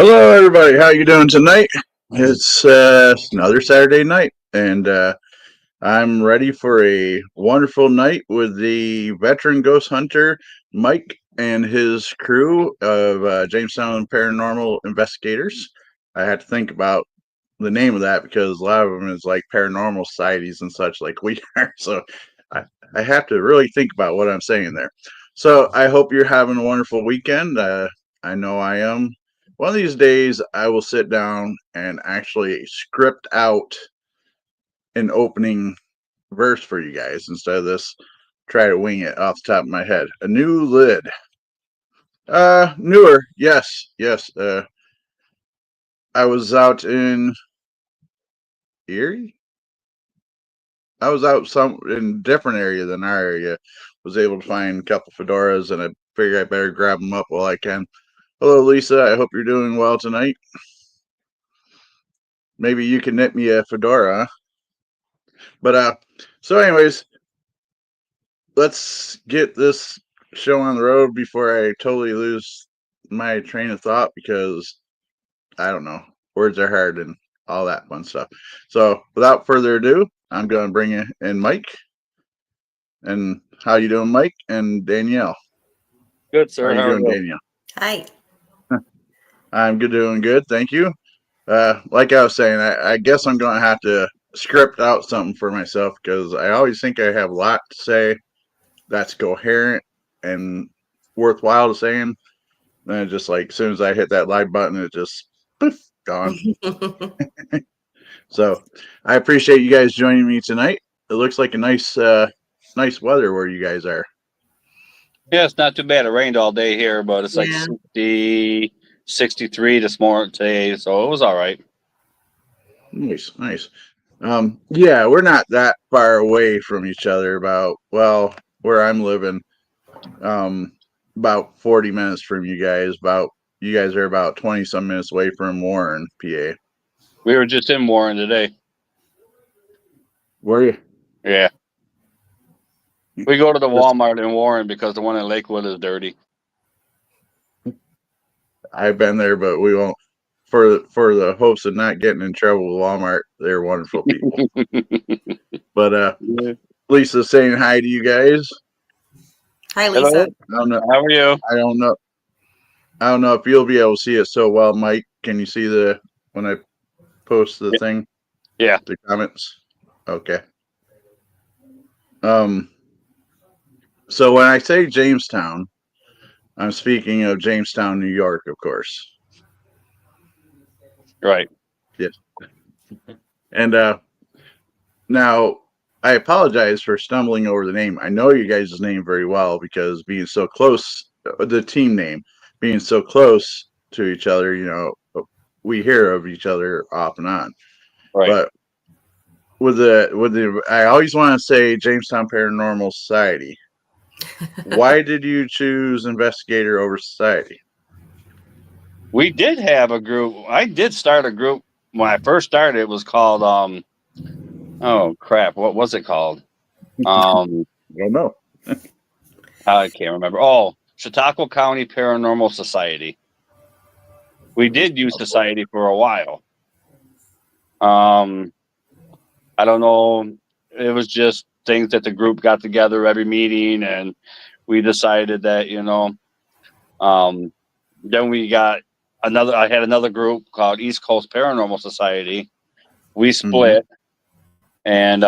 Hello, everybody. How you doing tonight? It's another Saturday night, and I'm ready for a wonderful night with the veteran ghost hunter Mike and his crew of Jamestown Paranormal Investigators. I had to think about the name of that because a lot of them is like paranormal societies and such, like we are. So I, I have to really think about what I'm saying there. So I hope you're having a wonderful weekend. I know I am. One of these days, I will sit down and actually script out an opening verse for you guys instead of this try to wing it off the top of my head. A new lid. Newer. Yes, yes. I was out in Erie. I was out some in a different area than our area. Was able to find a couple fedoras, and I figure I better grab them up while I can. Hello, Lisa. I hope you're doing well tonight. Maybe you can knit me a fedora. Huh? But so anyways, let's get this show on the road before I totally lose my train of thought because I don't know. Words are hard and all that fun stuff. So without further ado, I'm going to bring in Mike. And how you doing, Mike and Danielle? Good, sir. How are you doing, Danielle? Hi. I'm good, doing good. Thank you. Like I was saying, I guess I'm going to have to script out something for myself because I always think I have a lot to say that's coherent and worthwhile to saying. Then just like as soon as I hit that live button, it just poof, gone. So I appreciate you guys joining me tonight. It looks like a nice weather where you guys are. Yeah, it's not too bad. It rained all day here, but it's like Yeah. 60, 63 this morning today, so it was all right. Nice, nice. Yeah, we're not that far away from each other. Where I'm living, um, about 40 minutes from you guys. About you guys are about 20 some minutes away from Warren, PA. We were just in Warren today. Were you? Yeah. We go to the Walmart in Warren because the one in Lakewood is dirty. I've been there, but we won't. For the hopes of not getting in trouble with Walmart, they're wonderful people. But Lisa's saying hi to you guys. Hi, Lisa. Hello. I don't know. How are you? I don't know. I don't know if you'll be able to see it so well, Mike. Can you see when I post the thing? Yeah. The comments. Okay. So when I say Jamestown, I'm speaking of Jamestown, New York, of course. Right. Yes. And now I apologize for stumbling over the name. I know you guys' name very well because being so close, the team name being so close to each other, we hear of each other off and on. Right. But I always want to say Jamestown Paranormal Society. Why did you choose investigator over society? We did have a group. I did start a group when I first started. It was called oh crap, what was it called? I don't know. I can't remember. Oh, Chautauqua County Paranormal Society. We did use society for a while. I don't know. It was just things that the group got together every meeting, and we decided that then we got another. I had another group called East Coast Paranormal Society. We split, and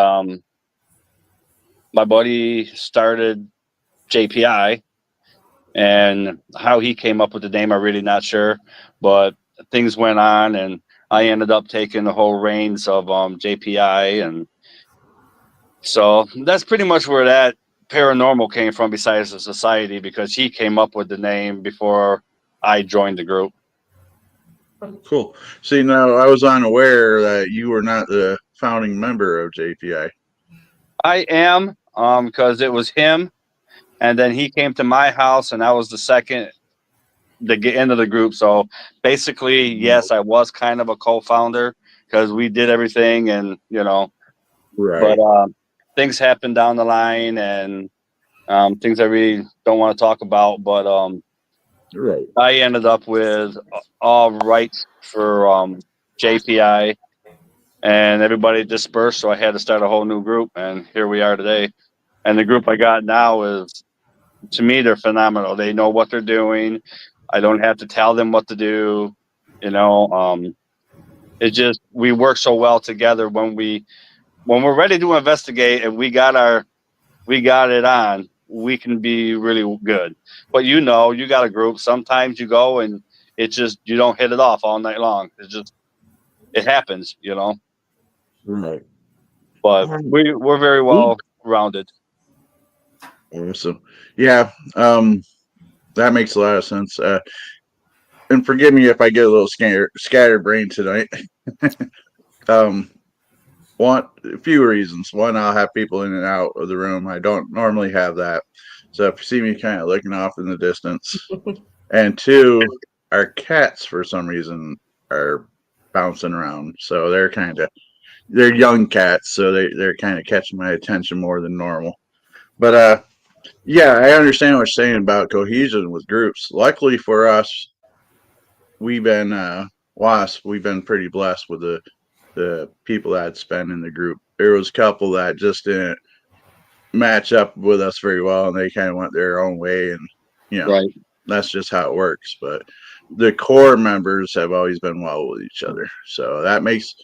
my buddy started J.P.I. And how he came up with the name, I'm really not sure. But things went on, and I ended up taking the whole reins of J.P.I. And so that's pretty much where that paranormal came from, besides the society, because he came up with the name before I joined the group. Cool. See, now I was unaware that you were not the founding member of J.P.I. I am, because it was him. And then he came to my house, and I was the get into the group. So basically, yes, I was kind of a co-founder because we did everything, and Right. but things happened down the line, and things I really don't want to talk about. But Right. I ended up with all rights for J.P.I. and everybody dispersed, so I had to start a whole new group, and here we are today. And the group I got now is, to me, they're phenomenal. They know what they're doing. I don't have to tell them what to do. It just, we work so well together when we're ready to investigate and we got it on, we can be really good. But you got a group. Sometimes you go and it just, you don't hit it off all night long. It happens. Right. But we're very well rounded. Awesome. Yeah. That makes a lot of sense. And forgive me if I get a little scatterbrained tonight. um, a few reasons. One, I'll have people in and out of the room. I don't normally have that. So if you see me kind of looking off in the distance, and two, our cats for some reason are bouncing around. So they're young cats, so they're kind of catching my attention more than normal. But yeah, I understand what you're saying about cohesion with groups. Luckily for us, we've been WASP. We've been pretty blessed with the people that's been in the group. There was a couple that just didn't match up with us very well, and they kind of went their own way, and Right. that's just how it works. But the core members have always been well with each other, so that makes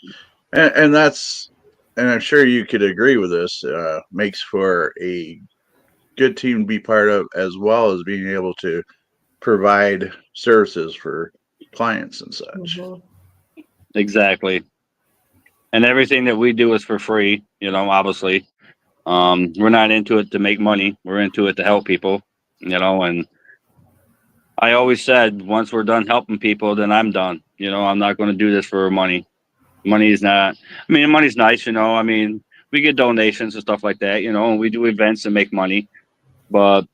and that's and I'm sure you could agree with this. Makes for a good team to be part of, as well as being able to provide services for clients and such. Exactly. And everything that we do is for free, obviously. We're not into it to make money. We're into it to help people, and I always said, once we're done helping people, then I'm done. I'm not going to do this for money. Money's not, money's nice, we get donations and stuff like that, and we do events and make money. But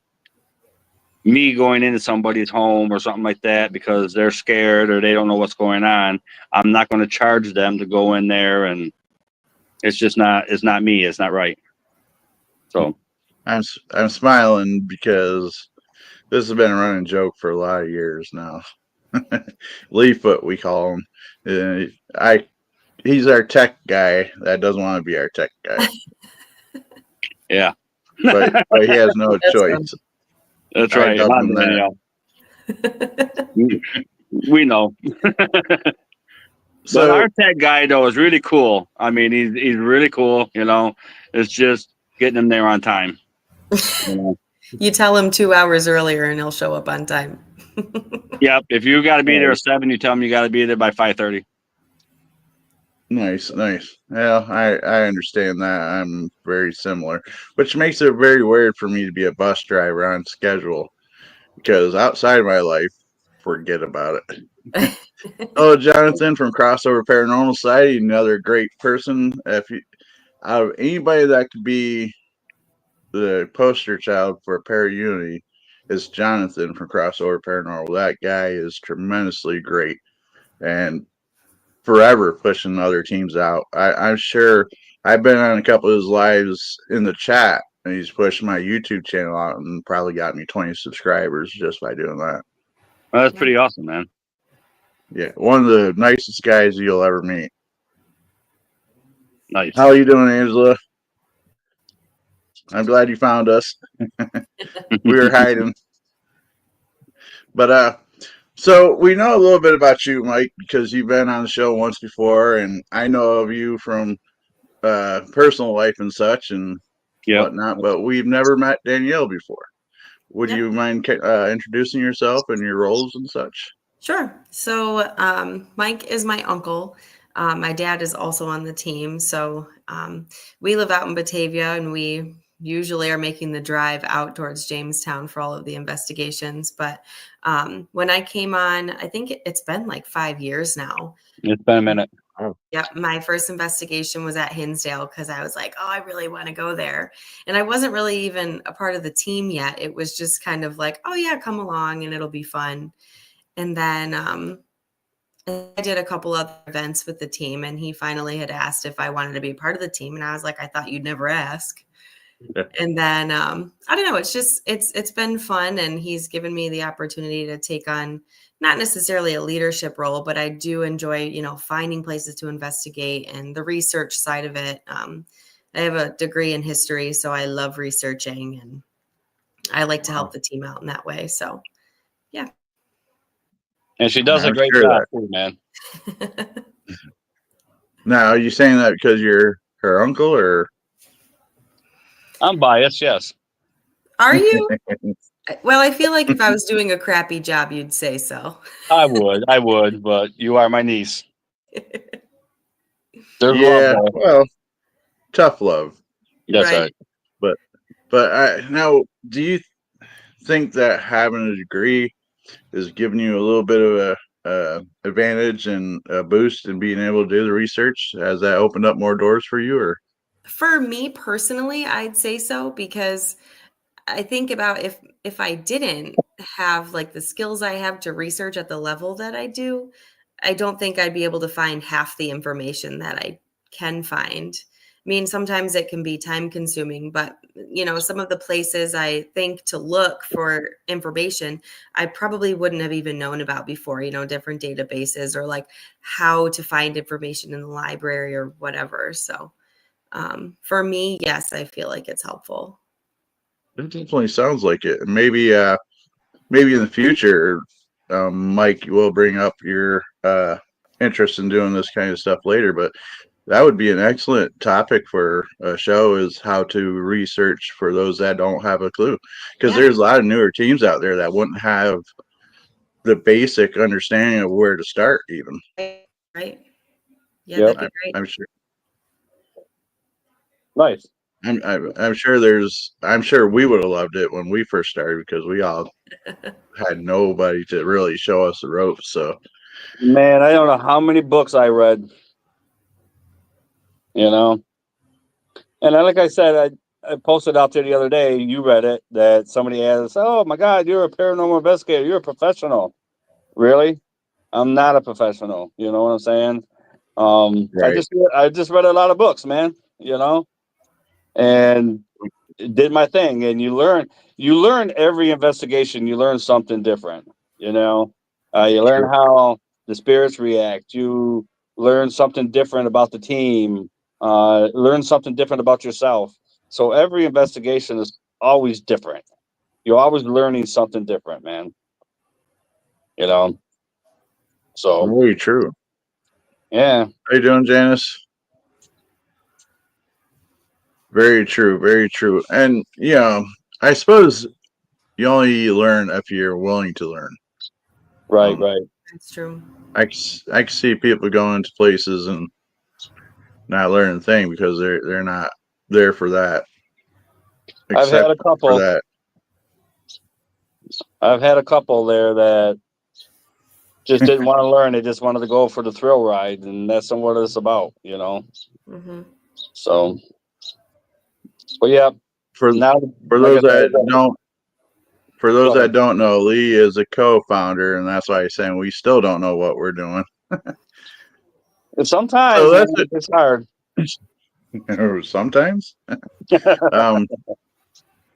me going into somebody's home or something like that because they're scared or they don't know what's going on, I'm not going to charge them to go in there, and it's not me. It's not right. So I'm smiling because this has been a running joke for a lot of years now. Leaffoot, we call him. He's our tech guy that doesn't want to be our tech guy. yeah, but he has no choice. That's right. I him that. We know. So but our tech guy though is really cool. He's really cool. It's just getting him there on time. You tell him 2 hours earlier and he'll show up on time. Yep. If you got to be there at 7, you tell him you got to be there by 5:30. Nice. Yeah, I understand that. I'm very similar, which makes it very weird for me to be a bus driver on schedule, because outside of my life, forget about it. Oh, Jonathan from Crossover Paranormal Society, another great person. Out of anybody that could be the poster child for Paraunity, is Jonathan from Crossover Paranormal. That guy is tremendously great and forever pushing other teams out. I'm sure I've been on a couple of his lives in the chat, and he's pushed my YouTube channel out and probably got me 20 subscribers just by doing that. Well, that's pretty awesome, man. Yeah, one of the nicest guys you'll ever meet. Nice. How are you doing, Angela? I'm glad you found us. We were hiding. But so we know a little bit about you, Mike, because you've been on the show once before, and I know of you from personal life and such and whatnot, but we've never met Danielle before. Would you mind introducing yourself and your roles and such? Sure. So Mike is my uncle. My dad is also on the team. So we live out in Batavia, and we usually are making the drive out towards Jamestown for all of the investigations. But when I came on, I think it's been like 5 years now. It's been a minute. Yeah, my first investigation was at Hinsdale because I was like, oh, I really want to go there. And I wasn't really even a part of the team yet. It was just kind of like, oh, yeah, come along and it'll be fun. And then I did a couple other events with the team, and he finally had asked if I wanted to be part of the team. And I was like, I thought you'd never ask. And then I don't know, it's been fun, and he's given me the opportunity to take on not necessarily a leadership role, but I do enjoy, finding places to investigate and the research side of it. I have a degree in history, so I love researching, and I like to help the team out in that way. So, yeah. And she does a I'm great sure job that. too, man. Now, are you saying that because you're her uncle, or? I'm biased, yes. Are you? Well, I feel like if I was doing a crappy job, you'd say so. I would, but you are my niece. There's love Yeah, there. well, tough love. That's right. But now, do you think that having a degree is giving you a little bit of a advantage and a boost in being able to do the research? Has that opened up more doors for you, or? For me personally, I'd say so, because I think about if I didn't have like the skills I have to research at the level that I do, I don't think I'd be able to find half the information that I can find. I mean, sometimes it can be time consuming, but some of the places I think to look for information, I probably wouldn't have even known about before, different databases, or like how to find information in the library or whatever. So for me, yes, I feel like it's helpful. It definitely sounds like it. Maybe in the future, Mike, will bring up your interest in doing this kind of stuff later. But that would be an excellent topic for a show, is how to research for those that don't have a clue. Because Yeah. there's a lot of newer teams out there that wouldn't have the basic understanding of where to start, even. Right. Yeah, Yep. that'd be great. I'm sure. Nice. I'm sure I'm sure we would have loved it when we first started, because we all had nobody to really show us the ropes. So Man, I don't know how many books I read, you know. And like I said, I posted out there the other day, you read it, that somebody asked, "Oh my God, you're a paranormal investigator. You're a professional." Really? I'm not a professional. You know what I'm saying? I right. just read a lot of books, man, and did my thing. And you learn every investigation, you learn something different, you learn True. how the spirits react. You learn something different about the team, learn something different about yourself. So every investigation is always different. You're always learning something different, man. You know. So Very true. yeah, How you doing, Janice? Very true. Very true. And I suppose you only learn if you're willing to learn. right, right. That's true. I can see people going to places and not learning a thing because they're not there for that. I've had Except a for couple. that. I've had a couple there that just didn't want to learn. They just wanted to go for the thrill ride, and that's not what it's about. Hmm. So, but yeah, For now, for like I those that said, don't for go those ahead. that don't know, Lee is a co-founder, and that's why he's saying we still don't know what we're doing. And So sometimes, man, that's it. it's hard. Sometimes. Um,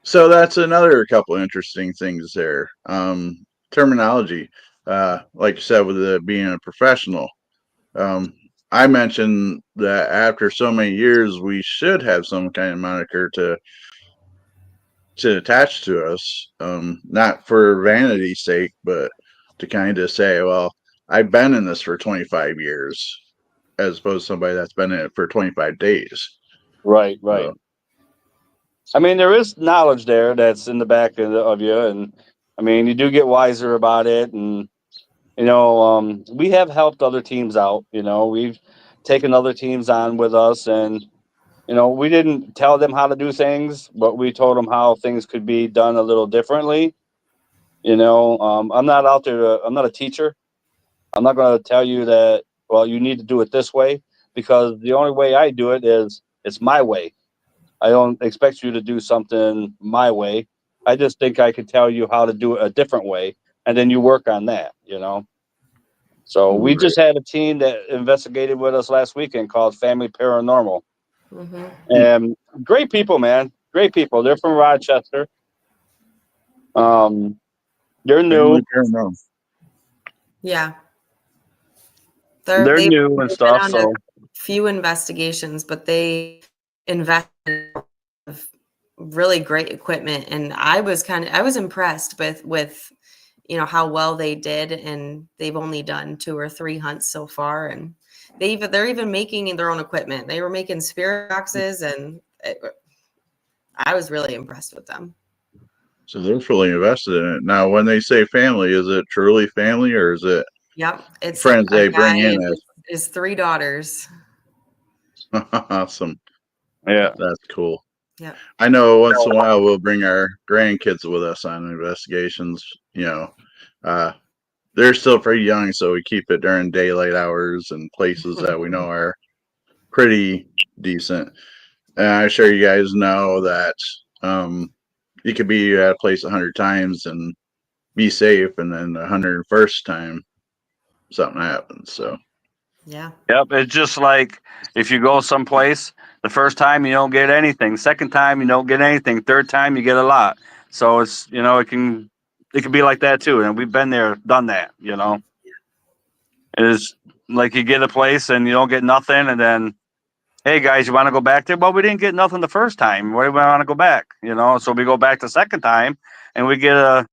so that's another couple interesting things there. Terminology, like you said, with it being a professional. Um, I mentioned that after so many years, we should have some kind of moniker to attach to us, not for vanity's sake, but to kind of say, well, I've been in this for 25 years, as opposed to somebody that's been in it for 25 days. Right, right. I mean, there is knowledge there that's in the back of you, and I mean, you do get wiser about it, and we have helped other teams out. We've taken other teams on with us, and we didn't tell them how to do things, but we told them how things could be done a little differently. I'm not out there. I'm not a teacher. I'm not going to tell you that, well, you need to do it this way, because the only way I do it is it's my way. I don't expect you to do something my way. I just think I could tell you how to do it a different way, and then you work on that. So we Right. just had a team that investigated with us last weekend called Family Paranormal. Hmm. And great people, man. Great people. They're from Rochester. They're new. Family paranormal. Yeah. They're They've new and been stuff. on a So few investigations, but they invested in really great equipment, and I was impressed with how well they did, and they've only done 2 or 3 hunts so far, and they're even making their own equipment. They were making spirit boxes, and I was really impressed with them. So they're fully invested in it. Now, when they say family, is it truly family or is it Yep, it's a friends they bring guy in and as his 3 daughters. awesome? yeah. That's cool. Yep. I know once in a while we'll bring our grandkids with us on investigations. They're still pretty young, so we keep it during daylight hours and places that we know are pretty decent. And I'm sure you guys know that you could be at a place 100 times and be safe, and then the 101st time something happens. So Yeah. Yep. It's just like if you go someplace, the first time you don't get anything. Second time you don't get anything. Third time you get a lot. So it's it can be like that too. And we've been there, done that. It's like you get a place and you don't get nothing, and then hey guys, you want to go back there? Well, we didn't get nothing the first time. Why do we want to go back? So we go back the second time and we get a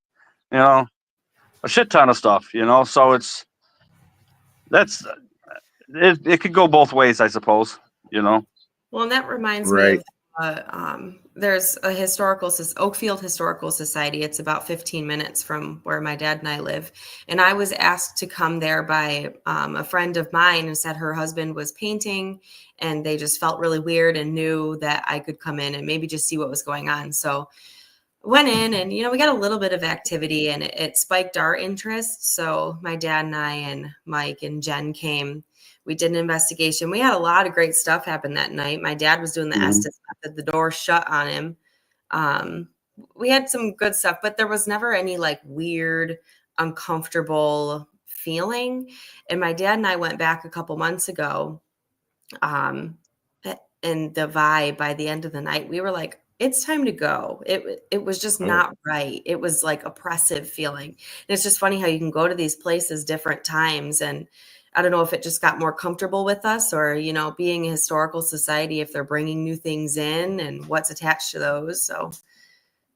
shit ton of stuff. So that's it could go both ways, I suppose. Well, and that reminds me right. of there's a Oakfield Historical Society. It's about 15 minutes from where my dad and I live. And I was asked to come there by a friend of mine who said her husband was painting and they just felt really weird and knew that I could come in and maybe just see what was going on. So went in and, we got a little bit of activity and it spiked our interest. So my dad and I and Mike and Jen came. We did an investigation. We had a lot of great stuff happen that night. My dad was doing the Estes method. The door shut on him. We had some good stuff, but there was never any like weird, uncomfortable feeling. And my dad and I went back a couple months ago. And the vibe by the end of the night, we were like, it's time to go. It was just not right. It was like oppressive feeling. And it's just funny how you can go to these places different times, and I don't know if it just got more comfortable with us or, being a historical society, if they're bringing new things in and what's attached to those. So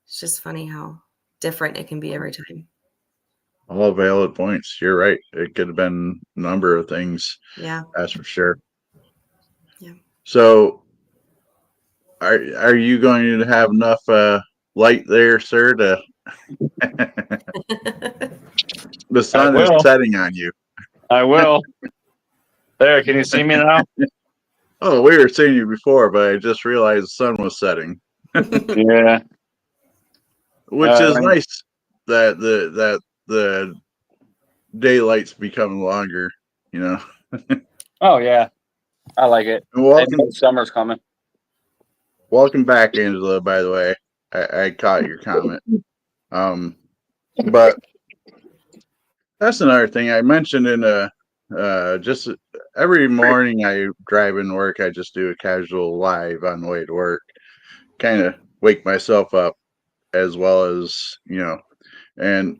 it's just funny how different it can be every time. All valid points. You're right. It could have been a number of things. Yeah. That's for sure. Yeah. So are you going to have enough light there, sir, to the sun is setting on you. I will. There, can you see me now? Oh, we were seeing you before, but I just realized the sun was setting. Yeah. Which is nice that the daylight's becoming longer, Oh yeah. I like it. And Summer's coming. welcome back, Angela, by the way. I caught your comment. But that's another thing I mentioned in just every morning I drive in work, I just do a casual live on the way to work, kind of wake myself up as well as, and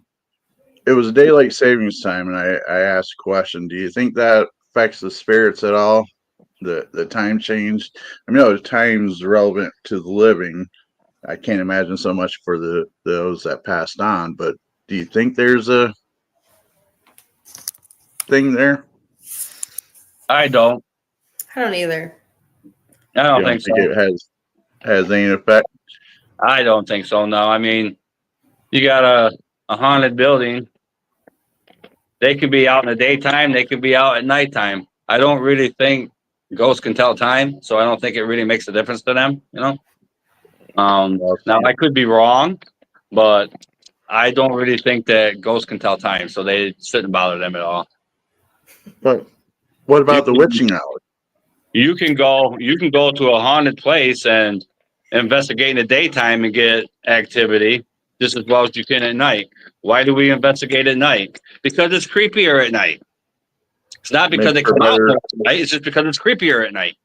it was daylight savings time. And I asked a question, do you think that affects the spirits at all? The time change? I mean, the time's relevant to the living. I can't imagine so much for those that passed on, but do you think there's a thing there? I don't. I don't either. I don't think so. It has any effect? I don't think so. No, I mean, you got a haunted building. They could be out in the daytime. They could be out at nighttime. I don't really think ghosts can tell time, so I don't think it really makes a difference to them. Now I could be wrong, but I don't really think that ghosts can tell time, so they shouldn't bother them at all. But what about the witching hour? You can go to a haunted place and investigate in the daytime and get activity just as well as you can at night. Why do we investigate at night? Because it's creepier at night. It's not because they come out at night. It's just because it's creepier at night.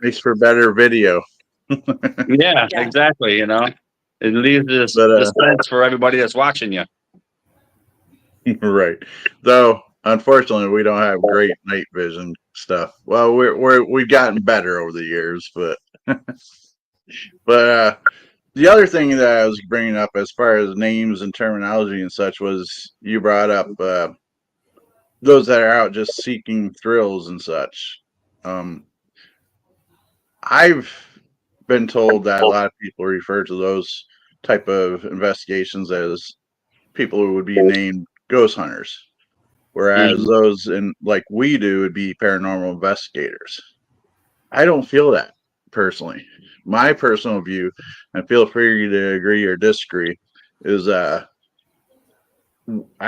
Makes for better video. Yeah, exactly. You know, it leaves this But suspense for everybody that's watching you. right. Though unfortunately we don't have great night vision stuff. Well, we've gotten better over the years, but but the other thing that I was bringing up as far as names and terminology and such was you brought up those that are out just seeking thrills and such. Um, I've been told that a lot of people refer to those type of investigations as people who would be named ghost hunters, whereas Mhm. those in like we do would be paranormal investigators. I don't feel that personally. My personal view, and feel free to agree or disagree, is I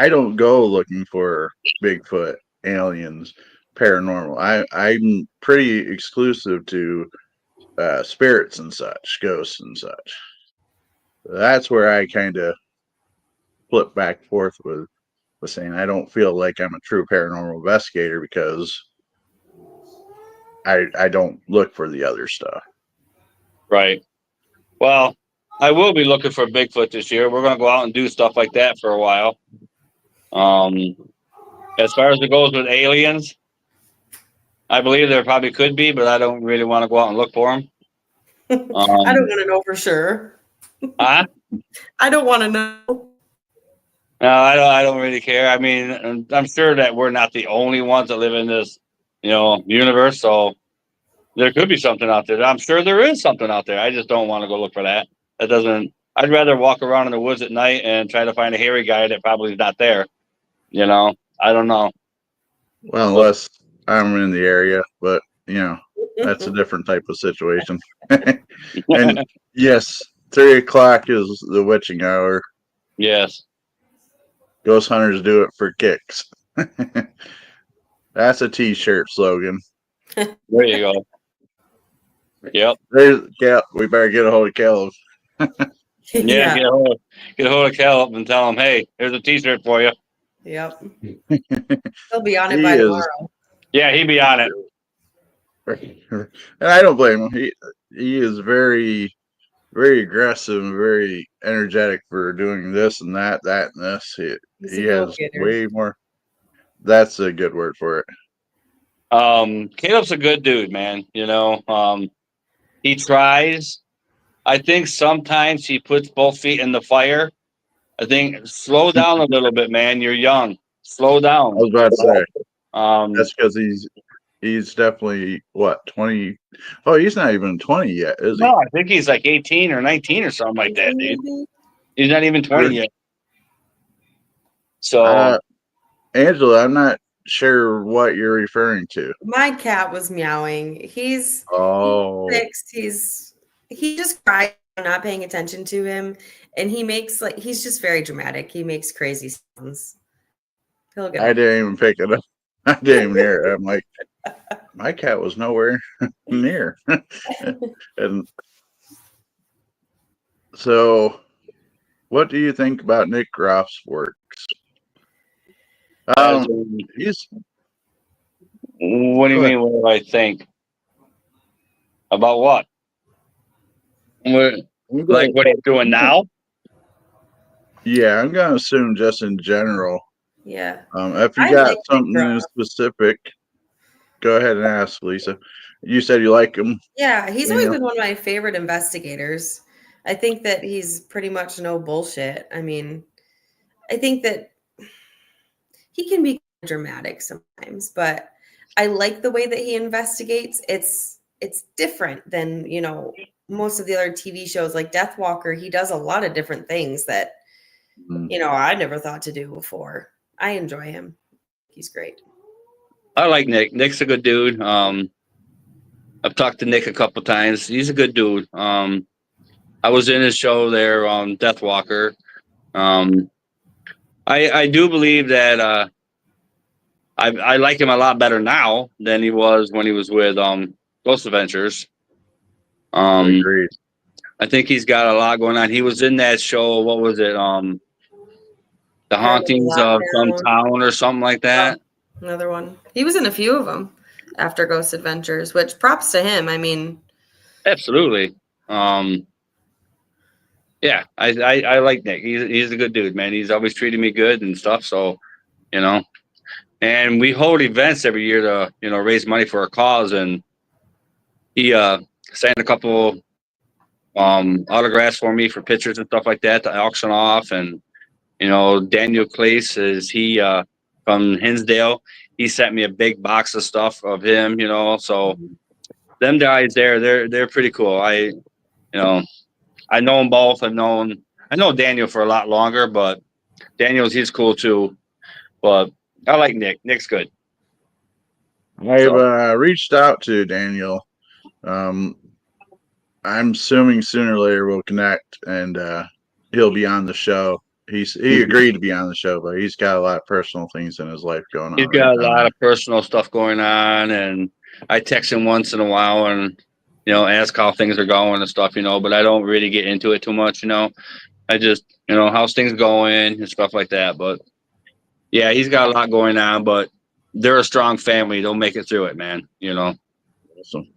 don't go looking for Bigfoot, aliens, paranormal. I'm pretty exclusive to spirits and such, ghosts and such. That's where I kind of flip back and forth with saying I don't feel like I'm a true paranormal investigator because I don't look for the other stuff. Right. Well, I will be looking for Bigfoot this year. We're going to go out and do stuff like that for a while. Um, as far as it goes with aliens, I believe there probably could be, but I don't really want to go out and look for them. I don't want to know for sure. Huh? I don't want to know. No, I don't really care. I mean, I'm sure that we're not the only ones that live in this, universe. So there could be something out there. I'm sure there is something out there. I just don't want to go look for that. That doesn't. I'd rather walk around in the woods at night and try to find a hairy guy that probably is not there. I don't know. Well, unless I'm in the area, but that's a different type of situation. And yes, 3 o'clock is the witching hour. Yes. Ghost hunters do it for kicks. That's a T-shirt slogan. There you go. Yep. There's Cal. We better get a hold of Caleb. Yeah. Get a hold of Caleb and tell him, hey, here's a T-shirt for you. Yep. He'll be on it He by is, tomorrow. Yeah, he'd be on it. and I don't blame him. He is very, very aggressive and very energetic for doing this and that and this. He's He a has go-getter. way more. That's a good word for it. Caleb's a good dude, man. He tries. I think sometimes he puts both feet in the fire. I think slow down a little bit, man. You're young. Slow I down. was about to say Um, that's because he's definitely what 20. Oh, he's not even 20 yet, is he? no, I think he's like 18 or 19 or something like that, dude. He's not even 20 yet. So Angela, I'm not sure what you're referring to. My cat was meowing. He's Oh, 6. He just cries. I'm not paying attention to him, and he's just very dramatic. He makes crazy sounds. He'll get. I didn't even pick it up. I didn't even hear it. I'm like, my cat was nowhere near. And so, what do you think about Nick Groff's works? as He's. what do you mean? What do I think about what? Like what he's doing now? Yeah, I'm gonna assume just in general. Yeah. If you I got like Nick something Groff. specific, go ahead and ask, Lisa. You said you like him. Yeah, he's always Danielle? been one of my favorite investigators. I think that he's pretty much no bullshit. I mean, I think that he can be dramatic sometimes, but I like the way that he investigates. It's different than, most of the other TV shows like Death Walker. He does a lot of different things that, I never thought to do before. I enjoy him. He's great. I like Nick. Nick's a good dude. I've talked to Nick a couple times. He's a good dude. I was in his show there on Death Walker. I do believe that I like him a lot better now than he was when he was with Ghost Adventures. Agreed. I think he's got a lot going on. He was in that show. What was it? The Hauntings of some town or something like that. Another one. He was in a few of them after Ghost Adventures, which props to him. I mean, absolutely. Yeah, I like Nick. He's a good dude, man. He's always treated me good and stuff. So, you know, and we hold events every year to, raise money for a cause. And he signed a couple autographs for me for pictures and stuff like that to auction off. And Daniel Clace is he from Hinsdale. He sent me a big box of stuff of him. So them guys there, they're pretty cool. I know them both. I know Daniel for a lot longer, but he's cool too. But I like Nick. Nick's good. I've reached out to Daniel. I'm assuming sooner or later we'll connect, and he'll be on the show. He agreed to be on the show, but he's got a lot of personal things in his life going on. He's got a lot of personal stuff going on, and I text him once in a while and ask how things are going and stuff. But I don't really get into it too much. I just how's things going and stuff like that. But yeah, he's got a lot going on, but they're a strong family. They'll make it through it, man. Awesome.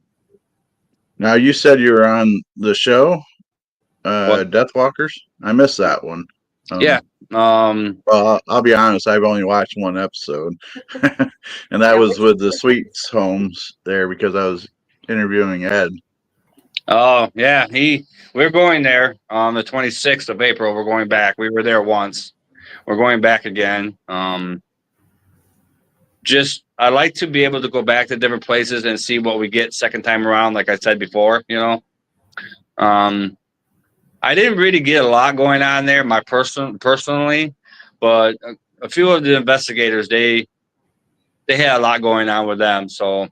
Now you said you were on the show, Deathwalkers. I missed that one. Yeah. Well, I'll be honest. I've only watched one episode, and that was with the Sweets Homes there because I was interviewing Ed. Oh yeah, we're going there on the 26th of April. We're going back. We were there once. We're going back again. Just I like to be able to go back to different places and see what we get second time around. Like I said before, I didn't really get a lot going on there, personally, but a few of the investigators they had a lot going on with them. So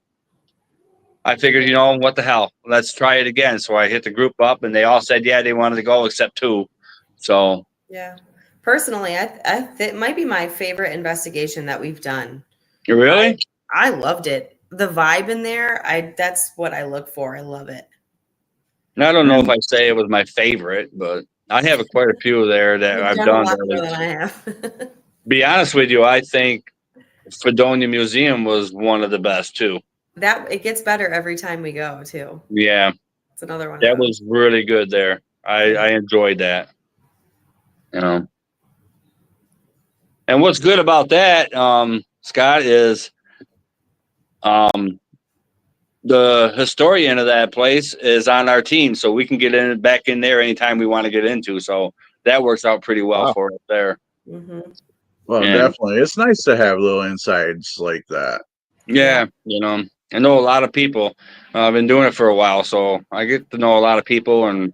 I figured, what the hell, let's try it again. So I hit the group up, and they all said yeah they wanted to go except two. So yeah, personally, it might be my favorite investigation that we've done. Really? I loved it. The vibe in there, that's what I look for. I love it. I don't know if I say it was my favorite, but I have quite a few there that I've done. A lot more than I have. Be honest with you, I think Fredonia Museum was one of the best too. It gets better every time we go too. Yeah, it's another one. That was really good there. I enjoyed that. And what's good about that, Scott, is the historian of that place is on our team, so we can get back in there anytime we want to get into. So that works out pretty well for us there. Mm-hmm. Well, definitely, it's nice to have little insides like that. Yeah, I know a lot of people. I've been doing it for a while, so I get to know a lot of people, and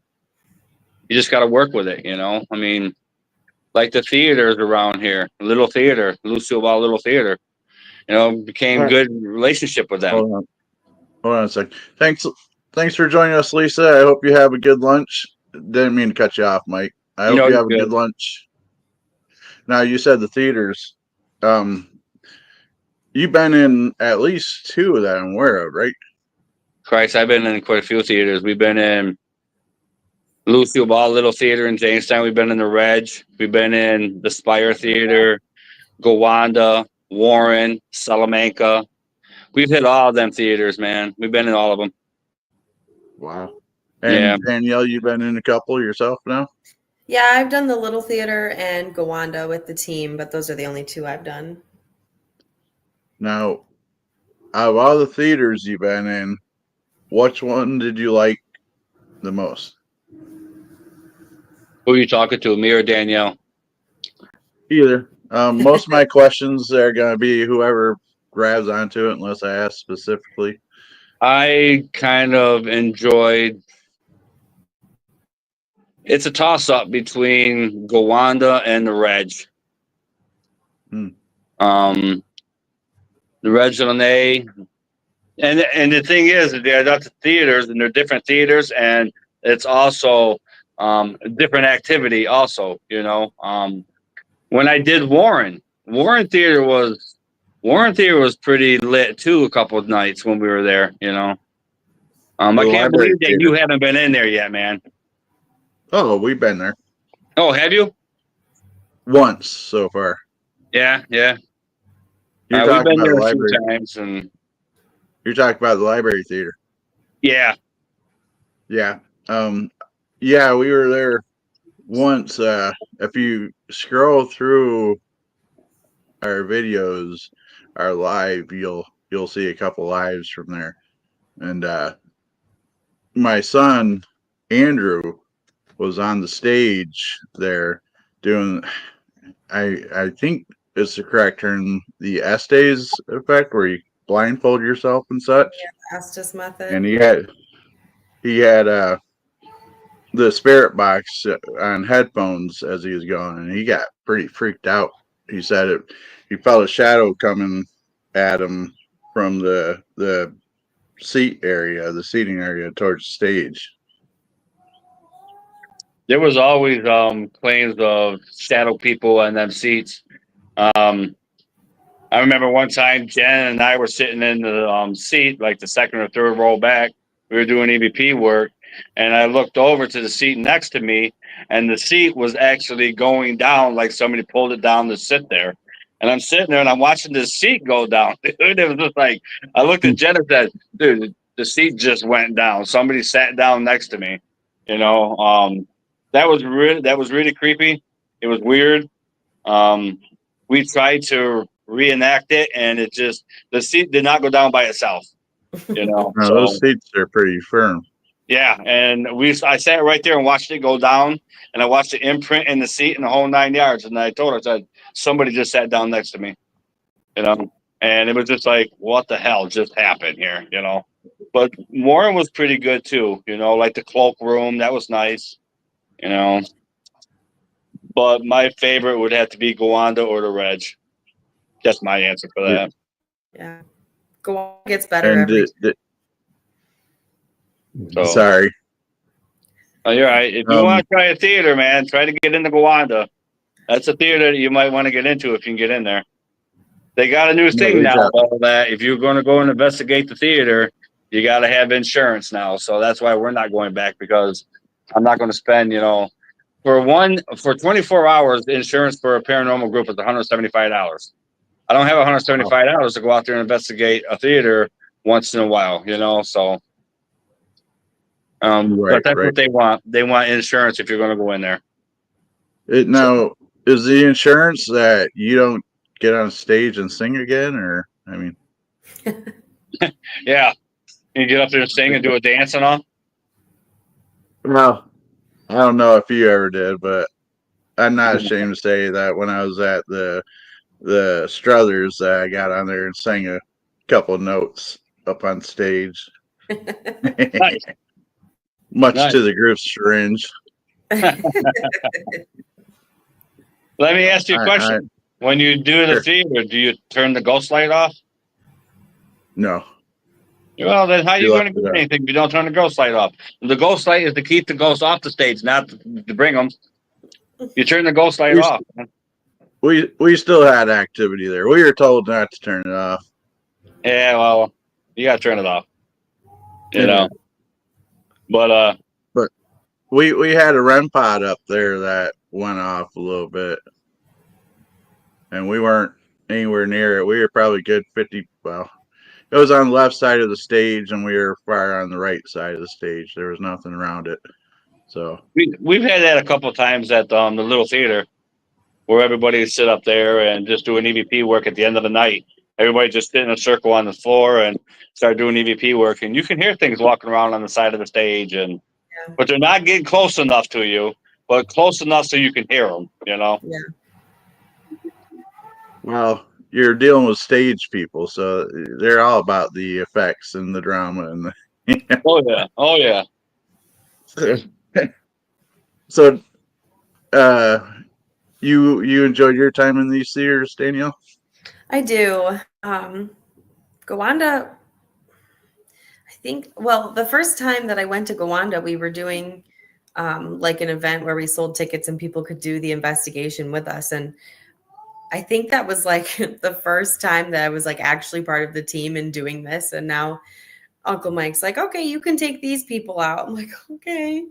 you just got to work with it. I mean, like the theaters around here, Little Theater, Lucille Ball Little Theater. Became good relationship with them. Hold on a sec. Thanks for joining us, Lisa. I hope you have a good lunch. Didn't mean to cut you off, Mike. I hope you have a good lunch. Now, you said the theaters. You've been in at least two that I'm aware of, right? Christ, I've been in quite a few theaters. We've been in Lucille Ball Little Theater in Jamestown. We've been in the Reg. We've been in the Spire Theater, Gowanda, Warren, Salamanca. We've hit all of them theaters, man. We've been in all of them. Wow. And Danielle, you've been in a couple yourself now? Yeah, I've done the Little Theater and Gowanda with the team, but those are the only two I've done. Now, out of all the theaters you've been in, which one did you like the most? Who are you talking to, me or Danielle? Either. Most of my questions are going to be whoever grabs onto it, unless I ask specifically. I kind of enjoyed. It's a toss-up between Gowanda and the Reg. The Reg on A, and the thing is, they're not the theaters, and they're different theaters, and it's also different activity. Also, when I did Warren Theater was pretty lit too. A couple of nights when we were there, I can't believe that you haven't been in there yet, man. Oh, we've been there. Oh, have you? Once so far. Yeah. You're we've been there a few times, and you're talking about the library theater. Yeah. Yeah. Yeah, we were there once. If you scroll through our videos, our live, you'll see a couple lives from there. And my son Andrew was on the stage there doing. I think it's the correct term, the Estes effect, where you blindfold yourself and such. Yeah, Estes method. And he had the spirit box on headphones as he was going, and he got pretty freaked out. He said he felt a shadow coming at him from the the seating area towards the stage. There was always claims of shadow people in them seats. Um, I remember one time Jen and I were sitting in the seat, like the second or third row back. We were doing EVP work, and I looked over to the seat next to me, and the seat was actually going down, like somebody pulled it down to sit there. And I'm sitting there and I'm watching this seat go down. Dude, it was just like I looked at Jen and said, "Dude, the seat just went down. Somebody sat down next to me." You know, that was really creepy. It was weird. Um, we tried to reenact it, and it just the seat did not go down by itself. You know, Now, those so seats are pretty firm. yeah, and I sat right there and watched it go down, and I watched the imprint in the seat and the whole 9 yards. And I told her, I said, somebody just sat down next to me. You know, and it was just like, what the hell just happened here? You know, but Warren was pretty good too. You know, like the cloak room, that was nice. You know, but my favorite would have to be Gowanda or the Reg. That's my answer for that. Yeah. Go on, gets better And every So, sorry, oh, you're right. If you want to try a theater, man, try to get into Gowanda. That's a theater that you might want to get into if you can get in there. They got a new thing now that if you're going to go and investigate the theater, you got to have insurance now. So that's why we're not going back, because I'm not going to spend, for 24 hours, the insurance for a paranormal group is $175. I don't have $175 to go out there and investigate a theater once in a while, so. But that's what they want. They want insurance if you're going to go in there. Now, is the insurance that you don't get on stage and sing again, or I mean? Yeah, you get up there and sing and do a dance and all. Well, I don't know if you ever did, but I'm not ashamed to say that when I was at the Struthers, I got on there and sang a couple notes up on stage. Nice. Much to the group's chagrin. Let me ask you a question. When you do the theater, do you turn the ghost light off? No. Well, then how are you going to get anything if you don't turn the ghost light off? The ghost light is to keep the ghosts off the stage, not to bring them. You turn the ghost light off. We still had activity there. We were told not to turn it off. Yeah, well, you got to turn it off. You know. But we had a REM pod up there that went off a little bit, and we weren't anywhere near it. We were probably good 50. Well, it was on the left side of the stage, and we were far on the right side of the stage. There was nothing around it. So we've had that a couple of times at the little theater, where everybody sit up there and just do an EVP work at the end of the night. Everybody just sit in a circle on the floor and start doing EVP work, and you can hear things walking around on the side of the stage, but they're not getting close enough to you, but close enough so you can hear them. Yeah. Well, you're dealing with stage people, so they're all about the effects and the drama and the. Oh yeah. So, you enjoyed your time in these theaters, Danielle? I do. Gowanda, I think, well, the first time that I went to Gowanda, we were doing like an event where we sold tickets and people could do the investigation with us. And I think that was like the first time that I was like actually part of the team in doing this. And now Uncle Mike's like, okay, you can take these people out. I'm like, okay.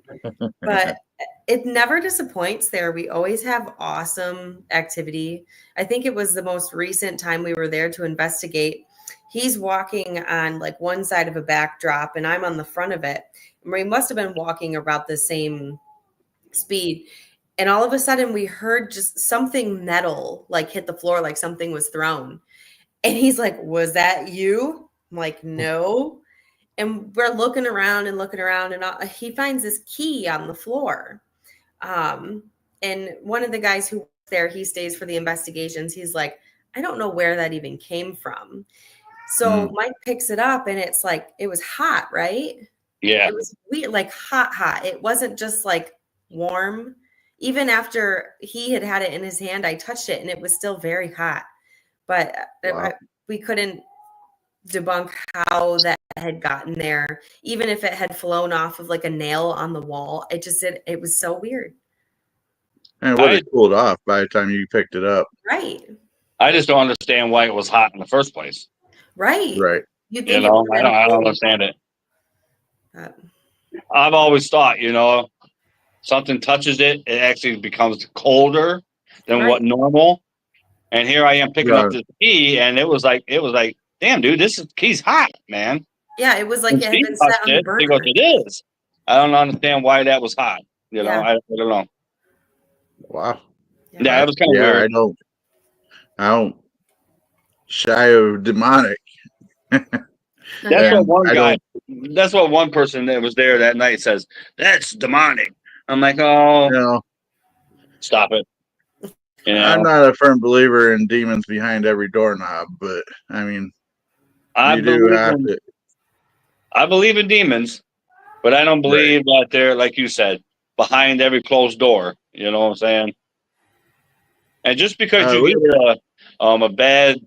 But it never disappoints there. We always have awesome activity. I think it was the most recent time we were there to investigate. he's walking on like one side of a backdrop and I'm on the front of it. And we must have been walking about the same speed. And all of a sudden we heard just something metal like hit the floor, like something was thrown. And he's like, "Was that you?" I'm like, "No." And we're looking around and he finds this key on the floor. And one of the guys who works there, he stays for the investigations. He's like, "I don't know where that even came from." So Mike picks it up and it's like, it was hot, right? Yeah. It was weird, like hot. It wasn't just like warm. Even after he had it in his hand, I touched it and it was still very hot. But we couldn't debunk how that had gotten there, even if it had flown off of like a nail on the wall. It was so weird. And it would have cooled off by the time you picked it up. Right. I just don't understand why it was hot in the first place. Right. You think I don't understand it. I've always thought, something touches it, it actually becomes colder than what normal. And here I am picking up this key, and it was like, damn, dude, key's hot, man. Yeah, it was like it had been set on the burner. He goes, it is. I don't understand why that was hot. I don't know. Wow. Yeah, it was kind of weird. I don't shy of demonic. That's what one person that was there that night says, that's demonic. I'm like, oh, stop it. I'm not a firm believer in demons behind every doorknob, but I mean, I believe in demons, but I don't believe that they're, like you said, behind every closed door. You know what I'm saying? And just because you get a bad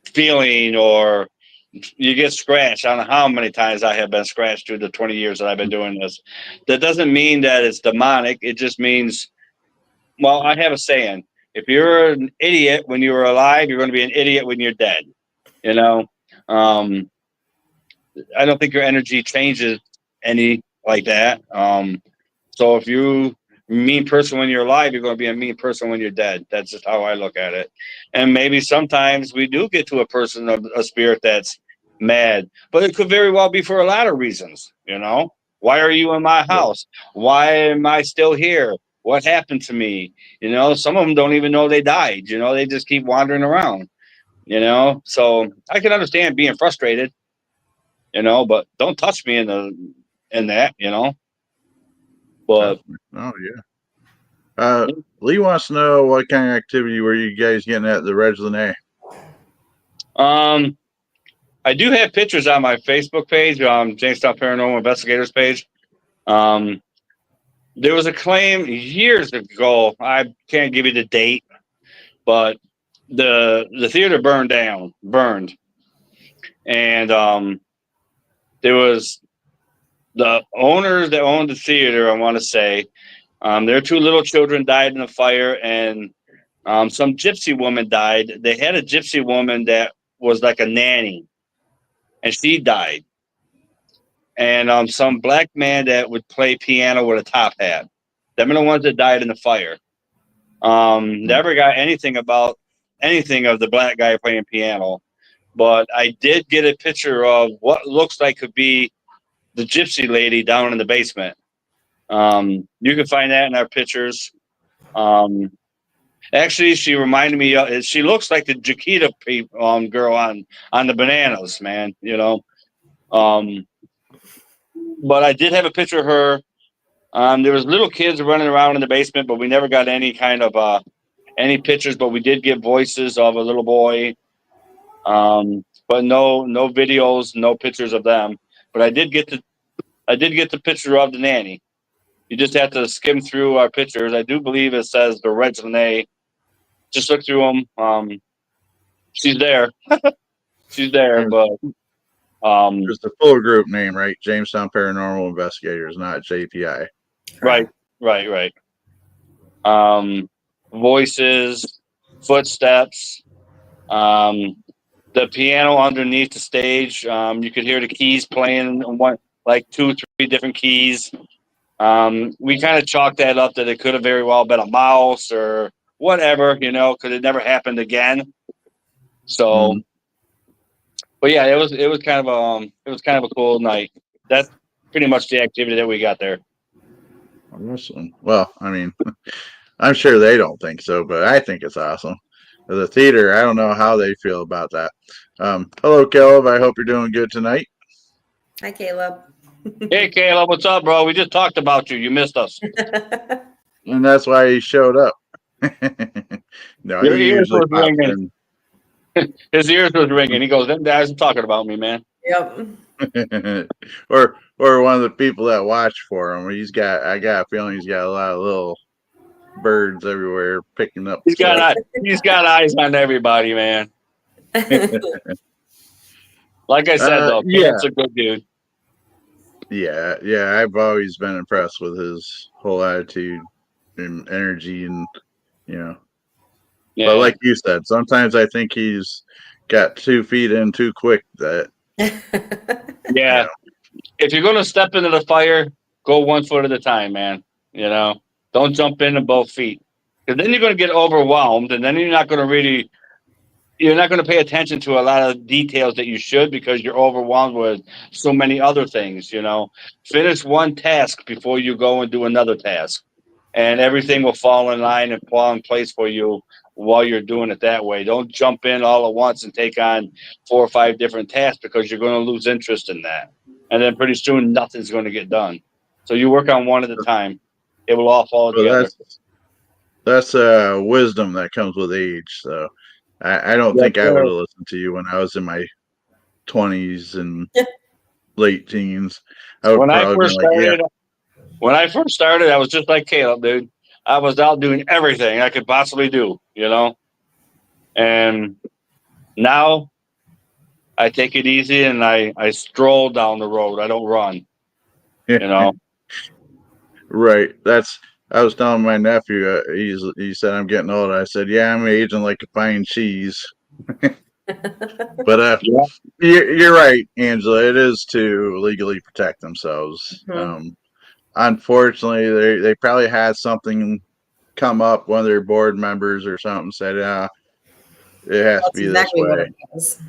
feeling or you get scratched, I don't know how many times I have been scratched through the 20 years that I've been doing this. That doesn't mean that it's demonic. It just means, well, I have a saying. If you're an idiot when you were alive, you're going to be an idiot when you're dead. I don't think your energy changes any like that. So if you mean person when you're alive, you're going to be a mean person when you're dead. That's just how I look at it. And maybe sometimes we do get to a spirit that's mad, but it could very well be for a lot of reasons. Why are you in my house? Why am I still here? What happened to me? Some of them don't even know they died. They just keep wandering around. So I can understand being frustrated. But don't touch me in that. But Lee wants to know what kind of activity were you guys getting at the Reg Lene? I do have pictures on my Facebook page, Jamestown Paranormal Investigators page. There was a claim years ago. I can't give you the date, but the theater burned, and there was the owners that owned the theater. I want to say their two little children died in the fire, and some gypsy woman died. They had a gypsy woman that was like a nanny, and she died. And some black man that would play piano with a top hat. Them are the ones that died in the fire. Never got anything about anything of the black guy playing piano. But I did get a picture of what looks like could be the gypsy lady down in the basement. You can find that in our pictures. Actually, she reminded me. She looks like the Jaquita girl on the Bananas, man. But I did have a picture of her. There was little kids running around in the basement, but we never got any kind of any pictures. But we did get voices of a little boy. But no videos, no pictures of them. But I did get the picture of the nanny. You just have to skim through our pictures. I do believe it says the Reg Lene. Just look through them. She's there. She's there, but it's the full group name, right? Jamestown Paranormal Investigators, not J.P.I. Right. Voices, footsteps, the piano underneath the stage. You could hear the keys playing like 2, 3 different keys. We kind of chalked that up that it could have very well been a mouse or whatever, because it never happened again. So, But yeah, it was kind of a cool night. That's pretty much the activity that we got there. Awesome. Well, I mean, I'm sure they don't think so, but I think it's awesome. The theater, I don't know how they feel about that. Hello, Caleb. I hope you're doing good tonight. Hi, Caleb. Hey, Caleb, what's up, bro? We just talked about you. You missed us. And that's why he showed up. No, Your he ears usually was pops ringing. His ears was ringing. He goes, "Them guys are talking about me, man." Yep. in. Or one of the people that watch for him. I got a feeling he's got a lot of little birds everywhere picking up He's stuff. got eyes on everybody, man. Like I said, though, Yeah, Caleb's a good dude. yeah. I've always been impressed with his whole attitude and energy, and you know. Yeah. But like you said, sometimes I think he's got 2 feet in too quick. That Yeah. If you're gonna step into the fire, go 1 foot at a time, man. You know, don't jump into both feet, because then you're gonna get overwhelmed, and then you're not going to pay attention to a lot of details that you should, because you're overwhelmed with so many other things. Finish one task before you go and do another task, and everything will fall in line and fall in place for you while you're doing it that way. Don't jump in all at once and take on 4 or 5 different tasks, because you're going to lose interest in that, and then pretty soon nothing's going to get done. So you work on one at a time. It will all fall well, together. that's wisdom that comes with age. So I don't Yes, think I would sir. have listened to you when I was in my 20s and late teens. I would When I probably been first like, yeah, started, When I first started, I was just like Caleb, dude. I was out doing everything I could possibly do. And now I take it easy, and I stroll down the road. I don't run, you know. right. I was telling my nephew. He said I'm getting old. I said, yeah, I'm aging like a fine cheese. But Yeah. you're right, Angela. It is to legally protect themselves. Mhm. Unfortunately, they probably had something come up. One of their board members or something said, "Yeah, it has to That's be this exactly what way." it was.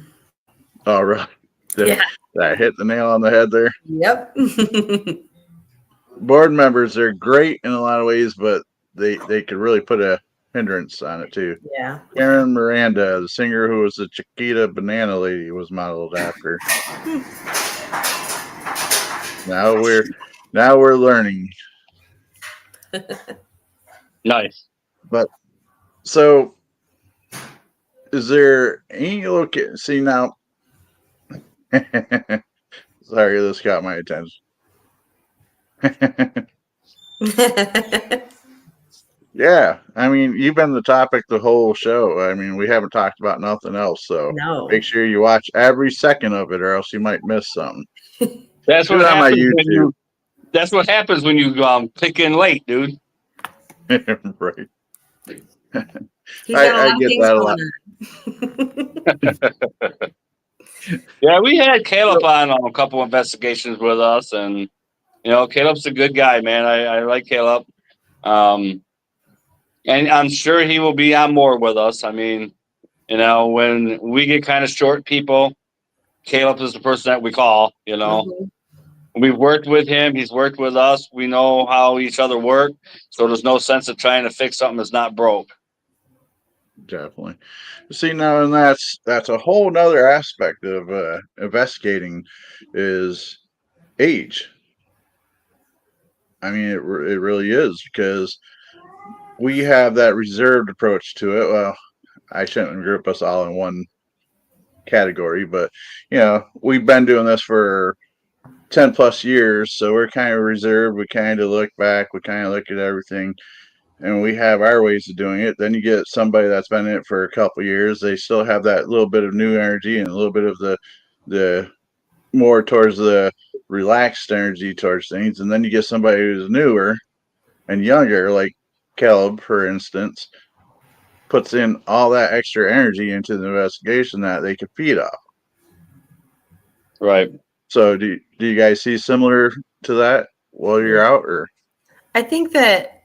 All right, did Yeah. I hit the nail on the head there? Yep. Board members are great in a lot of ways, but they could really put a hindrance on it too. Yeah. Karen Miranda, the singer who was the Chiquita Banana Lady, was modeled after. Now we're learning. Nice. But so, is there any see now? Sorry, this got my attention. Yeah, I mean, you've been the topic the whole show. I mean, we haven't talked about nothing else, so No. make sure you watch every second of it, or else you might miss something. That's Do what it on my happens when YouTube. you. That's what happens when you pick in late, dude. Right. He's got a I lot of get things that a lot. going on. Yeah, we had Caleb on a couple investigations with us, and Caleb's a good guy, man. I like Caleb. And I'm sure he will be on more with us. I mean, when we get kind of short people, Caleb is the person that we call. Mhm. We've worked with him. He's worked with us. We know how each other work. So there's no sense of trying to fix something that's not broke. Definitely. See, now, and that's a whole nother aspect of investigating is age. I mean, it really is, because we have that reserved approach to it. Well, I shouldn't group us all in one category, but we've been doing this for 10 plus years, so we're kind of reserved. We kind of look back, we kind of look at everything, and we have our ways of doing it. Then you get somebody that's been in it for a couple of years, they still have that little bit of new energy and a little bit of the more towards the relaxed energy towards things. And then you get somebody who's newer and younger, like Caleb, for instance, puts in all that extra energy into the investigation that they could feed off. Right. So do you guys see similar to that while you're out, or? I think that,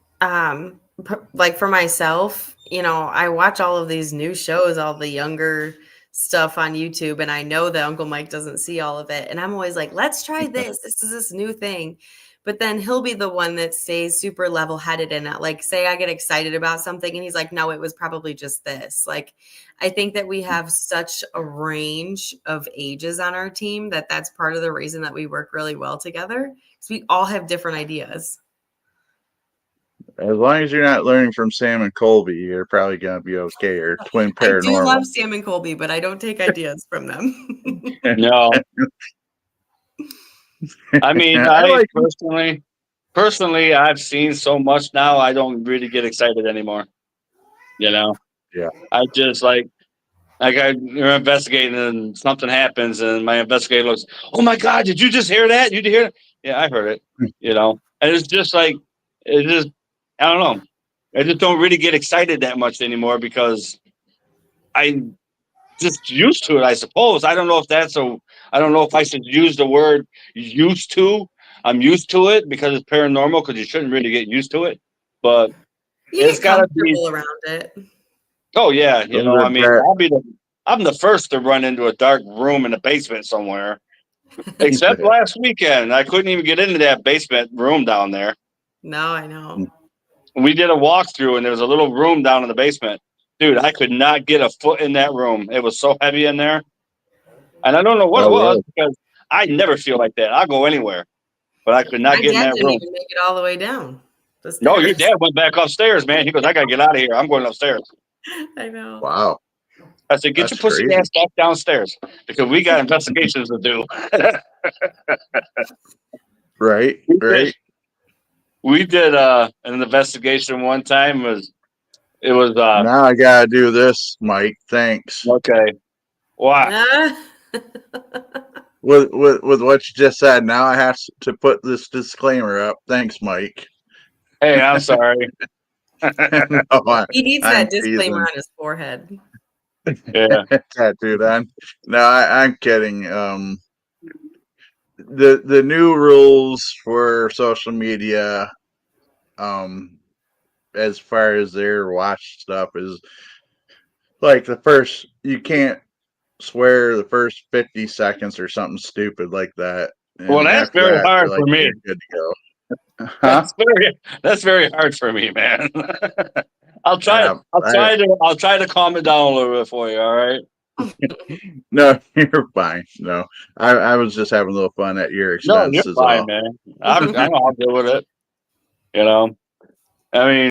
like for myself, I watch all of these new shows, all the younger stuff on YouTube, and I know that Uncle Mike doesn't see all of it. And I'm always like, let's try this. This is this new thing. But then he'll be the one that stays super level headed in it. Like, say I get excited about something and he's like, no, it was probably just this. Like, I think that we have such a range of ages on our team that that's part of the reason that we work really well together, because we all have different ideas. As long as you're not learning from Sam and Colby, you're probably going to be okay. Or Twin I do Paranormal. love Sam and Colby, but I don't take ideas from them. No. I mean, I I like personally, I've seen so much now, I don't really get excited anymore. You know? Yeah. I just you're investigating and something happens and my investigator looks, oh my God, did you just hear that? You did hear it? Yeah, I heard it. You know? And it's just like, it just, I don't know. I just don't really get excited that much anymore because I'm just used to it, I suppose. I don't know if I should use the word used to. I'm used to it because it's paranormal, because you shouldn't really get used to it. But You it's get got to be. comfortable around it. Oh, yeah. You know, I mean, that. I'm the first to run into a dark room in the basement somewhere. Except last weekend. I couldn't even get into that basement room down there. No, I know. We did a walkthrough and there was a little room down in the basement. Dude, I could not get a foot in that room. It was so heavy in there. And I don't know what it was, Really? because I never feel like that. I'll go anywhere. But I could not My get in dad that didn't room. even make it all the way down the No, your stairs. dad went back upstairs, man. He goes, I got to get out of here. I'm going upstairs. I know. Wow. I said, get That's your pussy crazy. ass back downstairs because we got investigations to do. Right. We did an investigation one time. It was Now I gotta do this, Mike. Thanks. okay. Wow. With what you just said, now I have to put this disclaimer up. Thanks, Mike. Hey, I'm sorry. No, He needs I'm that disclaimer teasing. on his forehead. Yeah. Tattooed on. No, I'm kidding. The new rules for social media, as far as their watch stuff, is like you can't swear the first 50 seconds or something stupid like that, Well, and that's after very that, hard they're for like, me. you're good to go. Huh? That's very hard for me, man. I'll try I to calm it down a little bit for you, all right? No, you're fine. No, I was just having a little fun at your No, you're expense, is fine, all. man. I'll deal with it. You know, I mean,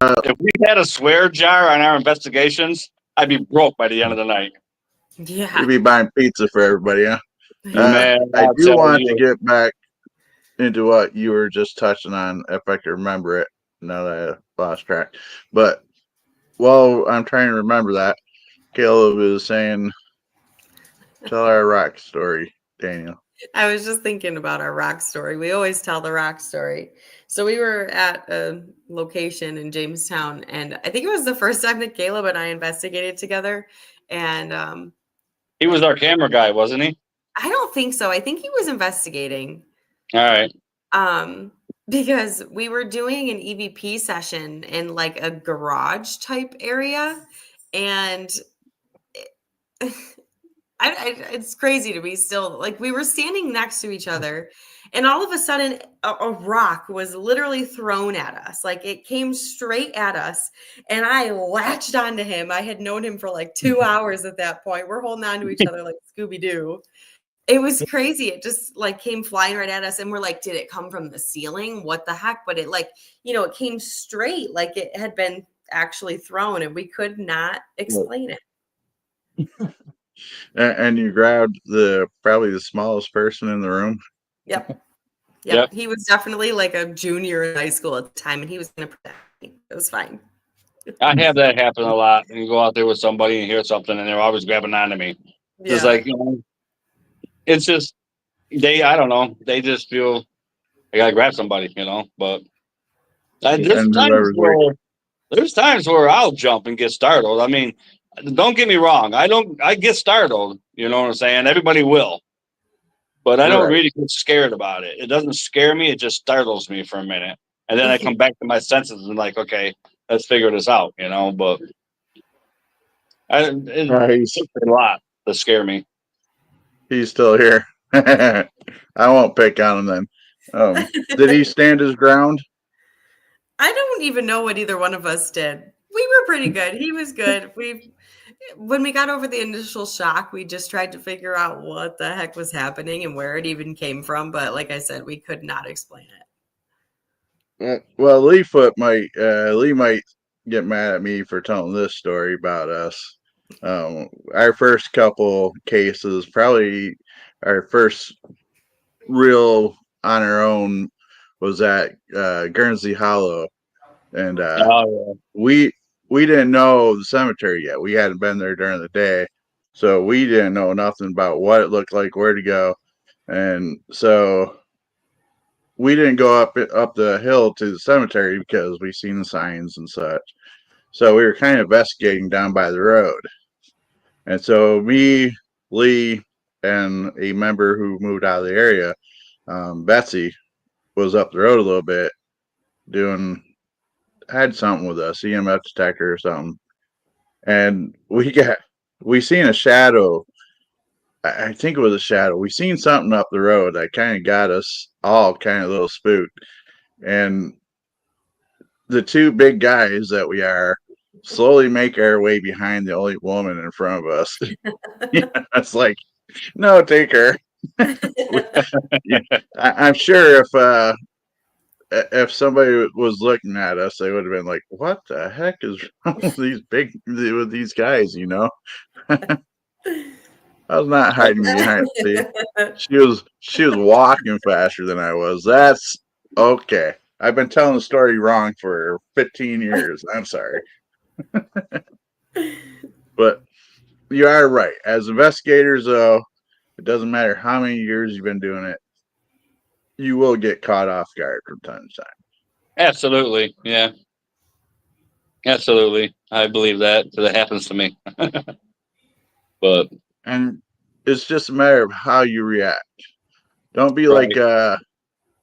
if we had a swear jar on our investigations, I'd be broke by the end of the night. Yeah. You'd be buying pizza for everybody, huh? Man, I I'll do tell want to you. get back into what you were just touching on, if I can remember it. Now that I lost track, but while I'm trying to remember that, Caleb is saying, "Tell our rock story, Daniel." I was just thinking about our rock story. We always tell the rock story. So we were at a location in Jamestown, and I think it was the first time that Caleb and I investigated together. And He was our camera guy, wasn't he? I don't think so. I think he was investigating. All right. Because we were doing an EVP session in like a garage type area, and it's crazy to me still. Like, we were standing next to each other, and all of a sudden a rock was literally thrown at us. Like, it came straight at us, and I latched onto him. I had known him for like 2 hours at that point. We're holding on to each other like Scooby-Doo. It was crazy. It just like came flying right at us, and we're like, did it come from the ceiling? What the heck? But it, like, it came straight, like it had been actually thrown, and we could not explain it. And you grabbed probably the smallest person in the room. Yep. Yep. He was definitely like a junior in high school at the time, and he was going to protect me. It was fine. I have that happen a lot. And you go out there with somebody and hear something, and they're always grabbing onto me. Just like, it's just, I don't know. They just feel they got to grab somebody, But there's times where I'll jump and get startled. I mean, don't get me wrong. I get startled. You know what I'm saying? Everybody will. But I don't really get scared about it. It doesn't scare me. It just startles me for a minute. And then I come back to my senses and like, okay, let's figure this out, But He's It's a lot to scare me. he's still here. I won't pick on him then. Did he stand his ground? I don't even know what either one of us did. We were pretty good. He was good. When we got over the initial shock, we just tried to figure out what the heck was happening and where it even came from. But like I said, we could not explain it. Well, Lee might get mad at me for telling this story about us. Our first couple cases, probably our first real on our own, was at Guernsey Hollow, and we didn't know the cemetery yet. We hadn't been there during the day, so we didn't know nothing about what it looked like, where to go, and so we didn't go up the hill to the cemetery because we seen the signs and such. So we were kind of investigating down by the road, and so me, Lee, and a member who moved out of the area, Betsy, was up the road a little bit doing had something with us, EMF detector or something, and we seen a shadow. I think it was a shadow. We seen something up the road that kind of got us all kind of a little spooked, and the two big guys that we are slowly make our way behind the only woman in front of us. It's like, no, take her. I'm sure if somebody was looking at us, they would have been like, "What the heck is wrong with these guys?" I was not hiding behind. See, she was walking faster than I was. That's okay. I've been telling the story wrong for 15 years. I'm sorry. But you are right. As investigators, though, it doesn't matter how many years you've been doing it, you will get caught off guard from time to time. Absolutely. Yeah. Absolutely. I believe that because it happens to me. But And it's just a matter of how you react. Don't be right. like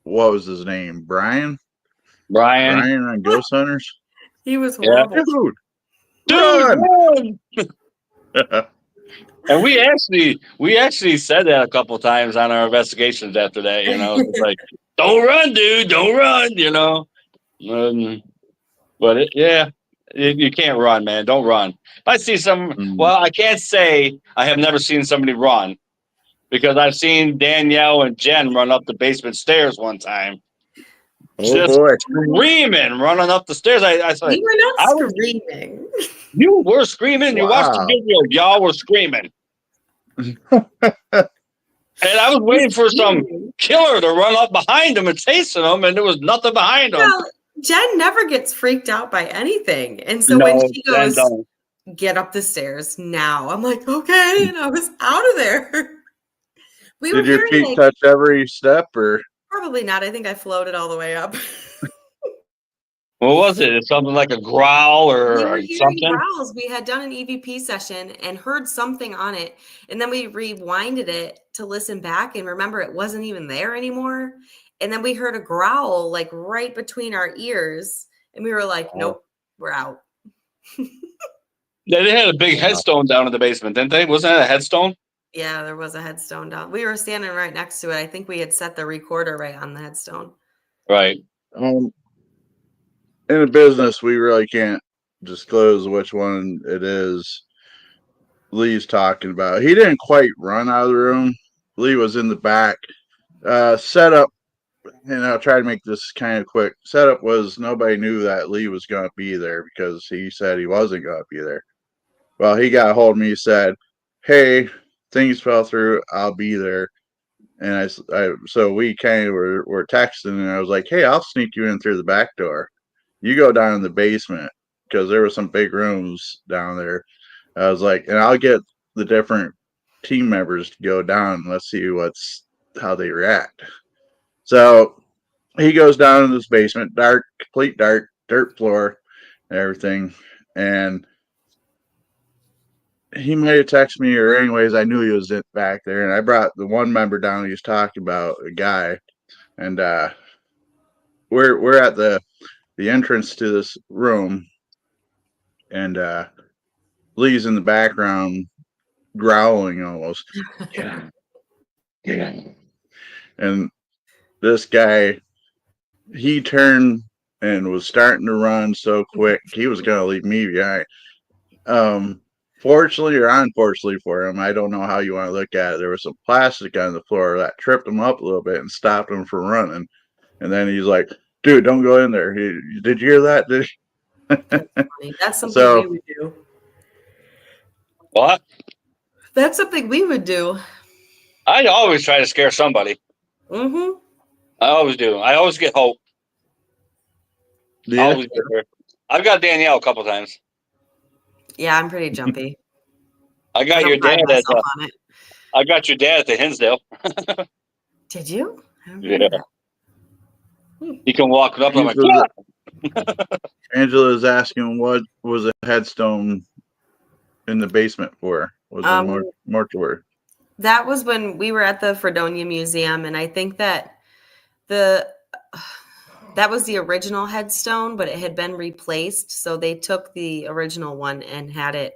what was his name? Brian Brian. on Ghost Hunters. He was Yeah. horrible. Dude, Run! run! And we actually said that a couple times on our investigations after that, It's like, don't run, dude, don't run. But you can't run, man. Don't run. If I see well, I can't say I have never seen somebody run because I've seen Danielle and Jen run up the basement stairs one time. Oh Just boy! screaming, running up the stairs. I was like, We were not screaming. you were screaming. You watched the Wow! video. Y'all were screaming. And I was waiting for some killer to run up behind him and chasing him, and there was nothing behind him. Well, Jen never gets freaked out by anything. And so No, when she Jen goes, don't. get up the stairs now, I'm like, okay. And I was out of there. We were Did your hearing feet like, touch every step, or probably not. I think I floated all the way up. What was it? It's something like a growl We or were hearing something? growls. We had done an EVP session and heard something on it. And then we rewinded it to listen back. And remember, it wasn't even there anymore. And then we heard a growl like right between our ears. And we were like, nope, we're out. They had a big headstone down in the basement, didn't they? Wasn't that a headstone? Yeah, there was a headstone down. We were standing right next to it. I think we had set the recorder right on the headstone. Right. in a business, we really can't disclose which one it is Lee's talking about. He didn't quite run out of the room. Lee was in the back. Setup, and I'll try to make this kind of quick. Setup was nobody knew that Lee was going to be there because he said he wasn't going to be there. Well, he got a hold of me, said, "Hey, things fell through. I'll be there." And so we kind of were texting, and I was like, "Hey, I'll sneak you in through the back door. You go down in the basement because there were some big rooms down there." I was like, and I'll get the different team members to go down and let's see how they react. So he goes down in this basement, dark, complete dark, dirt floor, and everything. And he might have texted me, or anyways, I knew he was back there. And I brought the one member down he was talking about, a guy. And we're at the entrance to this room. And Lee's in the background growling almost. Yeah. Yeah. And this guy, he turned and was starting to run so quick, he was going to leave me behind. Fortunately or unfortunately for him, I don't know how you want to look at it. There was some plastic on the floor that tripped him up a little bit and stopped him from running. And then he's like, "Dude, don't go in there." Did you hear that? That's funny. That's something we So would do. What? That's something we would do. I always try to scare somebody. Mm-hmm. I always do. I always get hope. I yeah, always get her. I've got Danielle a couple times. Yeah, I'm pretty jumpy. I I got don't your pride dad at myself on it. I got your dad at the Hinsdale. Did you? I don't Yeah. remember that. He can walk up. I'm like, Angela, Angela is asking what was a headstone in the basement for? Was a Um, mortuary? that was when we were at the Fredonia Museum, and I think that the that was the original headstone, but it had been replaced. So they took the original one and had it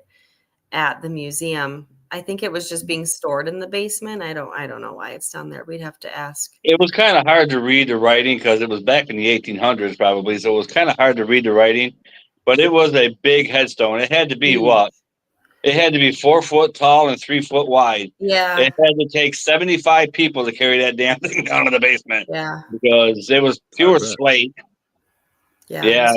at the museum. I think it was just being stored in the basement. I don't know why it's down there. We'd have to ask. it was kind of hard to read the writing because it was back in the 1800s probably, so it was kind of hard to read the writing. But it was a big headstone. It had to be Huge. what? It had to be 4 foot tall and 3 foot wide. Yeah, It had to take 75 people to carry that damn thing down to the basement yeah, because it was I pure bet. slate. yeah. Yeah,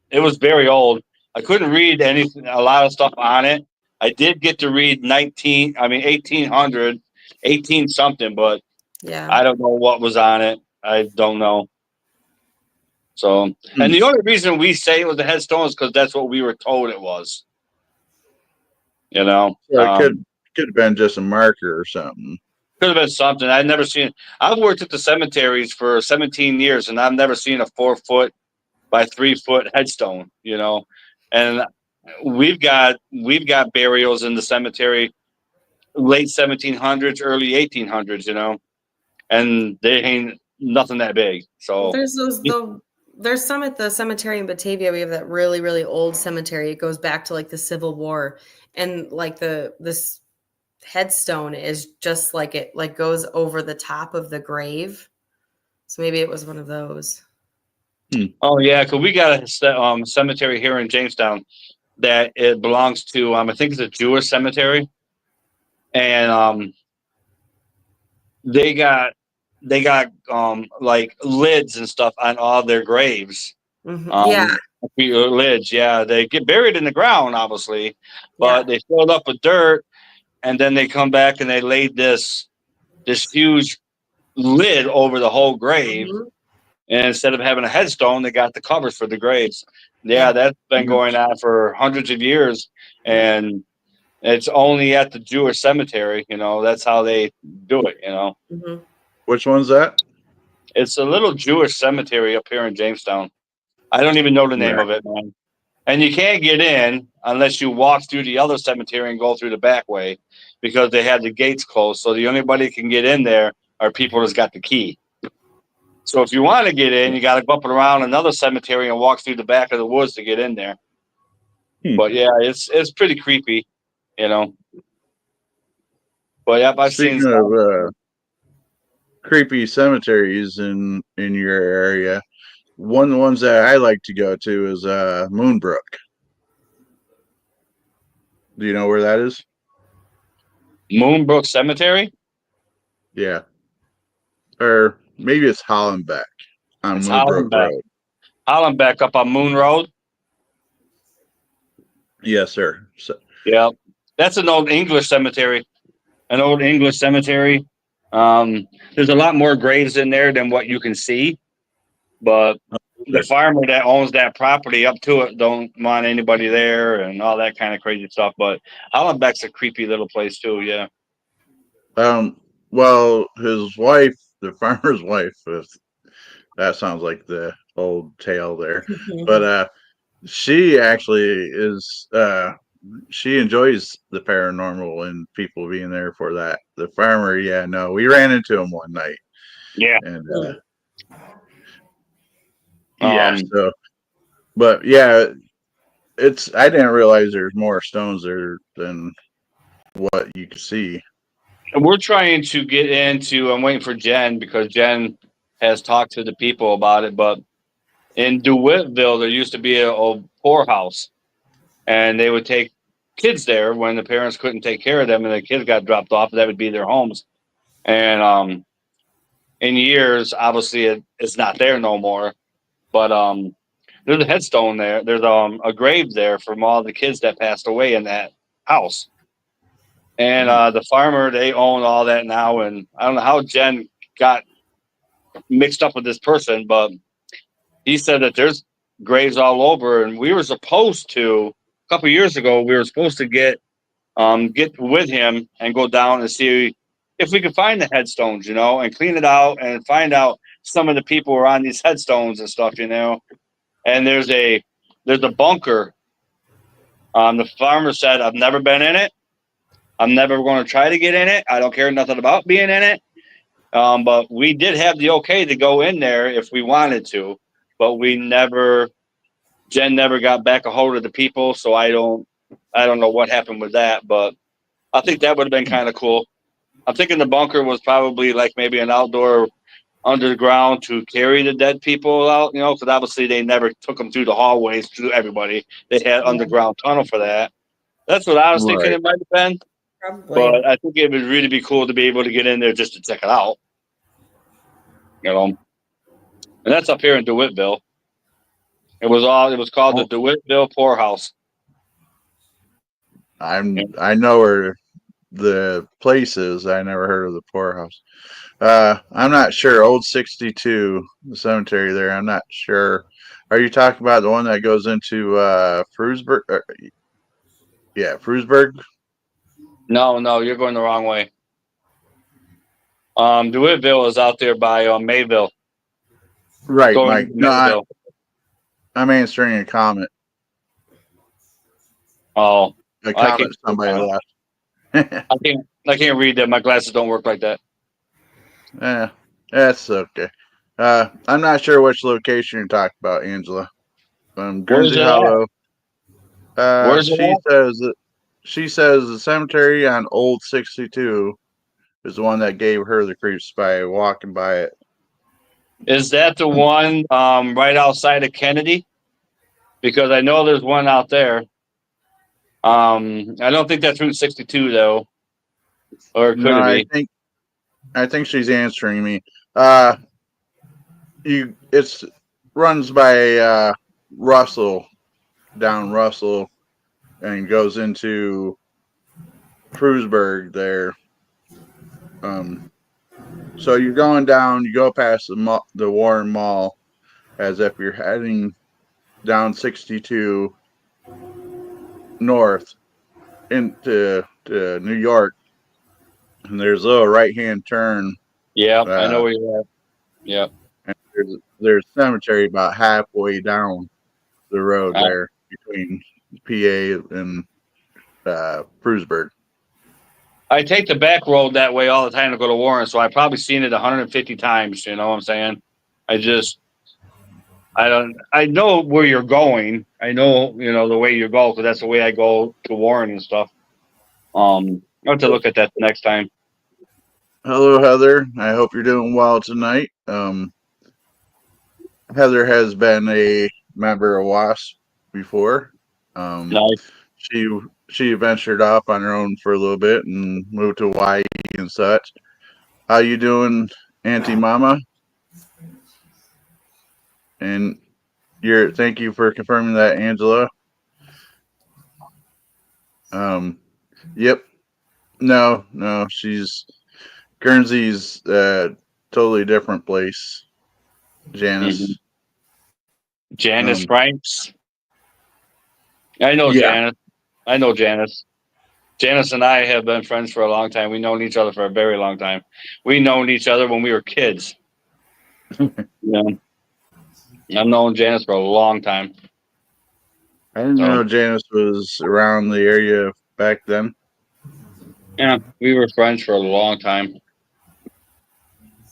it was very old. I couldn't read anything, a lot of stuff on it. I did get to read 1800, 18 something, but Yeah. I don't know what was on it. I don't know. So, Hmm. and the only reason we say it was a headstone is because that's what we were told it was. You know, So it could have been just a marker or something. could have been something. I've never seen. I've worked at the cemeteries for 17 years, and I've never seen a 4 foot by 3 foot headstone. And we've got burials in the cemetery, late 1700s, early 1800s. And they ain't nothing that big. Well, So there's some at the cemetery in Batavia. We have that really, really old cemetery. It goes back to like the Civil War. And like this headstone is just like it like goes over the top of the grave. So maybe it was one of those. oh yeah, because we got a cemetery here in Jamestown that it belongs to. I think it's a Jewish cemetery, and they got like lids and stuff on all their graves. Yeah, Um, lids, yeah, they get buried in the ground, obviously, yeah. but they filled up with dirt, and then they come back and they laid this huge lid over the whole grave. Mhm. And instead of having a headstone, they got the covers for the graves. Yeah, Yeah. that's been Mhm. going on for hundreds of years, and it's only at the Jewish cemetery. That's how they do it. Mhm. Which one's that? It's a little Jewish cemetery up here in Jamestown. I don't even know the name Right. of it, man. And you can't get in unless you walk through the other cemetery and go through the back way because they have the gates closed. So the only body can get in there are people that's got the key. So if you want to get in, you got to go up and around another cemetery and walk through the back of the woods to get in there. Hmm. But yeah, it's pretty creepy, you know. But yep, I've seen Speaking some. of creepy cemeteries in your area, one of the ones that I like to go to is Moonbrook. Do you know where that is? Moonbrook Cemetery. Yeah. Or maybe it's Hollenbeck on It's Moonbrook Hollenbeck. Road. Hollenbeck up on Moon Road. Yes, sir. So, Yeah, that's an old English cemetery. An old English cemetery. There's a lot more graves in there than what you can see, but the farmer that owns that property up to it don't want anybody there and all that kind of crazy stuff. But Hollenbeck's a creepy little place too. Yeah. well, his wife, the farmer's wife, that sounds like the old tale there. But she actually is she enjoys the paranormal and people being there for that. The farmer, yeah, no, we ran into him one night, Yeah. and Mm. yeah, Um, so but yeah, I didn't realize there's more stones there than what you can see. And we're trying to get into. I'm waiting for Jen because Jen has talked to the people about it. But in DeWittville, there used to be a poorhouse, and they would take kids there when the parents couldn't take care of them, and the kids got dropped off. That would be their homes. And in years, obviously, it's not there no more. But there's a headstone there. There's a grave there from all the kids that passed away in that house. And the farmer, they own all that now. And I don't know how Jen got mixed up with this person, but he said that there's graves all over. And we were supposed to, a couple years ago, we were supposed to get with him and go down and see if we could find the headstones, and clean it out and find out some of the people who are on these headstones and stuff. And there's a bunker. The farmer said, I've never been in it. I'm never going to try to get in it. I don't care nothing about being in it. But we did have the okay to go in there if we wanted to, but Jen never got back a hold of the people. So I don't know what happened with that, but I think that would have been kind of cool. I'm thinking the bunker was probably like maybe an outdoor underground to carry the dead people out, because obviously they never took them through the hallways to everybody. They had underground tunnel for that. That's what I was thinking Right. it might have been. Probably. But I think it would really be cool to be able to get in there just to check it out. And that's up here in DeWittville. It was called the DeWittville Poorhouse. I know where the place is. I never heard of the poorhouse. I'm not sure. Old 62, the cemetery there. I'm not sure. Are you talking about the one that goes into Frewsburg? Yeah, Frewsburg. No, you're going the wrong way. DeWittville is out there by Mayville. Right, Going Mike. into No, Mayville. I'm answering a comment. Oh, A I can't. comment somebody left. I can't read that. My glasses don't work like that. Yeah, that's okay. I'm not sure which location you're talking about, Angela. Where's Guernsey it at? Hollow. Where's it at? She says the cemetery on Old 62 is the one that gave her the creeps by walking by it. Is that the one right outside of Kennedy? Because I know there's one out there. I don't think that's Route 62 though, or could No, it be? I think she's answering me. It's runs by Russell, down Russell, and goes into Frewsburg there. So you're going down, you go past the Warren Mall as if you're heading down 62 north into New York, and there's a little right hand turn. Yeah, I know where you're at. Yeah. And there's a cemetery about halfway down the road there between PA and Frewsburg. I take the back road that way all the time to go to Warren, so I've probably seen it 150 times. You know what I'm saying? I know where you're going. I know, the way you go because that's the way I go to Warren and stuff. I'll have to look at that next time. Hello, Heather. I hope you're doing well tonight. Heather has been a member of WASP before. Nice. She ventured off on her own for a little bit and moved to Hawaii and such. How you doing, Auntie Mama? And thank you for confirming that, Angela. Yep. No, Guernsey's a totally different place. Janice. Mm-hmm. Janice Franks. I know Janice. I know Janice. Janice and I have been friends for a long time. We've known each other for a very long time. We known each other when we were kids. Yeah. I've known Janice for a long time. I didn't know Janice was around the area back then. Yeah, we were friends for a long time.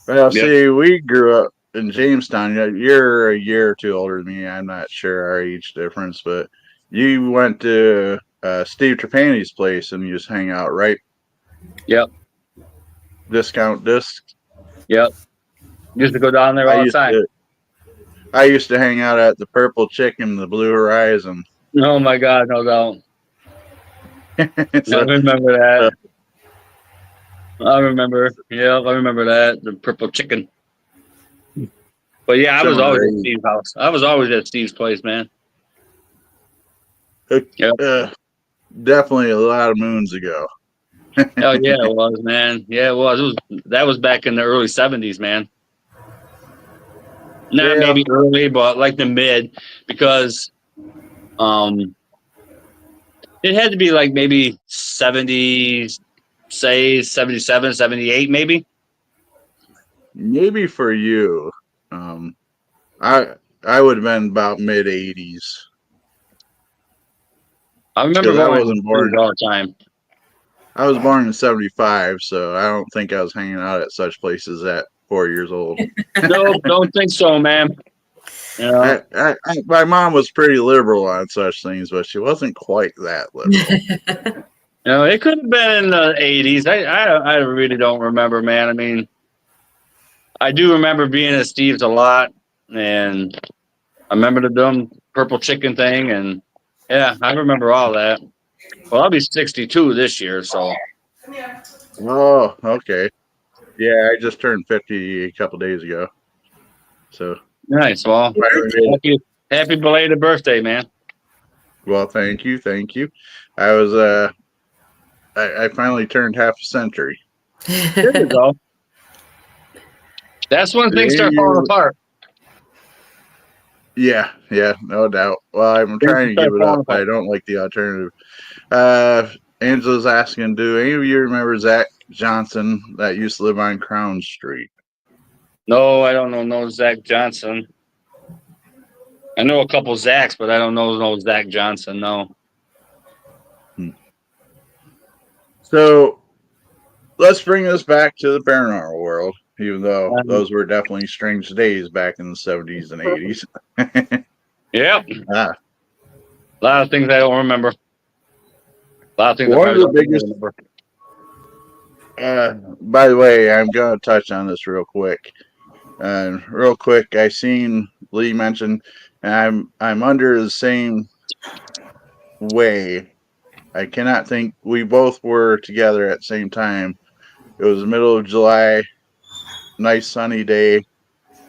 Well, see, we grew up in Jamestown. You're a year or two older than me. I'm not sure our age difference, but You went to Steve Trapani's place and you just hang out, right? Yep. Discount disc. Yep. Used to go down there I all the used time. to. I used to hang out at the Purple Chicken, the Blue Horizon. Oh my God, no doubt. I So, remember that. I remember. Yeah, I remember that. The purple chicken. But yeah, I was similar always at age. Steve's house. I was always at Steve's place, man. Yep. Definitely a lot of moons ago. Oh yeah, it was, man. Yeah, it was. That was back in the early '70s, man. Not Yeah, maybe early, but like the mid, because um, it had to be like maybe 70s, say 77, 78, maybe. maybe for you. Um, I would have been about mid '80s I remember because I going to wasn't born. Steve's all the time. I was born in '75, so I don't think I was hanging out at such places at 4 years old. No, don't think so, man. You know, My mom was pretty liberal on such things, but she wasn't quite that liberal. it could have been in the '80s. I really don't remember, man. I mean, I do remember being at Steve's a lot, and I remember the dumb purple chicken thing, and yeah, I remember all that. Well, I'll be 62 this year, so Oh, okay. Yeah, I just turned 50 a couple days ago. So, nice. Well, happy belated birthday, man. well, thank you, thank you. I was I finally turned half a century. There you go. That's when things start falling apart. Yeah, no doubt. Well, I'm trying to give it up. I don't like the alternative. Angela's asking, do any of you remember Zach Johnson that used to live on Crown Street? No, I don't know no Zach Johnson. I know a couple Zachs, but I don't know no Zach Johnson. No. So let's bring this back to the paranormal world, even though those were definitely strange days back in the 70s and 80s. Yep. Ah. A lot of things I don't remember. A lot of things One I of the don't biggest. remember. By the way, I'm going to touch on this real quick. Real quick, I seen Lee mention, and I'm under the same way. I cannot think. We both were together at the same time. It was the middle of July, nice sunny day,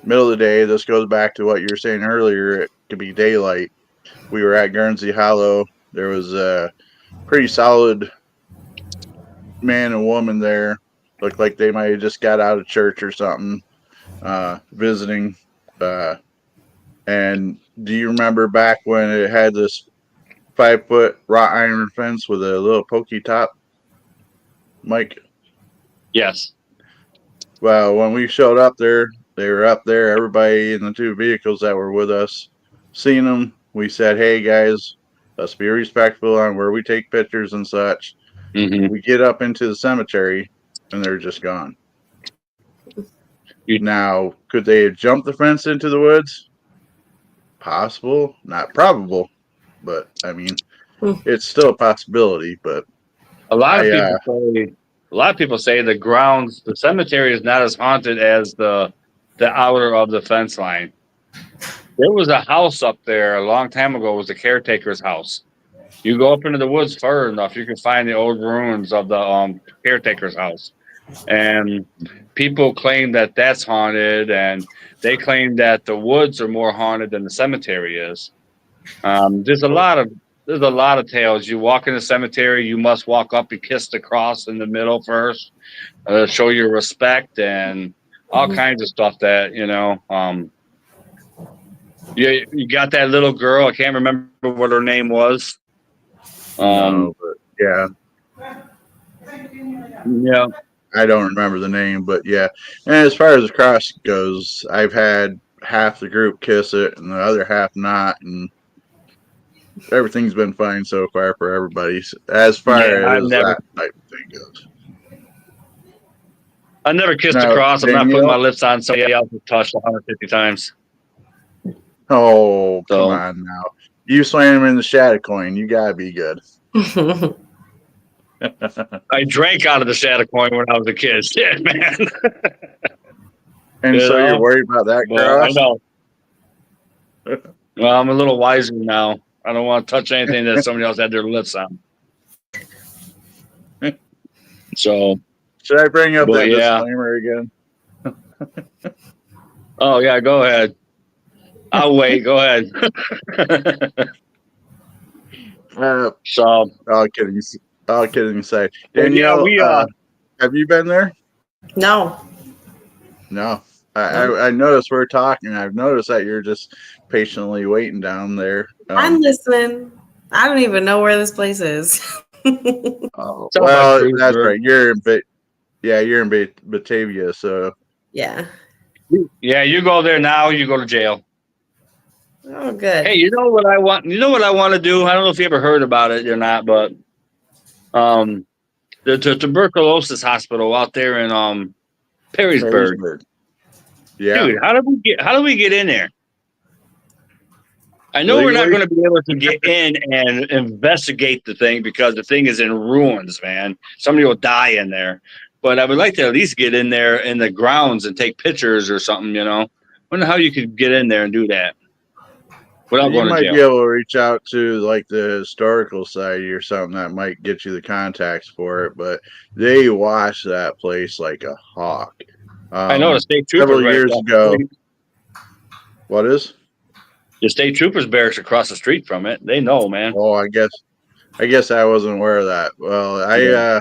middle of the day. This goes back to what you were saying earlier. It could be daylight. We were at Guernsey Hollow. There was a pretty solid man and woman there. Looked like they might have just got out of church or something, visiting. And do you remember back when it had this 5-foot wrought iron fence with a little pokey top, Mike? Yes. Well, when we showed up there, they were up there. Everybody in the two vehicles that were with us, seen them. We said, "Hey guys, let's be respectful on where we take pictures and such." Mm-hmm. We get up into the cemetery, and they're just gone. Now, could they have jumped the fence into the woods? Possible, not probable, but I mean, it's still a possibility. But a lot of people say the cemetery is not as haunted as the outer of the fence line. There was a house up there a long time ago. It was the caretaker's house. You go up into the woods far enough, you can find the old ruins of the caretaker's house. And people claim that that's haunted, and they claim that the woods are more haunted than the cemetery is. There's a lot of tales. You walk in the cemetery, you must walk up and kiss the cross in the middle first, show your respect, and all kinds of stuff that you got that little girl. I can't remember what her name was. no, but yeah. Yeah. I don't remember the name, but yeah. And as far as the cross goes, I've had half the group kiss it and the other half not, and everything's been fine so far for everybody. As far as that type of thing goes. I never kissed Now, the cross. I'm Danielle, not putting my lips on somebody else's touch 150 times. Oh, come on now. You swam in the shadow coin. You gotta be good. I drank out of the shadow coin when I was a kid. Shit, man. And so you're worried about that Well, I cross? know. Well, I'm a little wiser now. I don't want to touch anything that somebody else had their lips on. So, Should I bring up but that yeah. disclaimer again? Oh yeah, go ahead. I'll wait. Go ahead. So, All kidding aside. but yeah, Danielle, we have you been there? No. No. No. I noticed we're talking. I've noticed that you're just patiently waiting down there. I'm listening. I don't even know where this place is. Oh, South by well, that's Cruiseburg. right. You're in Batavia, so Yeah. Yeah, you go there now, you go to jail. Oh, good. Hey, you know what I want? You know what I want to do? I don't know if you ever heard about it or not, but the tuberculosis hospital out there in Perrysburg. Yeah. Dude, how do we get in there? I know we're not Legally? going to be able to get in and investigate the thing because the thing is in ruins, man. Somebody will die in there. But I would like to at least get in there in the grounds and take pictures or something, you know. Wonder how you could get in there and do that without You going to might be jail. able to reach out to like the historical society or something that might get you the contacts for it, but they watch that place like a hawk. I know the state troopers Several right years across the ago. street. What is? The state troopers barracks across the street from it. They know, man. Oh, I guess I wasn't aware of that. Well, Yeah.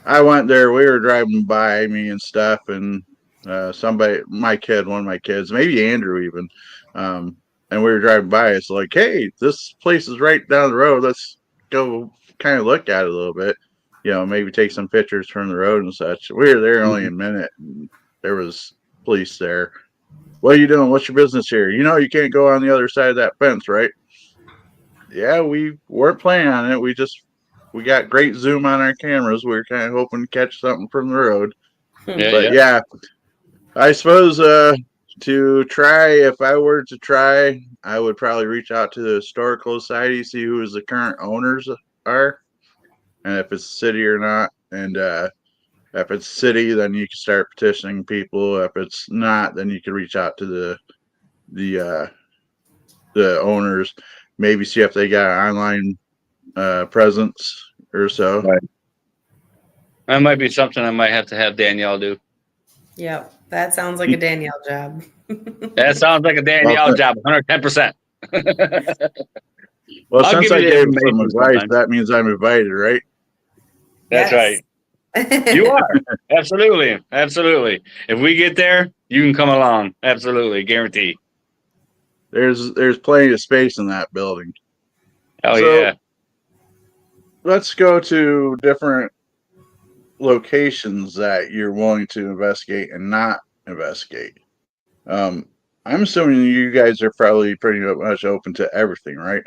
I went there. We were driving by me and stuff, and somebody, one of my kids, maybe Andrew even, and we were driving by. It's like, hey, this place is right down the road. Let's go kind of look at it a little bit. You know, maybe take some pictures from the road and such. We were there only a minute, and there was police there. What are you doing? What's your business here? You know, you can't go on the other side of that fence, right? Yeah, we weren't planning on it. We got great zoom on our cameras. We were kind of hoping to catch something from the road. But yeah, I suppose to try, if I were to try, I would probably reach out to the historical society, see who the current owners are, and if it's city or not. And if it's city, then you can start petitioning people. If it's not, then you can reach out to the owners, maybe see if they got an online presence or so. Right. That might be something I might have to have Danielle do. Yep. That sounds like a Danielle job. That sounds like a Danielle job, 110%. Well, I'll since give you I the gave some information advice, sometime. that means I'm invited, right? That's right. You are. Absolutely. Absolutely. If we get there, you can come along. Absolutely. Guarantee. There's plenty of space in that building. Oh, So, yeah. let's go to different locations that you're willing to investigate and not investigate. I'm assuming you guys are probably pretty much open to everything, right?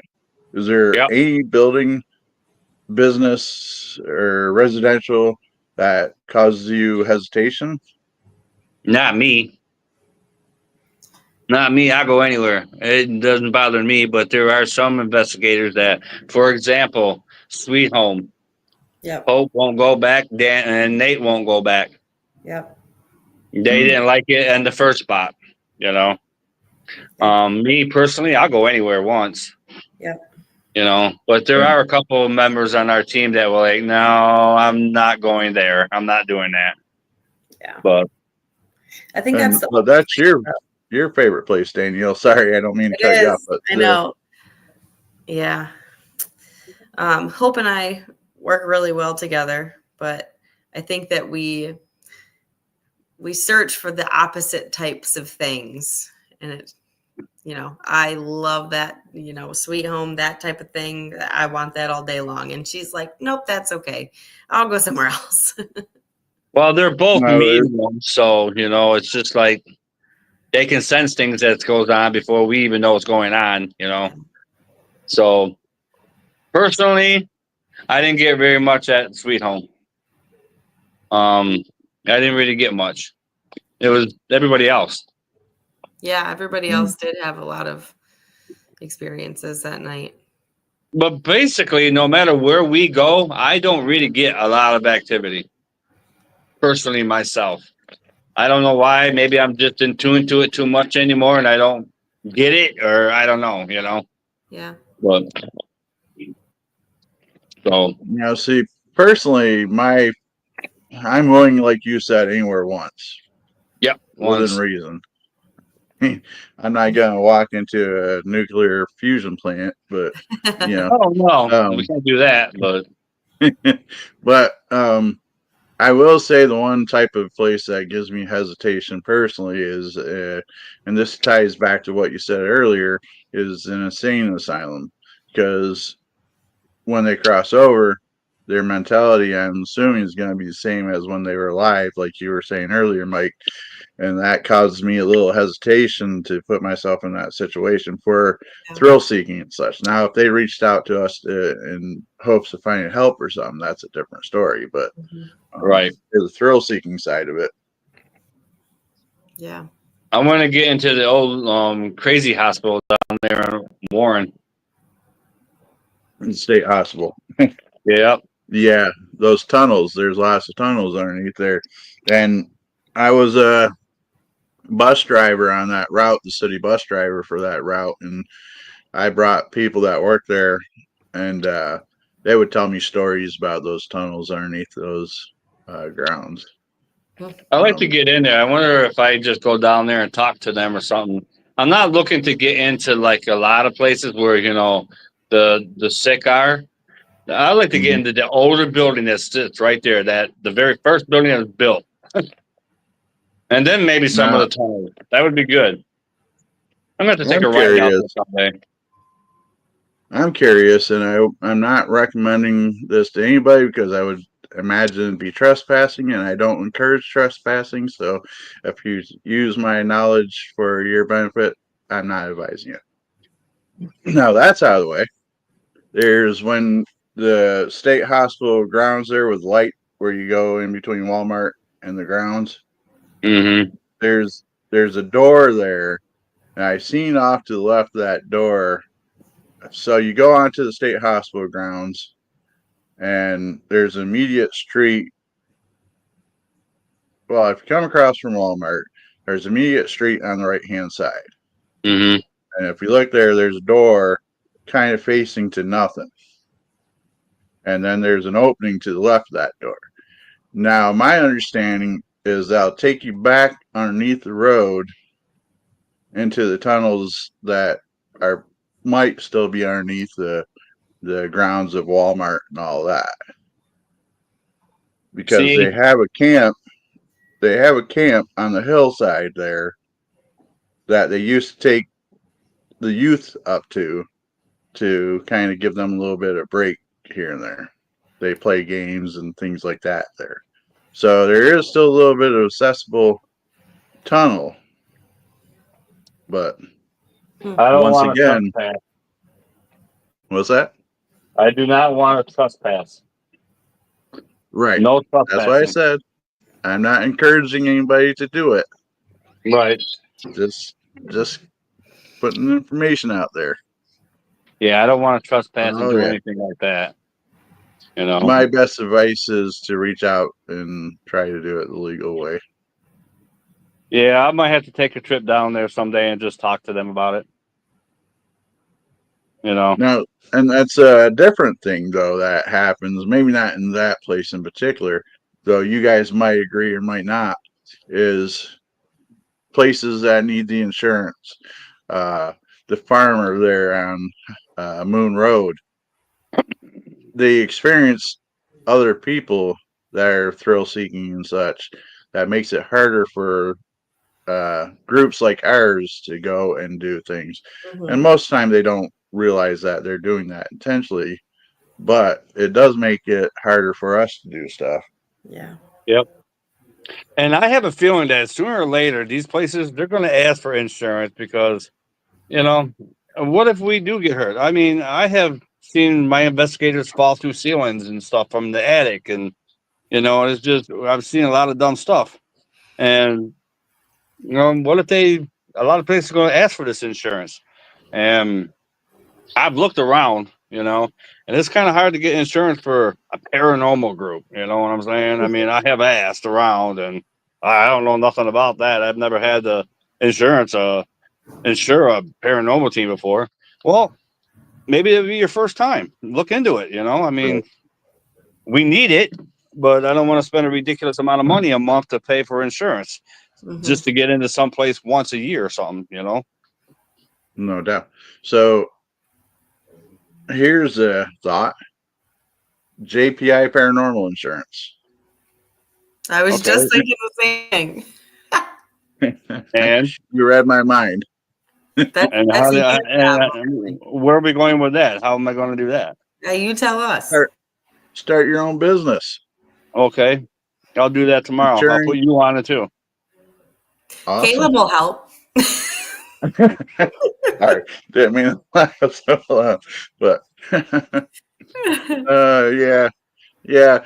Is there Yep. any building, business, or residential that causes you hesitation? Not me. Not me. I go anywhere. It doesn't bother me, but there are some investigators that, for example, Sweet Home. Yep. Hope won't go back. Dan and Nate won't go back. Yep. They didn't like it in the first spot, you know. Me personally, I'll go anywhere once. Yep. You know, but there are a couple of members on our team that were like, no, I'm not going there. I'm not doing that. Yeah. But I think that's the that's your favorite place, Danielle. Sorry, I don't mean to cut you off. But I know. Yeah. Hope and I work really well together, but I think that we search for the opposite types of things. And it, I love that, sweet home, that type of thing. I want that all day long. And she's like, nope, that's okay. I'll go somewhere else. well, they're both No, mediums, so it's just like they can sense things that goes on before we even know what's going on, So personally, I didn't get very much at Sweet Home. I didn't really get much. It was everybody else. Yeah, everybody else did have a lot of experiences that night. But basically, no matter where we go, I don't really get a lot of activity. Personally, myself, I don't know why. Maybe I'm just in tune to it too much anymore, and I don't get it, or I don't know. Yeah. But so Now, see, personally, I'm willing, like you said, anywhere once yep, within once. reason. I'm not gonna walk into a nuclear fusion plant, but you know, Oh no, we um, can't do that. But but I will say the one type of place that gives me hesitation personally is, and this ties back to what you said earlier, is an insane asylum, because when they cross over, their mentality, I'm assuming, is going to be the same as when they were alive, like you were saying earlier, Mike. And that causes me a little hesitation to put myself in that situation for Yeah. thrill seeking and such. Now, if they reached out to us in hopes of finding help or something, that's a different story. But Mhm. right, the thrill seeking side of it, Yeah. I want to get into the old crazy hospital down there in Warren. in state hospital, Yep. yeah, those tunnels. There's lots of tunnels underneath there, and I was a bus driver on that route, the city bus driver for that route, and I brought people that work there, and they would tell me stories about those tunnels underneath those grounds. I like to Um, get in there. I wonder if I just go down there and talk to them or something. I'm not looking to get into like a lot of places where the sick are. I like to get mhm. into the older building that sits right there, that the very first building that was built, and then maybe some of Now, the tunnels. That would be good. I'm gonna have to take I'm a ride down there curious. someday. I'm curious, and I'm not recommending this to anybody because I would imagine it'd be trespassing, and I don't encourage trespassing. So, if you use my knowledge for your benefit, I'm not advising it. Now that's out of the way. There's when the state hospital grounds there with light where you go in between Walmart and the grounds. Mm-hmm. There's a door there, and I've seen off to the left of that door. So you go onto the state hospital grounds, and there's an immediate street. Well, if you come across from Walmart, there's an immediate street on the right hand side, Mm-hmm. and if you look there, there's a door kind of facing to nothing, and then there's an opening to the left of that door. Now, my understanding is that'll take you back underneath the road into the tunnels that are might still be underneath the grounds of Walmart and all that, because See, they have a camp. They have a camp on the hillside there that they used to take the youth up to kind of give them a little bit of break here and there. They play games and things like that there. So there is still a little bit of accessible tunnel, but I don't once want to again, trespass. what's that? I do not want to trespass. Right. No That's why I trespassing. said I'm not encouraging anybody to do it. Right. Just just putting information out there. Yeah, I don't want to trespass and Oh do yeah. anything like that. You know. My best advice is to reach out and try to do it the legal way. Yeah, I might have to take a trip down there someday and just talk to them about it. You know. Now, and that's a different thing though that happens. Maybe not in that place in particular, though. You guys might agree or might not. Is places that need the insurance. Uh, the farmer there on Moon Road, they experience other people that are thrill seeking and such. That makes it harder for groups like ours to go and do things. And Mhm. most of the time, they don't realize that they're doing that intentionally, but it does make it harder for us to do stuff. Yeah. Yep. And I have a feeling that sooner or later, these places they're going to ask for insurance because you know, what if we do get hurt? I mean, I have seen my investigators fall through ceilings and stuff from the attic, and it's just I've seen a lot of dumb stuff. And what if a lot of places are going to ask for this insurance? And I've looked around, and it's kind of hard to get insurance for a paranormal group. You know what I'm saying? I mean, I have asked around, and I don't know nothing about that. I've never had the insurance insure a paranormal team before. Well, maybe it'll be your first time. Look into it. I mean, Right. we need it, but I don't want to spend a ridiculous amount of money a month to pay for insurance Mhm. just to get into some place once a year or something. No doubt. So here's a thought: JPI Paranormal Insurance. I was Okay. just thinking the same thing. And You read my mind. That's and that's how a do you and where are we going with that? How am I going to do that? Yeah, you tell us. Start your own business. Okay, I'll do that tomorrow. I'll put Insuring. you on it too. Awesome. Caleb will help. All right. Didn't mean to laugh so loud, but yeah, yeah.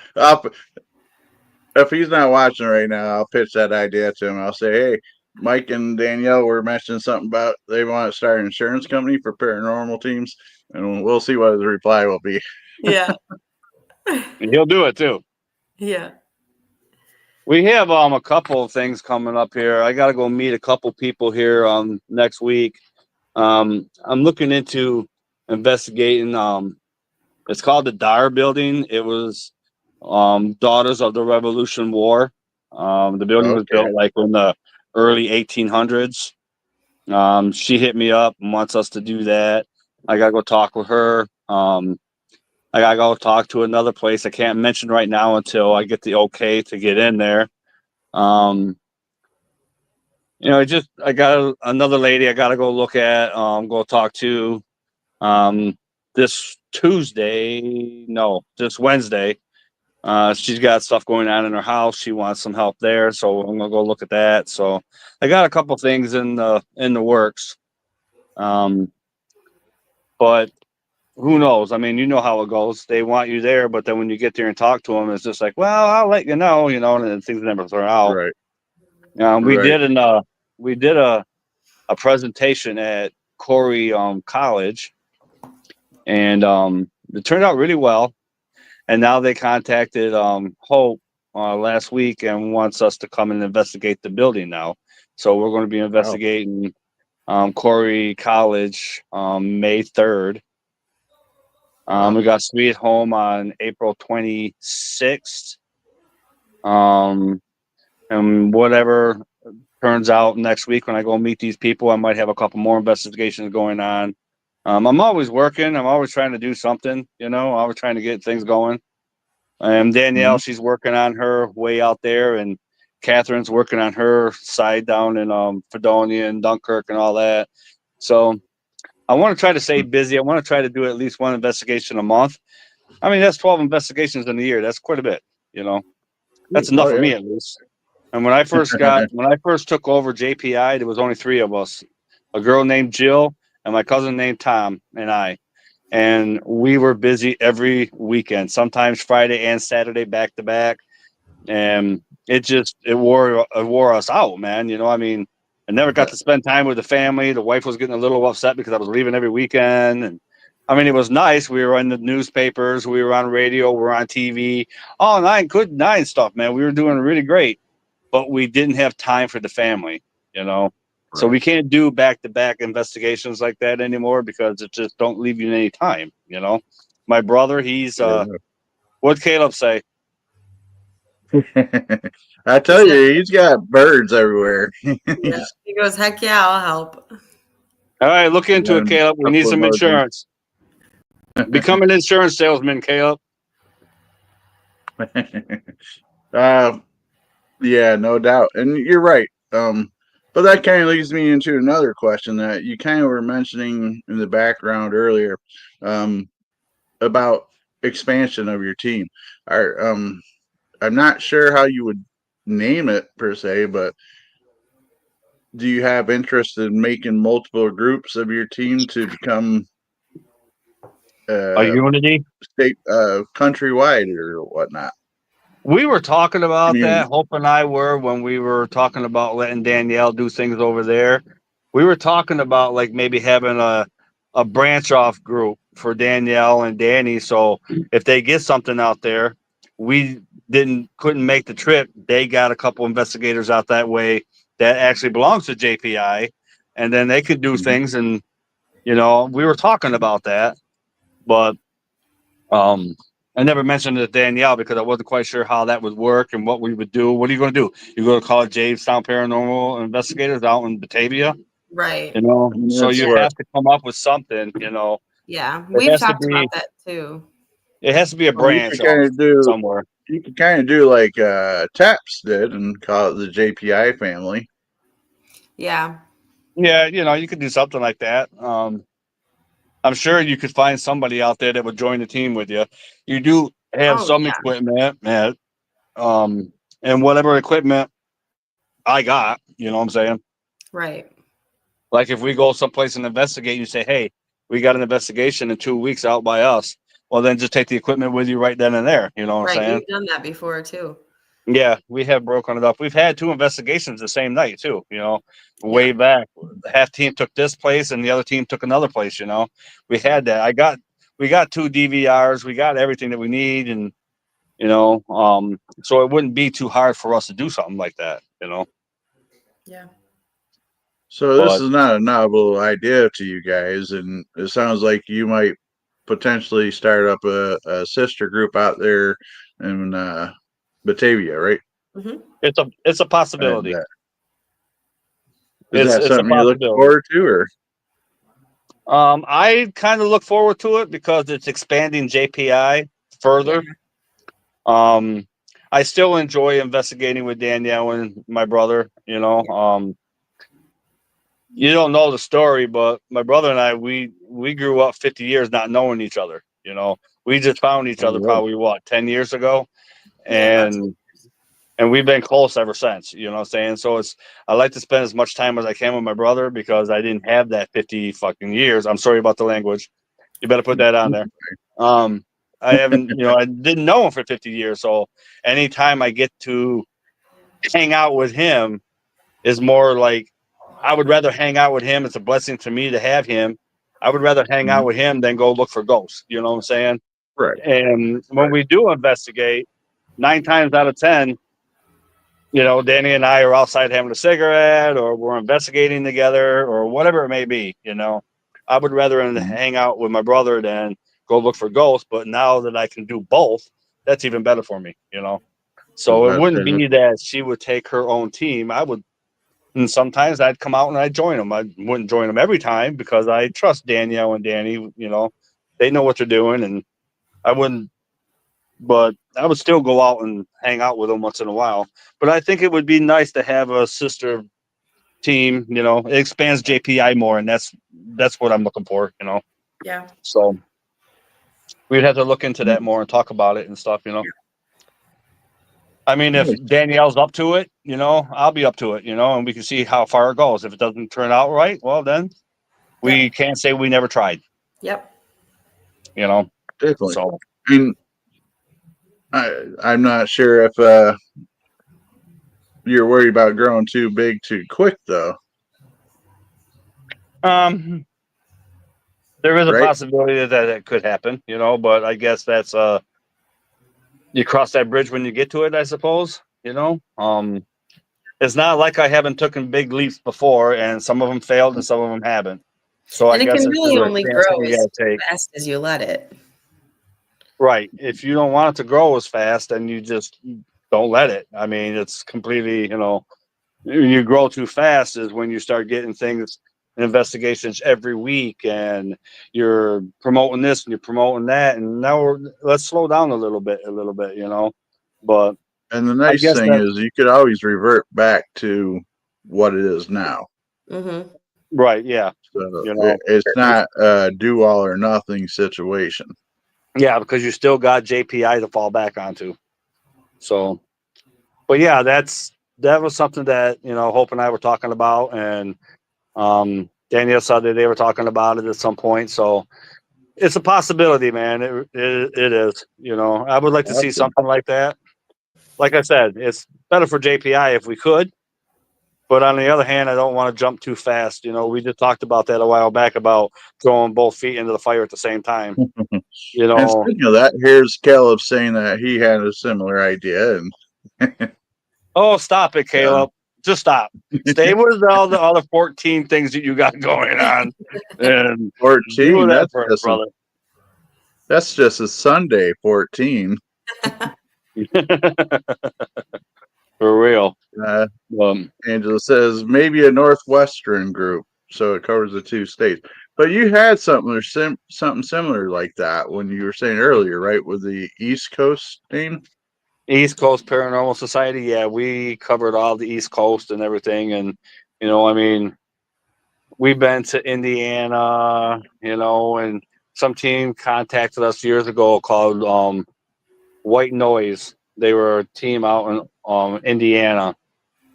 If he's not watching right now, I'll pitch that idea to him. I'll say, hey, Mike and Danielle were mentioning something about they want to start an insurance company for paranormal teams, and we'll see what his reply will be. Yeah. And he'll do it too. Yeah. We have a couple of things coming up here. I got to go meet a couple people here next week. I'm looking into investigating. It's called the Dyer Building. It was Daughters of the Revolution War. The building was Okay. built like in the early 1800s. She hit me up and wants us to do that. I gotta go talk with her. I gotta go talk to another place I can't mention right now until I get the okay to get in there. Um, I got another lady I gotta go look at. Go talk to. This Tuesday, no, this Wednesday. She's got stuff going on in her house. She wants some help there, so I'm gonna go look at that. So I got a couple things in the works. But who knows? I mean, you know how it goes. They want you there, but then when you get there and talk to them, it's just like, well, I'll let you know, and then things never turn out. Right. We Right. did a presentation at Corey College, and it turned out really well. And now they contacted Hope last week and wants us to come and investigate the building now. So we're going to be Wow. investigating Corey College May 3rd. Wow. We got Sweet Home on April 26th. And whatever turns out next week when I go meet these people, I might have a couple more investigations going on. I'm always working. I'm always trying to do something, always trying to get things going. Danielle, Mhm. she's working on her way out there, and Catherine's working on her side down in Fredonia and Dunkirk and all that. So I want to try to stay busy. I want to try to do at least one investigation a month. I mean, that's 12 investigations in a year. That's quite a bit, That's enough Oh for yeah. me at least. And when I first took over J.P.I, there was only three of us: a girl named Jill and my cousin named Tom and I. And we were busy every weekend, sometimes Friday and Saturday back to back. And it wore us out, man. I mean, I never got But to spend time with the family. The wife was getting a little upset because I was leaving every weekend. And I mean, it was nice. We were in the newspapers, we were on radio, we were on TV, all nine stuff, man. We were doing really great, but we didn't have time for the family. So right. we can't do back-to-back investigations like that anymore because it just don't leave you any time. My brother, he's Yeah. what'd Caleb say? I He tell said, you, he's got birds everywhere. yeah. He's He goes, heck yeah, I'll help. All right, look into it, doing Caleb. a We need couple some emojis. insurance. Become an insurance salesman, Caleb. uh, yeah, no doubt. And you're right. But that kind of leads me into another question that you kind of were mentioning in the background earlier, um, about expansion of your team. I'm not sure how you would name it per se, but do you have interest in making multiple groups of your team to become A uh, Unity. state countrywide or whatnot? We were talking about that. Community. Hope and I were when we were talking about letting Danielle do things over there. We were talking about like maybe having a branch off group for Danielle and Danny. So if they get something out there, we couldn't make the trip. They got a couple investigators out that way that actually belongs to JPI, and then they could do things. And we were talking about that, but I never mentioned it to Danielle because I wasn't quite sure how that would work and what we would do. What are you going to do? You're going to call Jamestown Paranormal Investigators out in Batavia? Right. And So that's you what. have to come up with something, Yeah, It we've has to talked be about that too. it has to be a Well, branch off somewhere. you could kind of do like Taps did and call it the JPI family. Yeah. Yeah, you could do something like that. I'm sure you could find somebody out there that would join the team with you. You do have Oh some yeah. equipment, and whatever equipment I got, you know what I'm saying? Right. Like if we go someplace and investigate, you say, hey, we got an investigation in 2 weeks out by us. Well, then just take the equipment with you right then and there. You know what I'm Right. saying? We've done that before too. Yeah, we have broken it up. We've had 2 investigations the same night too, way Yeah. back. Half team took this place and the other team took another place, We had that. We got 2 DVRs, we got everything that we need, and so it wouldn't be too hard for us to do something like that. Yeah. So this But is not a novel idea to you guys, and it sounds like you might potentially start up a sister group out there in Batavia, right? Hmm. it's a And possibility. is that It's a something you're looking possibility. forward to, or? I kind of look forward to it because it's expanding JPI further. Yeah. I still enjoy investigating with Danielle and my brother. You don't know the story, but my brother and I, we grew up 50 years not knowing each other. We just found each Oh, other really? probably 10 years ago, Yeah. About and we've been close ever since. You know what I'm saying? So I like to spend as much time as I can with my brother because I didn't have that 50 fucking years. I'm sorry about the language. You better put that on there. Um, I haven't, I didn't know him for 50 years. So anytime I get to hang out with him is more like I would rather hang out with him. It's a blessing to me to have him. I would rather hang out Mhm. with him than go look for ghosts. You know what I'm saying? Right. And when we do investigate, 9 times out of 10, Danny and I are outside having a cigarette or we're investigating together or whatever it may be. I would rather Mhm. hang out with my brother than go look for ghosts. But now that I can do both, that's even better for me. So it That's wouldn't good. be that she would take her own team. And sometimes I'd come out and I'd join them. I wouldn't join them every time because I trust Danielle and Danny. They know what they're doing, and I wouldn't. But I would still go out and hang out with them once in a while. But I think it would be nice to have a sister team. It expands JPI more, and that's what I'm looking for. Yeah. So we'd have to look into that more and talk about it and stuff. I mean, if Nice. Danielle's up to it, I'll be up to it, and we can see how far it goes. If it doesn't turn out right, well, then we Yep. can't say we never tried, Yep. you know. Definitely. So, I mean, I'm not sure if you're worried about growing too big too quick, though, um, there is a right? possibility that it could happen, but I guess that's you cross that bridge when you get to it, I suppose. It's not like I haven't taken big leaps before, and some of them failed and some of them haven't. So I And it guess can it's really just a Right. only chance that grow you as got to take. fast as you let it. Right. If you don't want it to grow as fast, then you just don't let it. I mean, it's completely. You grow too fast is when you start getting things, investigations every week, and you're promoting this and you're promoting that, and now let's slow down a little bit. But And the I nice guess thing that is you could always revert back to what it is now. Mm-hmm. right, yeah, So you know, it's not a do all or nothing situation. yeah, because you still got JPI to fall back onto. So, but yeah, that was something that Hope and I were talking about, and Danielle said that they were talking about it at some point. So it's a possibility, man. It is. I would like to see Awesome. something like that. Like I said, it's better for JPI if we could, But on the other hand, I don't want to jump too fast. You know, we just talked about that a while back about throwing both feet into the fire at the same time. You And know, speaking of that, here's Caleb saying that he had a similar idea, and oh, stop it, Caleb. Just stop. Stay with all the other 14 things that you got going on, and 14. do that first, brother. That's just a Sunday. 14. For real. Angela says maybe a Northwestern group, so it covers the 2 states. But you had something similar like that when you were saying earlier, right? With the East Coast name. East Coast Paranormal Society. Yeah, we covered all the East Coast and everything, and you know, I mean, we've been to Indiana, you know, and some team contacted us years ago called White Noise. They were a team out in Indiana,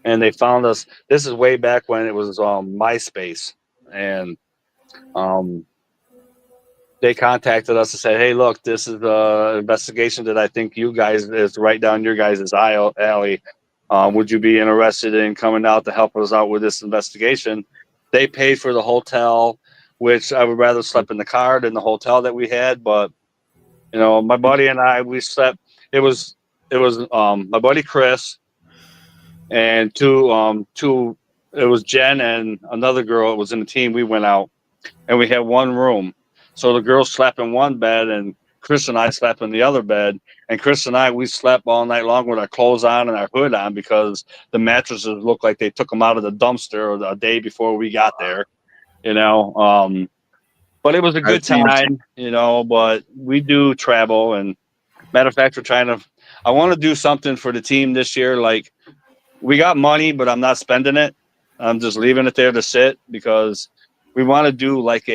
and they found us. This is way back when it was MySpace, and they contacted us and said, "Hey, look, this is the investigation that I think you guys is right down your guys' alley. Would you be interested in coming out to help us out with this investigation?" They paid for the hotel, which I would rather sleep in the car than the hotel that we had. But you know, my buddy and I, we slept. It was my buddy Chris and two. It was Jen and another girl. It was in the team. We went out and we had one room. So the girls slept in one bed and Chris and I slept in the other bed. And Chris and I, we slept all night long with our clothes on and our hood on because the mattresses looked like they took them out of the dumpster a day before we got there, you know. But it was a good time, you know, but we do travel. And matter of fact, I want to do something for the team this year. Like, we got money, but I'm not spending it. I'm just leaving it there to sit because we want to do like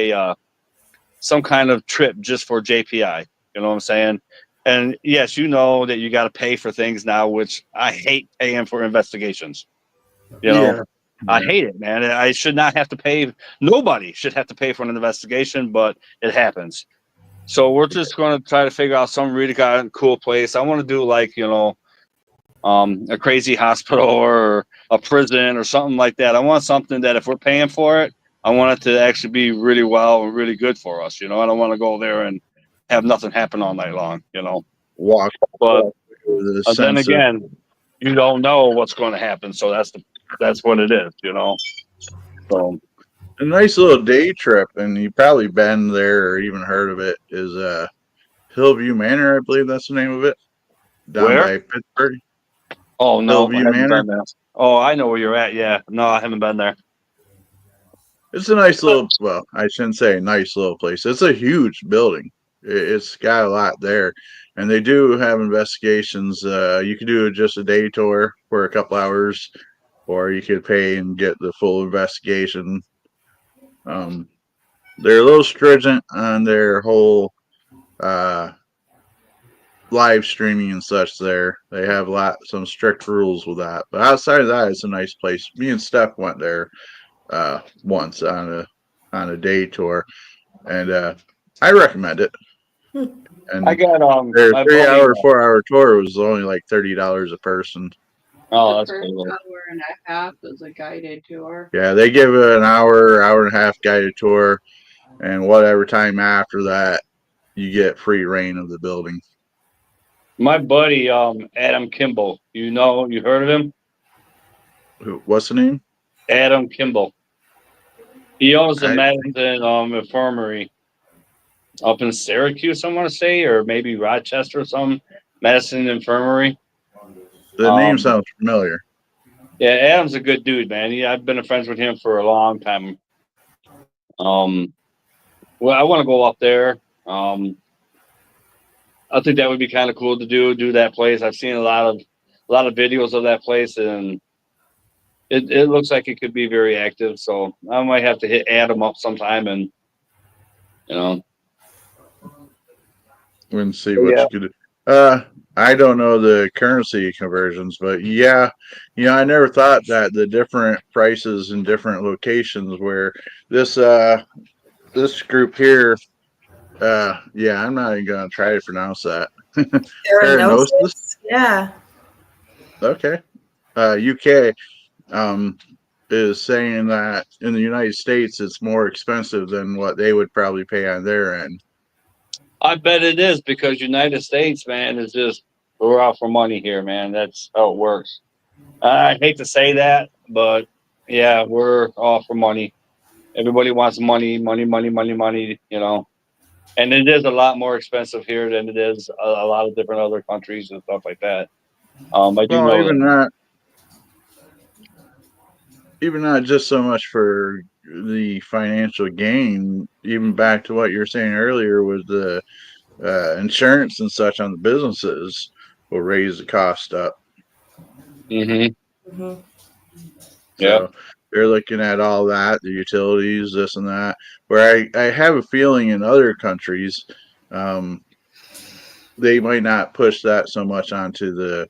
some kind of trip just for J.P.I. You know what I'm saying? And yes, you know that you got to pay for things now, which I hate paying for investigations. You know, I hate it, man. I should not have to pay. Nobody should have to pay for an investigation, but it happens. So we're just going to try to figure out some really kind of cool place. I want to do like, you know, a crazy hospital or a prison or something like that. I want something that if we're paying for it, I want it to actually be really well and really good for us. You know, I don't want to go there and have nothing happen all night long, you know. But then again, you don't know what's going to happen. So that's what it is, you know. So a nice little day trip, and you probably been there or even heard of it, is Hillview Manor, I believe that's the name of it. Down by Pittsburgh. Oh no, Hillview Manor. Oh, I know where you're at. Yeah. No, I haven't been there. It's a nice little, well, I shouldn't say nice little place. It's a huge building. It's got a lot there. And they do have investigations. You could do just a day tour for a couple hours, or you could pay and get the full investigation. They're a little stringent on their whole live streaming and such there. They have some strict rules with that. But outside of that, it's a nice place. Me and Steph went there once on a day tour, and I recommend it. And I got their 3-hour, 4-hour tour was only like $30 a person. Oh, that's cool. cool. Hour and a half is a guided tour. Yeah, they give an hour and a half guided tour, and whatever time after that, you get free reign of the building. My buddy, Adam Kimball. You heard of him? What's the name? Adam Kimball. He owns the Madison Infirmary up in Syracuse, I want to say, or maybe Rochester or something. Madison Infirmary. The name sounds familiar. Yeah, Adam's a good dude, man. I've been friends with him for a long time. Well, I want to go up there. I think that would be kind of cool to do that place. I've seen a lot of videos of that place, and it looks like it could be very active. So I might have to hit Adam up sometime, and you know, and see what you could do. I don't know the currency conversions, but yeah, I never thought that the different prices in different locations where this group here, I'm not even gonna try to pronounce that. Paranormal. Yeah. Okay. UK. is saying that in the United States it's more expensive than what they would probably pay on their end. I bet it is because United States, man, is just we're out for money here, man. That's how it works. I hate to say that, but yeah, we're all for money. Everybody wants money, money, money, money, money. You know, and it is a lot more expensive here than it is a lot of different other countries and stuff like that. I do Well, know that. even not just so much for the financial gain, even back to what you were saying earlier with the insurance and such on the businesses will raise the cost up. Mm-hmm. Hmm. Yep. So they're looking at all that, the utilities, this and that. Where I have a feeling in other countries, um, they might not push that so much onto the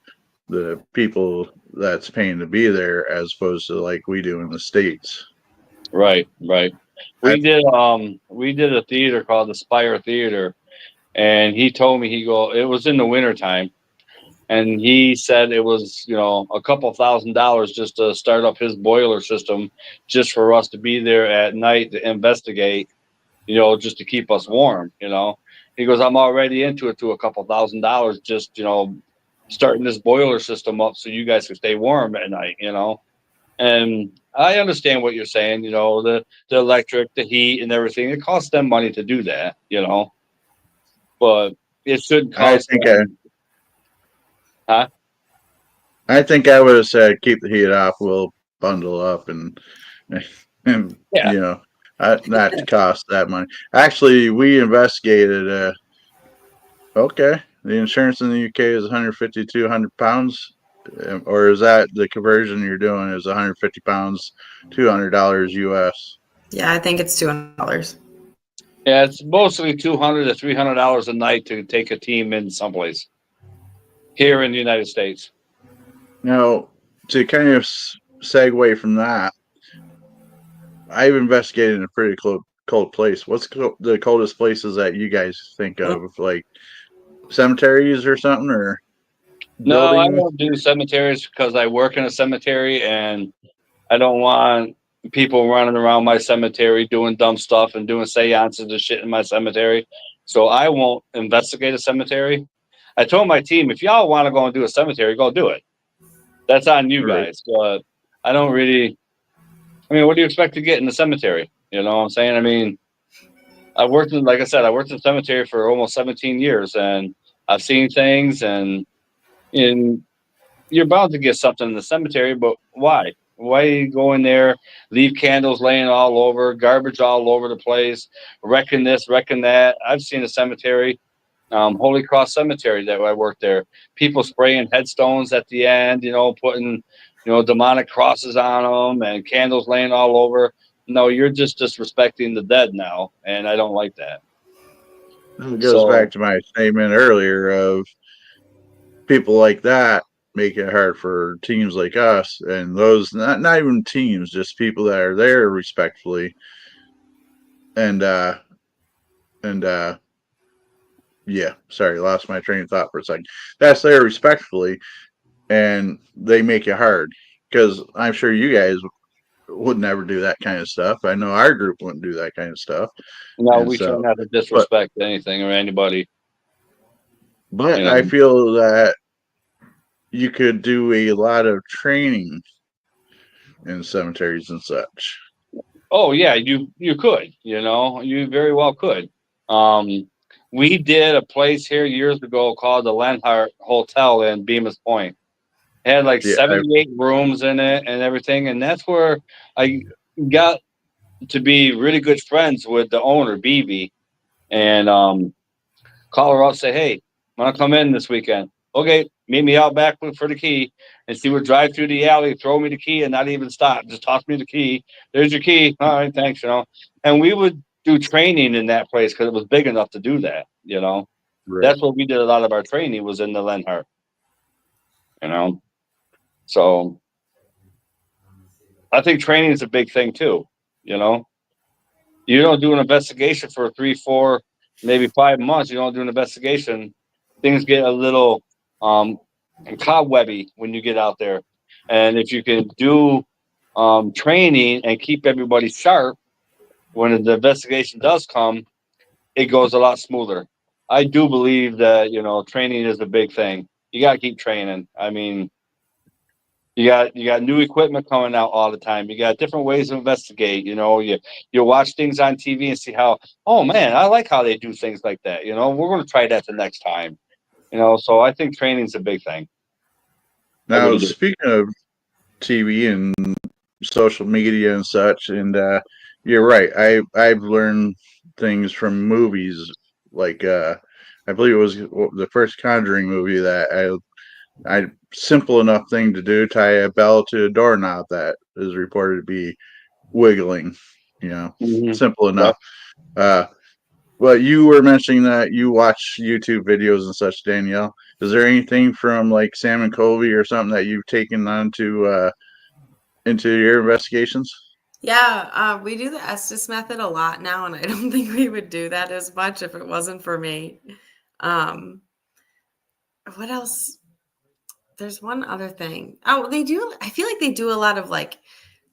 people that's paying to be there as opposed to like we do in the States. Right. Right. I, We did a theater called the Spire Theater, and he told me it was in the wintertime. And he said it was, a couple $1,000s just to start up his boiler system, just for us to be there at night to investigate, just to keep us warm. He goes, I'm already into it to a couple $1,000s just, starting this boiler system up so you guys can stay warm at night. And I understand what you're saying, the electric, the heat, and everything. It costs them money to do that. But it should I cost think them, huh? I think I would have said keep the heat off. We'll bundle up and Yeah. not to cost that money. Actually, we investigated. Okay, the insurance in the UK is 150 to 200 pounds, or is that the conversion you're doing is 150 pounds, $200 US? Yeah, I think it's $200. Yeah, it's mostly $200 to $300 a night to take a team in someplace here in the United States. Now, to kind of segue from that, I've investigated in a pretty cold place. What's the coldest places that you guys think of? Like cemeteries or something, or No, I buildings? don't do cemeteries because I work in a cemetery and I don't want people running around my cemetery doing dumb stuff and doing seances and shit in my cemetery. So I won't investigate a cemetery. I told my team, if y'all want to go and do a cemetery, go do it. That's on you Right. guys. But I don't really. I mean, what do you expect to get in the cemetery? You know what I'm saying? I mean, like I said, I worked in cemetery for almost 17 years, and I've seen things, and you're bound to get something in the cemetery. But why? Why you go in there, leave candles laying all over, garbage all over the place, wrecking this, wrecking that? I've seen a cemetery, Holy Cross Cemetery that I worked there. People spraying headstones at the end, putting, demonic crosses on them and candles laying all over. No, you're just disrespecting the dead now, and I don't like that. It goes back So to my statement earlier of people like that make it hard for teams like us and those not even teams, just people that are there respectfully and and yeah, sorry, lost my train of thought for a second. That's there respectfully, and they make it hard because I'm sure you guys would never do that kind of stuff. I know our group wouldn't do that kind of stuff, no, and we try so not to but disrespect anything or anybody. You but I know. feel that you could do a lot of training in cemeteries and such. Oh yeah, you could, you very well could. Um, we did a place here years ago called the Lenhart Hotel in Bemis Point. It had like Yeah, 78 rooms in it and everything, and that's where I got to be really good friends with the owner, BB, and call her up, say, hey, I'm gonna come in this weekend. Okay, meet me out back for the key. And she would drive through the alley, throw me the key, and not even stop. Just toss me the key. There's your key. All right, thanks. And we would do training in that place because it was big enough to do that. right. That's what we did a lot of our training was in the Lenhart, you know. So I think training is a big thing too, you know. You don't do an investigation for 3, 4, maybe 5 months. You don't do an investigation. Things get a little um, cobwebby when you get out there. And if you can do training and keep everybody sharp when the investigation does come, it goes a lot smoother. I do believe that training is a big thing. You got to keep training. I mean, you got new equipment coming out all the time. You got different ways to investigate. You watch things on TV and see how. Oh man, I like how they do things like that. We're going to try that the next time. So I think training's a big thing. I Now, really do. speaking of TV and social media and such, and you're right. I've learned things from movies, like I believe it was the first Conjuring movie that I simple enough thing to do, tie a bell to a doorknob that is reported to be wiggling. Mhm. Simple enough. Yep. Uh, Well, you were mentioning that you watch YouTube videos and such, Danielle. Is there anything from like Sam and Colby or something that you've taken on to into your investigations? Yeah, we do the Estes method a lot now, and I don't think we would do that as much if it wasn't for me. Um, what else? There's one other thing. Oh, they do. I feel like they do a lot of like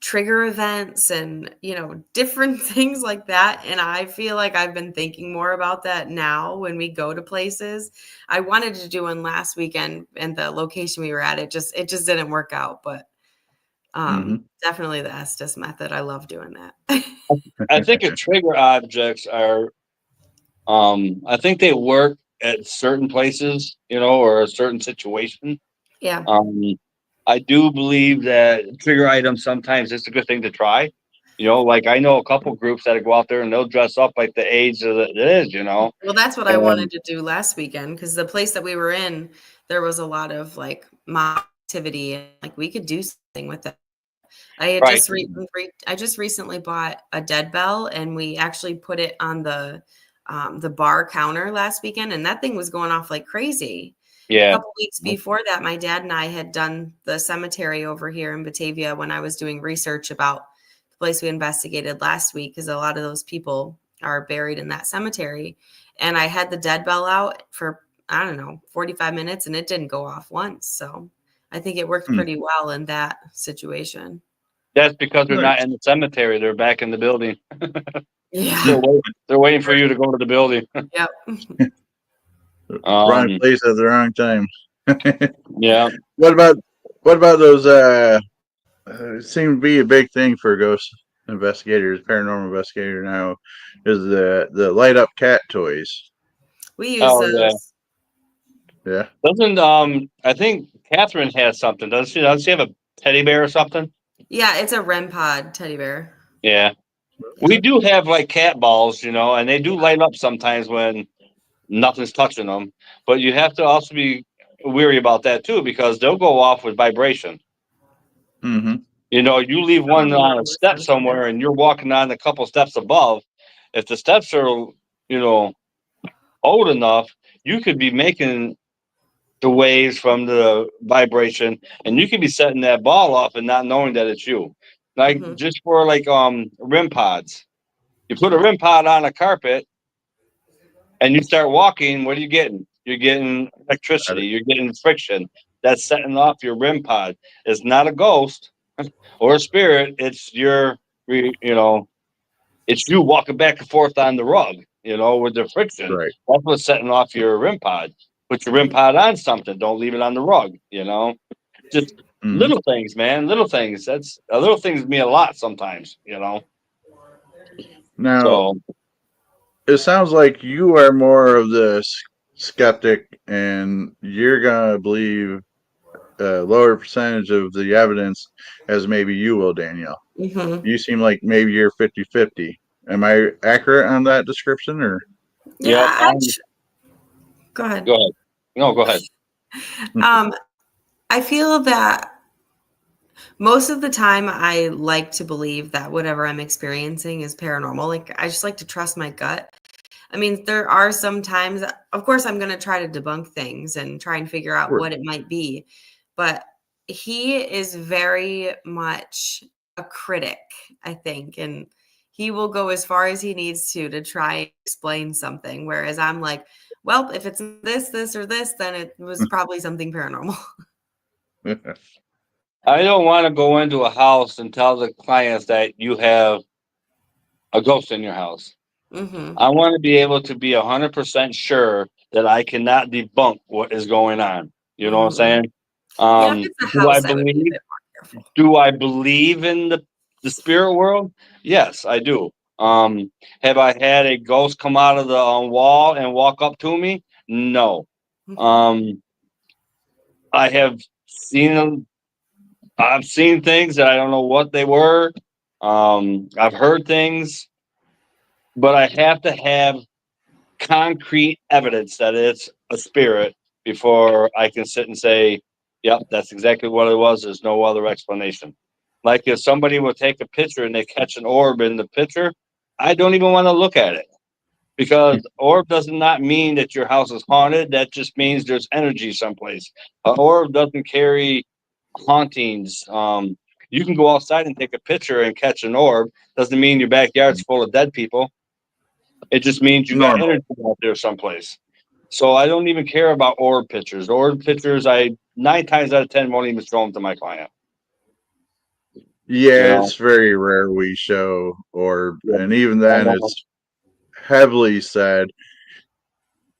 trigger events and, different things like that. And I feel like I've been thinking more about that now when we go to places. I wanted to do one last weekend and the location we were at, it just didn't work out. But Mm-hmm. definitely the Estes method. I love doing that. I think if trigger objects are, I think they work at certain places, or a certain situation. Yeah. Um, I do believe that trigger items sometimes it's a good thing to try. Like I know a couple groups that go out there and they'll dress up like the age that it is. Well, that's what I wanted And to do last weekend because the place that we were in, there was a lot of like mob activity and like we could do something with it. I had right, I just recently bought a dead bell and we actually put it on the bar counter last weekend and that thing was going off like crazy. A yeah, couple weeks before that, my dad and I had done the cemetery over here in Batavia when I was doing research about the place we investigated last week because a lot of those people are buried in that cemetery. And I had the dead bell out for, I don't know, 45 minutes and it didn't go off once. So I think it worked Hmm. pretty well in that situation. that's because they're not Nice. in the cemetery; they're back in the building. Yeah. They're waiting for you to go to the building. Yep. Wrong Um, place at the wrong time. yeah. what about those? Seem to be a big thing for ghost investigators, paranormal investigator now, is the light up cat toys. We use Oh yeah. those. Yeah. Doesn't I think Catherine has something? Doesn't she? Doesn't she have a teddy bear or something? Yeah, it's a REM pod teddy bear. Yeah. We do have like cat balls, and they do light up sometimes when nothing's touching them. But you have to also be weary about that too because they'll go off with vibration. Mm-hmm. You leave Some of one them on are a more step sensitive. somewhere and you're walking on a couple steps above. If the steps are, you know, old enough, you could be making the waves from the vibration and you could be setting that ball off and not knowing that it's you. Like Mhm. just for like REM pods. You put a REM pod on a carpet and you start walking, what are you getting? You're getting electricity, you're getting friction. That's setting off your REM pod. It's not a ghost or a spirit, it's it's you walking back and forth on the rug, with the friction. Right. That's what's setting off your REM pod. Put your REM pod on something. Don't leave it on the rug. Just Mm-hmm. little things, man. Little things. That's little things mean a lot sometimes. Now, So it sounds like you are more of the skeptic, and you're gonna believe a lower percentage of the evidence as maybe you will, Danielle. Mhm. You seem like maybe you're 50-50. Am I accurate on that description, or? Yeah, yep. go ahead. Go ahead. No, go ahead. Um, I feel that most of the time I like to believe that whatever I'm experiencing is paranormal. Like I just like to trust my gut. I mean, there are some times, of course, I'm going to try to debunk things and try and figure out Sure. what it might be. But he is very much a critic, I think. And he will go as far as he needs to try and explain something. Whereas I'm like, well, if it's this, this, or this, then it was probably something paranormal. I don't want to go into a house and tell the clients that you have a ghost in your house. Mm-hmm. I want to be able to be 100% sure that I cannot debunk what is going on. You know what I'm Mm-hmm. saying? Yeah, if it's a Do I house, I would be a believe? bit more careful. Do I believe in the spirit world? Yes, I do. Have I had a ghost come out of the wall and walk up to me? No. Mm-hmm. Um, I have seen I've seen things that I don't know what they were. I've heard things, but I have to have concrete evidence that it's a spirit before I can sit and say, yep, that's exactly what it was. There's no other explanation. Like if somebody will take a picture and they catch an orb in the picture, I don't even want to look at it because orb does not mean that your house is haunted. That just means there's energy someplace. An orb doesn't carry hauntings. You can go outside and take a picture and catch an orb. Doesn't mean your backyard's full of dead people. It just means you got Normal. energy out there someplace. So I don't even care about orb pictures. Orb pictures, I 9 times out of 10 won't even show them to my client. You Yeah, know, it's very rare we show orb, yeah, and even I then, know. it's heavily said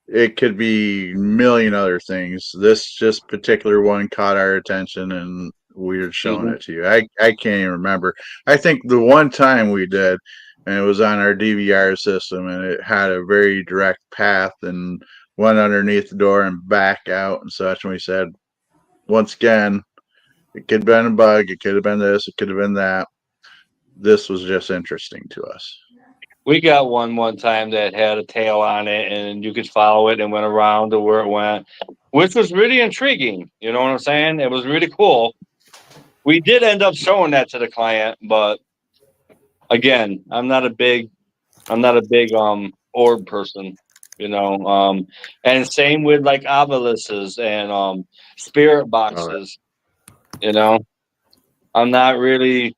it could be a million other things. This just particular one caught our attention, and we're showing Mhm. it to you. I can't even remember. I think the one time we did, and it was on our DVR system, and it had a very direct path and went underneath the door and back out and such. And we said, once again, it could have been a bug, it could have been this, it could have been that. This was just interesting to us. We got one time that had a tail on it, and you could follow it and went around to where it went, which was really intriguing. You know what I'm saying? It was really cool. We did end up showing that to the client, but again, I'm not a big orb person, you know. And same with like obelisks and spirit Oh, boxes, you know. I'm not really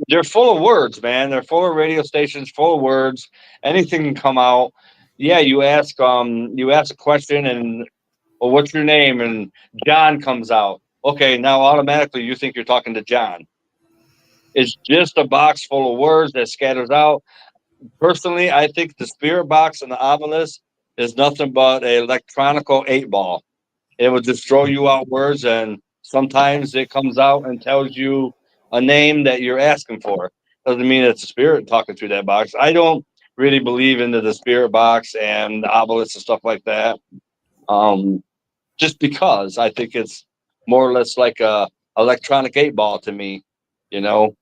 they're full of words, man. They're full of radio stations, full of words. Anything can come out. Yeah, you ask a question and well, what's your name? And John comes out. Okay, now automatically you think you're talking to John. It's just a box full of words that scatters out. Personally, I think the spirit box and the obelisk is nothing but a electronical 8 ball. It will just throw you out words, and sometimes it comes out and tells you a name that you're asking for. Doesn't mean it's a spirit talking through that box. I don't really believe into the spirit box and the obelisk and stuff like that. Um, just because I think it's more or less like a electronic 8 ball to me. You know,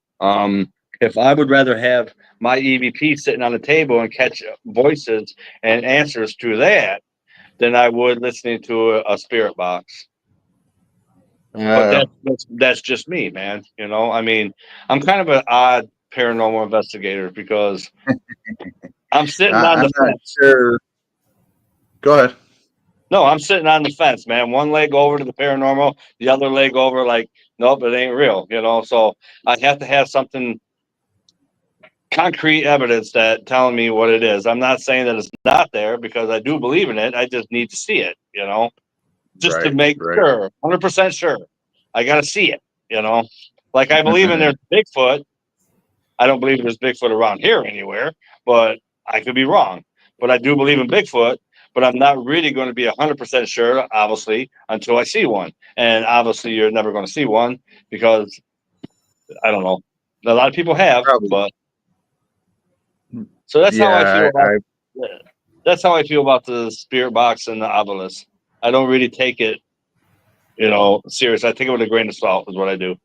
if I would rather have my EVP sitting on the table and catch voices and answers to that than I would listening to a spirit box. But uh, that's just me, man. You know, I mean, I'm kind of an odd paranormal investigator because I'm sitting on I'm the not fence. sure. Go ahead. No, I'm sitting on the fence, man. One leg over to the paranormal, the other leg over, like, nope, it ain't real, you know. So I have to have something concrete evidence that telling me what it is. I'm not saying that it's not there because I do believe in it. I just need to see it, you know, just to Right, make right. sure, 100% sure. I got to see it, you know. Like I believe in there's Bigfoot. I don't believe there's Bigfoot around here anywhere, but I could be wrong. But I do believe in Bigfoot, but I'm not really going to be 100% sure, obviously, until I see one. And obviously, you're never going to see one because I don't know. A lot of people have, Probably. but so that's how I feel Yeah, about. That's how I feel about the spirit box and the obelisk. I don't really take it, you know, serious. I take it with a grain of salt. Is what I do.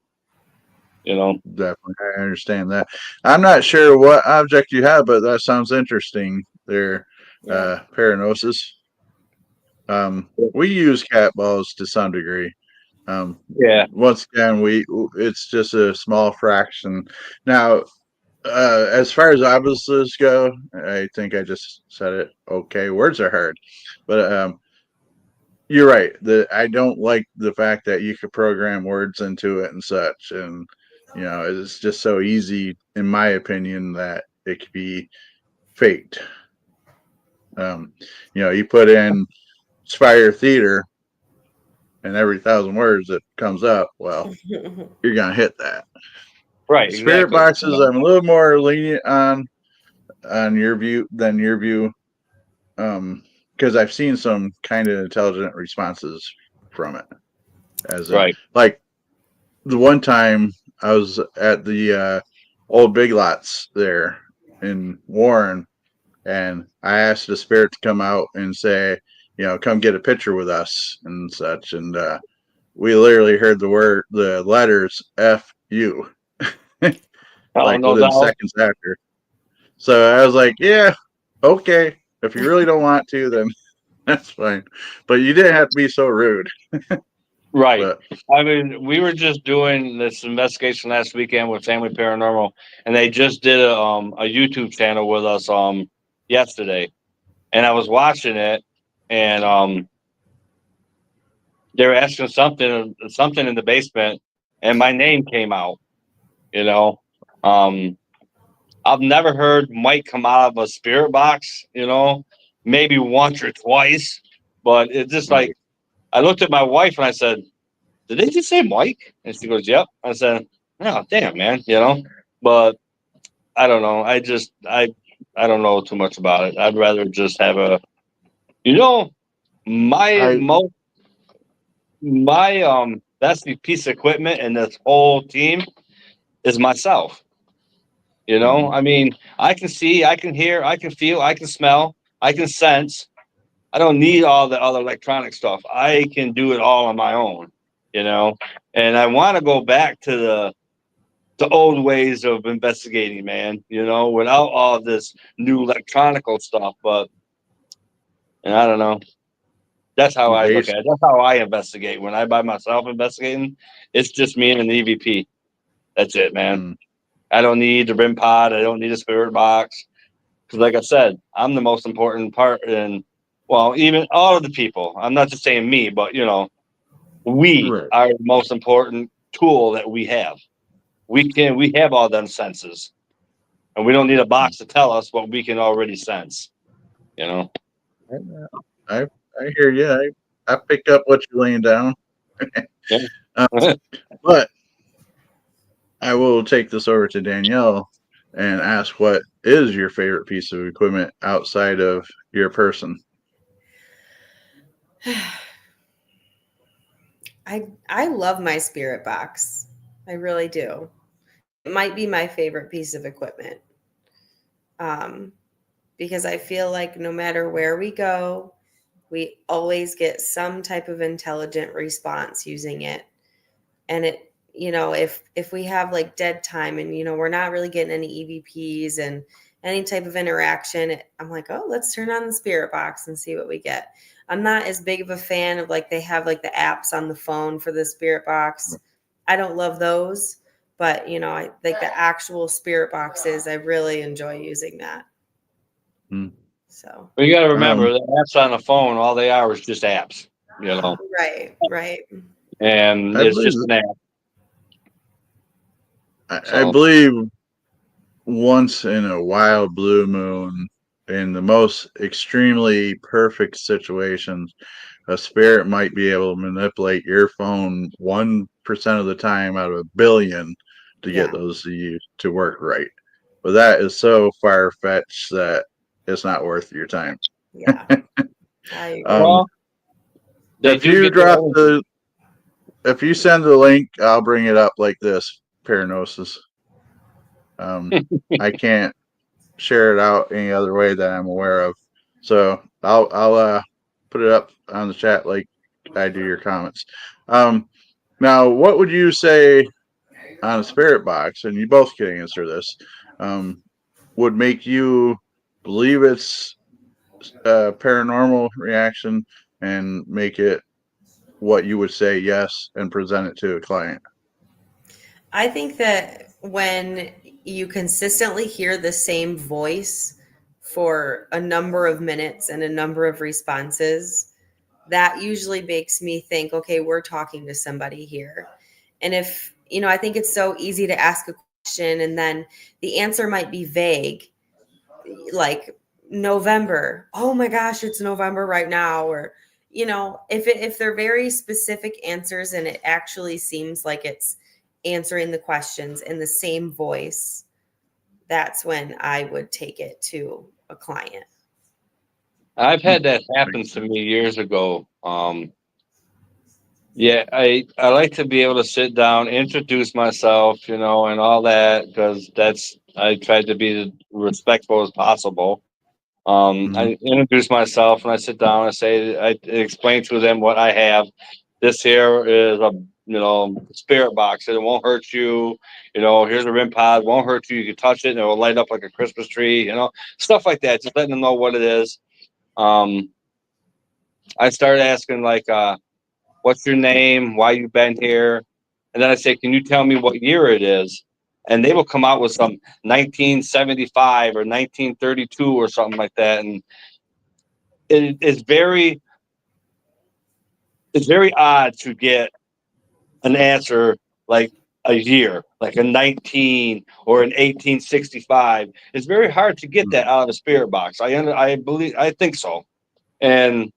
You know. definitely. I understand that. I'm not sure what object you have, but that sounds interesting. There, Yeah. paranosis. We use cat balls to some degree. Yeah. Once again, it's just a small fraction. Now, as far as obelisks go, I think I just said it. Okay, words are hard, but you're right. I don't like the fact that you could program words into it and such, and it's just so easy, in my opinion, that it could be faked. You put in Spire Theater, and every 1,000 words that comes up, well, you're gonna hit that. Right, Spirit exactly. boxes, I'm a little more lenient on your view than your view, because I've seen some kind of intelligent responses from it. As in, Right. like the one time I was at the old Big Lots there in Warren, and I asked the spirit to come out and say, come get a picture with us and such, and we literally heard the letters "F U," Oh, like no within doubt. seconds after. So I was like, yeah, okay. If you really don't want to, then that's fine. But you didn't have to be so rude. Right. But I mean, we were just doing this investigation last weekend with Family Paranormal, and they just did a YouTube channel with us yesterday, and I was watching it, and they were asking something in the basement, and my name came out. You know, um, I've never heard Mike come out of a spirit box. Maybe once or twice, but it's just like I looked at my wife and I said, "Did they just say Mike?" And she goes, "Yep." I said, "Oh, damn, man," But I don't know. I don't know too much about it. I'd rather just have you know, my I most my best piece of equipment in this whole team is myself. I mean, I can see, I can hear, I can feel, I can smell, I can sense. I don't need all the other electronic stuff. I can do it all on my own, you know. And I want to go back to the old ways of investigating, man. Without all this new electronical stuff. But and I don't know. That's how I look base at it. That's how I investigate. When I by myself investigating, it's just me and an EVP. That's it, man. mm, I don't need the RIM pod. I don't need a spirit box. Because, like I said, I'm the most important part in, well, even all of the people. I'm not just saying me, but, we right. are the most important tool that we have. We have all them senses. And we don't need a Mm. box to tell us what we can already sense, you know? I I hear you. I pick up what you're laying down. Yeah. Um, but I will take this over to Danielle and ask what is your favorite piece of equipment outside of your person? I love my spirit box. I really do. It might be my favorite piece of equipment. Um, because I feel like no matter where we go, we always get some type of intelligent response using it. And if we have like dead time and we're not really getting any EVPs and any type of interaction, I'm like, oh, let's turn on the spirit box and see what we get. I'm not as big of a fan of like they have like the apps on the phone for the spirit box. I don't love those, but I like the actual spirit boxes. I really enjoy using that. Hmm. So But you got to remember Um, the apps on the phone, all they are is just apps, you know, right. and I it's believe just an app. I So, believe once in a wild blue moon, in the most extremely perfect situations, a spirit might be able to manipulate your phone 1% of the time out of a billion to get Yeah. those to work right. But that is so far fetched that it's not worth your time. Yeah. I agree. Um, well, they if do you get their drop own. if you send the link, I'll bring it up like this. Paranosis. I can't share it out any other way that I'm aware of. So I'll put it up on the chat like I do your comments. Um, Now, what would you say on a spirit box? And you both can answer this. Would make you believe it's a paranormal reaction and make it what you would say yes and present it to a client? I think that when you consistently hear the same voice for a number of minutes and a number of responses, that usually makes me think, okay, we're talking to somebody here. And if, I think it's so easy to ask a question and then the answer might be vague, like November. Oh my gosh, it's November right now. Or, you know, if they're very specific answers and it actually seems like it's answering the questions in the same voice, that's when I would take it to a client. I've had that happen to me years ago. Yeah, I like to be able to sit down, introduce myself, you know, and all that, because I tried to be as respectful as possible. Mhm. I introduce myself and I sit down. I explain to them what I have. This here is a spirit box. It won't hurt you. You know, here's a RIM pod. Won't hurt you. You can touch it and it will light up like a Christmas tree. You know, stuff like that. Just letting them know what it is. Um, I started asking like, what's your name? Why you been here? And then I say, can you tell me what year it is? And they will come out with some 1975 or 1932 or something like that. And it is it's very odd to get an answer like a year, like a 19 or an 1865. It's very hard to get that out of a spirit box. I think so. And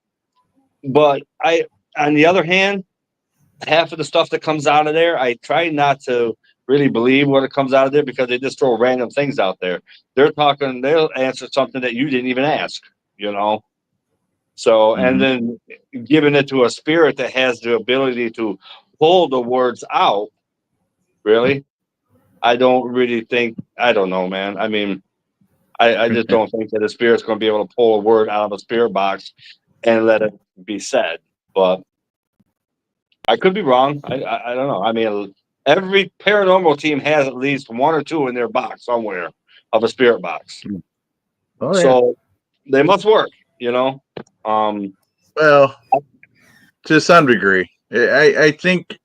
but I on the other hand, half of the stuff that comes out of there, I try not to really believe what it comes out of there because they just throw random things out there. They'll answer something that you didn't even ask, you know. So, and Mhm. then giving it to a spirit that has the ability to pull the words out, really, I don't really think, I don't know, man. I mean, I just don't think that a spirit's going to be able to pull a word out of a spirit box and let it be said. But I could be wrong. I don't know. I mean, every paranormal team has at least one or two in their box somewhere of a spirit box. Oh yeah. So they must work, you know. Um, Well, to some degree, I think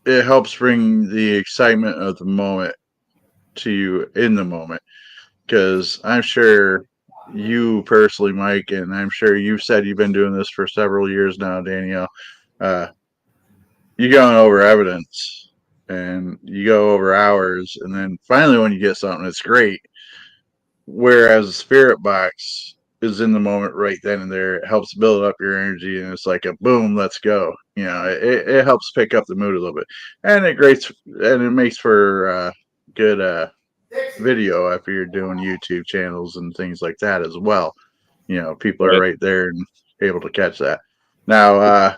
it helps bring the excitement of the moment to you in the moment, because I'm sure you personally, Mike, and I'm sure you've said you've been doing this for several years now, Danielle. Uh, you going over evidence and you go over hours, and then finally, when you get something that's great, whereas a spirit box is in the moment right then and there, it helps build up your energy, and it's like a boom, let's go. You know, it helps pick up the mood a little bit, and it makes for good video if you're doing YouTube channels and things like that as well. You know, people are right. right there and able to catch that. Now,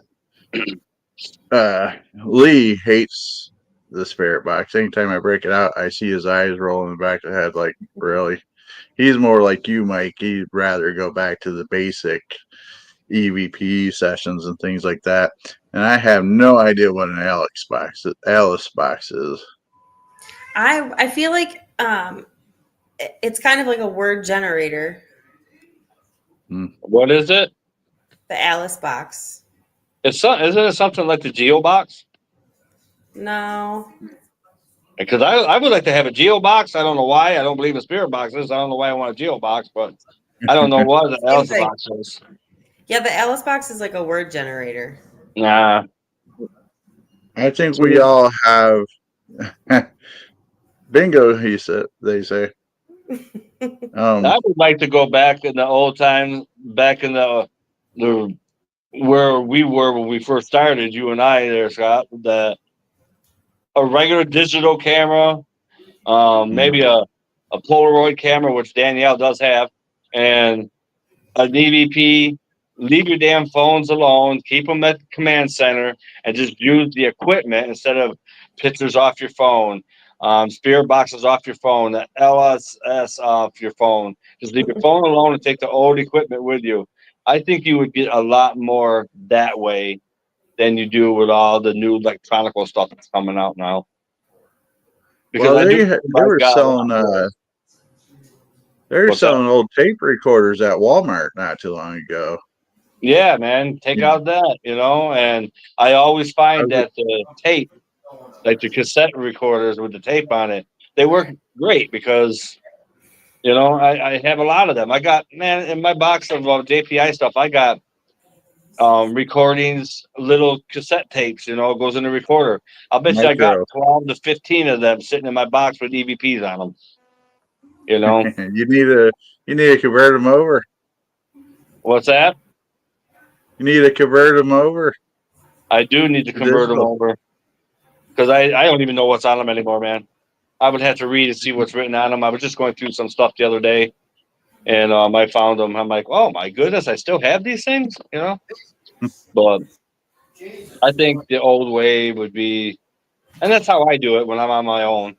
Lee hates the spirit box. Anytime I break it out, I see his eyes roll in the back of the head. Like, really? He's more like you, Mike. He'd rather go back to the basic EVP sessions and things like that. And I have no idea what an Alice box is. I feel like it's kind of like a word generator, Hmm. What is it? the Alice box. Isn't it something like the Geo box? No. Because I would like to have a Geo box. I don't know why. I don't believe in spirit boxes. I don't know why I want a Geo box, but I don't know what the Same else the thing. box is. Yeah, the Alice box is like a word generator. Nah. I think we See, all have bingo. They say. I would like to go back in the old times, back in the where we were when we first started. You and I, there, Scott. A regular digital camera, Mhm. maybe a Polaroid camera, which Danielle does have, and an EVP. Leave your damn phones alone. Keep them at the command center, and just use the equipment instead of pictures off your phone, spirit boxes off your phone, the LSS off your phone. Just leave your phone alone and take the old equipment with you. I think you would get a lot more that way than you do with all the new electronical stuff that's coming out now. Because Well, I do they think you they guys were got a lot selling more. What's that? old tape recorders at Walmart not too long ago. Yeah, man, take Yeah. out that, and I always I find was- that the tape, like the cassette recorders with the tape on it, they work great because, I have a lot of them. I got, man, in my box of J.P.I stuff, I got recordings, little cassette tapes, goes in the recorder. I'll bet you I got Micro. 12 to 15 of them sitting in my box with EVPs on them, you know. you need to convert them over. What's that? You need to convert them over I do need to to convert them digital. over because I don't even know what's on them anymore, man. I would have to read and see what's written on them. I was just going through some stuff the other day, and I found them. I'm like, oh my goodness, I still have these things, you know. But I think the old way would be, and that's how I do it when I'm on my own,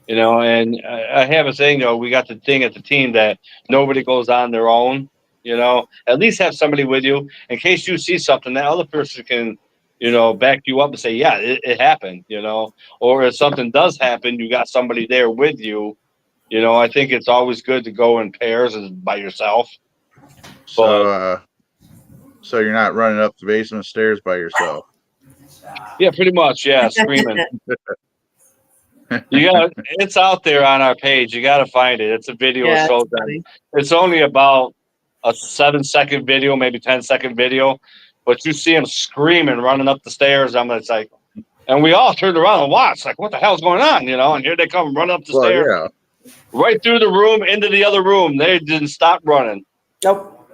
you know. And I have a saying, though, we got the thing at the team that nobody goes on their own, you know. At least have somebody with you in case you see something that other person can, you know, back you up and say, yeah, it happened, you know. Or if something does happen, you got somebody there with you. You know, I think it's always good to go in pairs as by yourself. So, But so you're not running up the basement stairs by yourself. yeah, pretty much, yeah, screaming. You got it's out there on our page. You got to find it. It's a video. It Yeah, shows it's them. funny. It's only about a 7-second video, maybe 10-second video, but you see him screaming, running up the stairs. It's like, and we all turned around and watched, like, what the hell's going on, you know? And here they come, running up the Well, stairs, yeah. right through the room into the other room. They didn't stop running. Nope.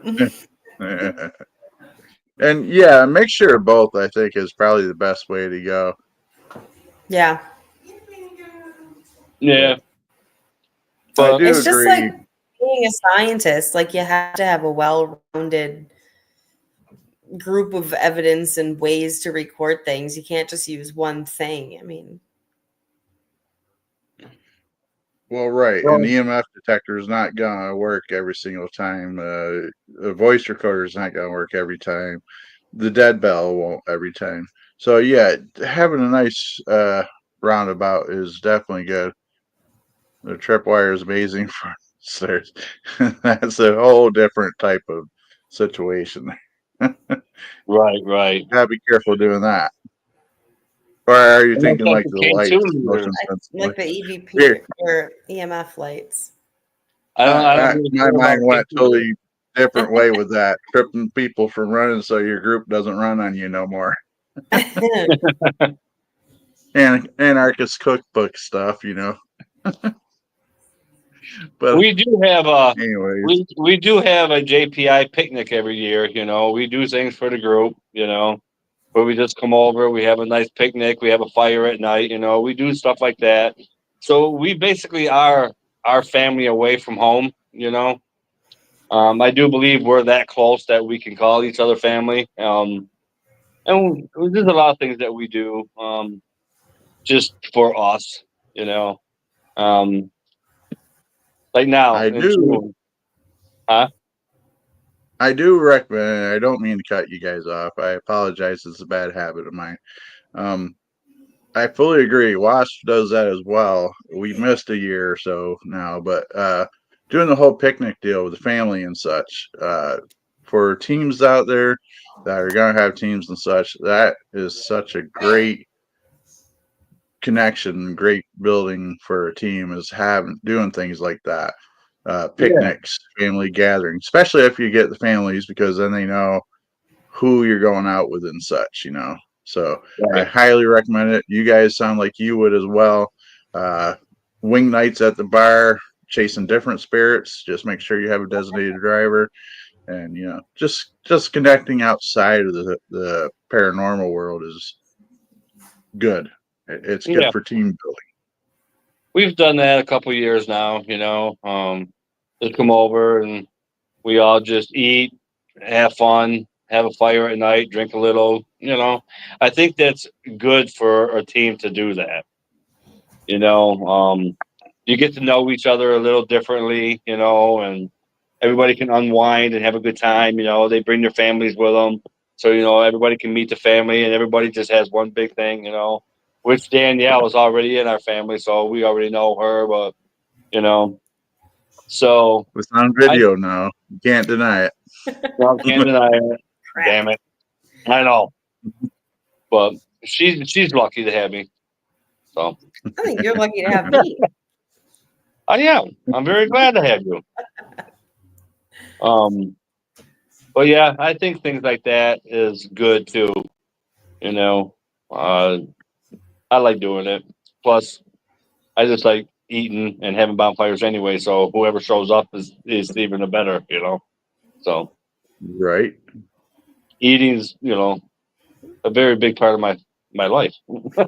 And yeah, make sure of both, I think, is probably the best way to go. Yeah. Yeah, I but do It's just agree. like being a scientist. Like you have to have a well-rounded group of evidence and ways to record things. You can't just use one thing. I mean, Well, right. well, An EMF detector is not going to work every single time. A voice recorder is not going to work every time. The dead bell won't every time. So, yeah, having a nice roundabout is definitely good. The tripwire is amazing for stairs. That's a whole different type of situation. right. Gotta be careful doing that. Or are you And that's thinking like like the the K2 lights, meters. motion sensitive? like the EVP Here, or EMF lights. I don't really my care about mind went K2. totally different way with that, tripping people from running so your group doesn't run on you no more. And anarchist cookbook stuff, you know. But We do have a anyways, we do have a J.P.I picnic every year. You know, we do things for the group. You know, where we just come over, we have a nice picnic, we have a fire at night. You know, we do stuff like that. So we basically are our family away from home. You know, I do believe we're that close that we can call each other family. And there's a lot of things that we do just for us. You know, um, like now I in do June, huh? I do recommend. I don't mean to cut you guys off. I apologize. It's a bad habit of mine. Um, I fully agree. Wasp does that as well. We missed a year or so now, but doing the whole picnic deal with the family and such, for teams out there that are going to have teams and such, that is such a great connection, great building for a team is having doing things like that. Yeah, Picnics, family gatherings, especially if you get the families, because then they know who you're going out with and such, you know. So I right. highly recommend it. You guys sound like you would as well. Uh, Wing nights at the bar, chasing different spirits. Just make sure you have a designated driver, and you know, just connecting outside of the paranormal world is good. It's good Yeah, for team building. we've done that a couple years now. You know, just come over and we all just eat, have fun, have a fire at night, drink a little. You know, I think that's good for a team to do that. You know, you get to know each other a little differently. You know, and everybody can unwind and have a good time. You know, they bring their families with them, so you know everybody can meet the family, and everybody just has one big thing. You know, which Danielle is already in our family, so we already know her. But you know, so It's on I video now. You can't deny it. well, can't deny it. Crap. Damn it, I know, but she's lucky to have me. So I think you're lucky to have me. I am. I'm very glad to have you. Um, but yeah, I think things like that is good too. You know, uh, I like doing it. Plus, I just like eating and having bonfires anyway. So whoever shows up is even the better. You know. So Right. Eating's, a very big part of my life.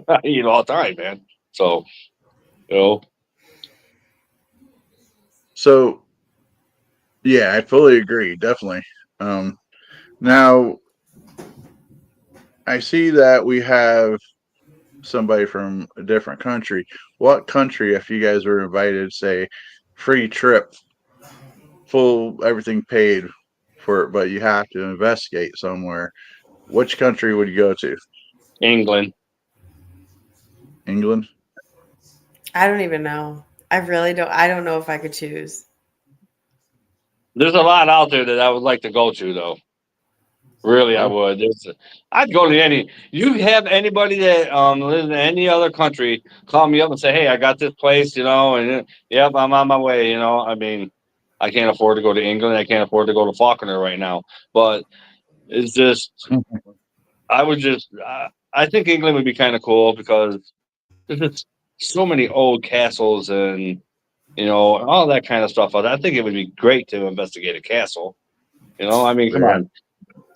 I eat all the time, man. So, you know, So yeah, I fully agree. Definitely. Um, Now I see that we have somebody from a different country. What country, if you guys were invited, say free trip, full everything paid for it, but you have to investigate somewhere, which country would you go to? England. England? I don't even know. I really don't. I don't know if I could choose. There's a lot out there that I would like to go to, though. Really, I Oh, would. I'd go to any. You have anybody that lives in any other country call me up and say, "Hey, I got this place," and yep, I'm on my way. I mean, I can't afford to go to England. I can't afford to go to Falconer right now, but it's just I would just. I think England would be kind of cool because there's just so many old castles and all that kind of stuff. I think it would be great to investigate a castle. I mean, come yeah. on. Well,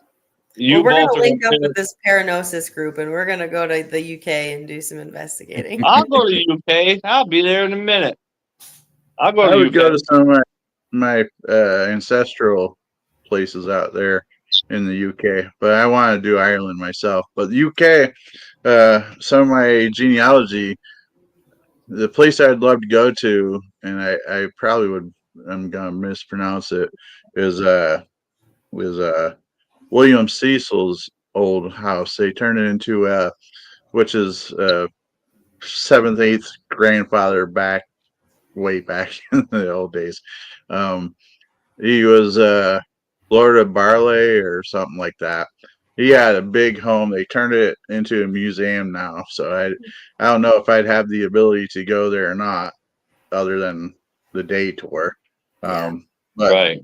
You we're both gonna are going link up with to. this paranosis group, and we're gonna go to the UK and do some investigating. I'll go to the UK. I'll be there in a minute. I'll go to I the would go to UK. some of my ancestral places out there in the UK, but I want to do Ireland myself. But the UK, some of my genealogy, the place I'd love to go to, and I probably would, I'm gonna mispronounce it, is was William Cecil's old house. They turned it into which is seventh, eighth grandfather back way back in the old days. Um, he was Lord of Barley or something like that. He had a big home. They turned it into a museum now. So I don't know if I'd have the ability to go there or not, other than the day tour. Yeah, But Right.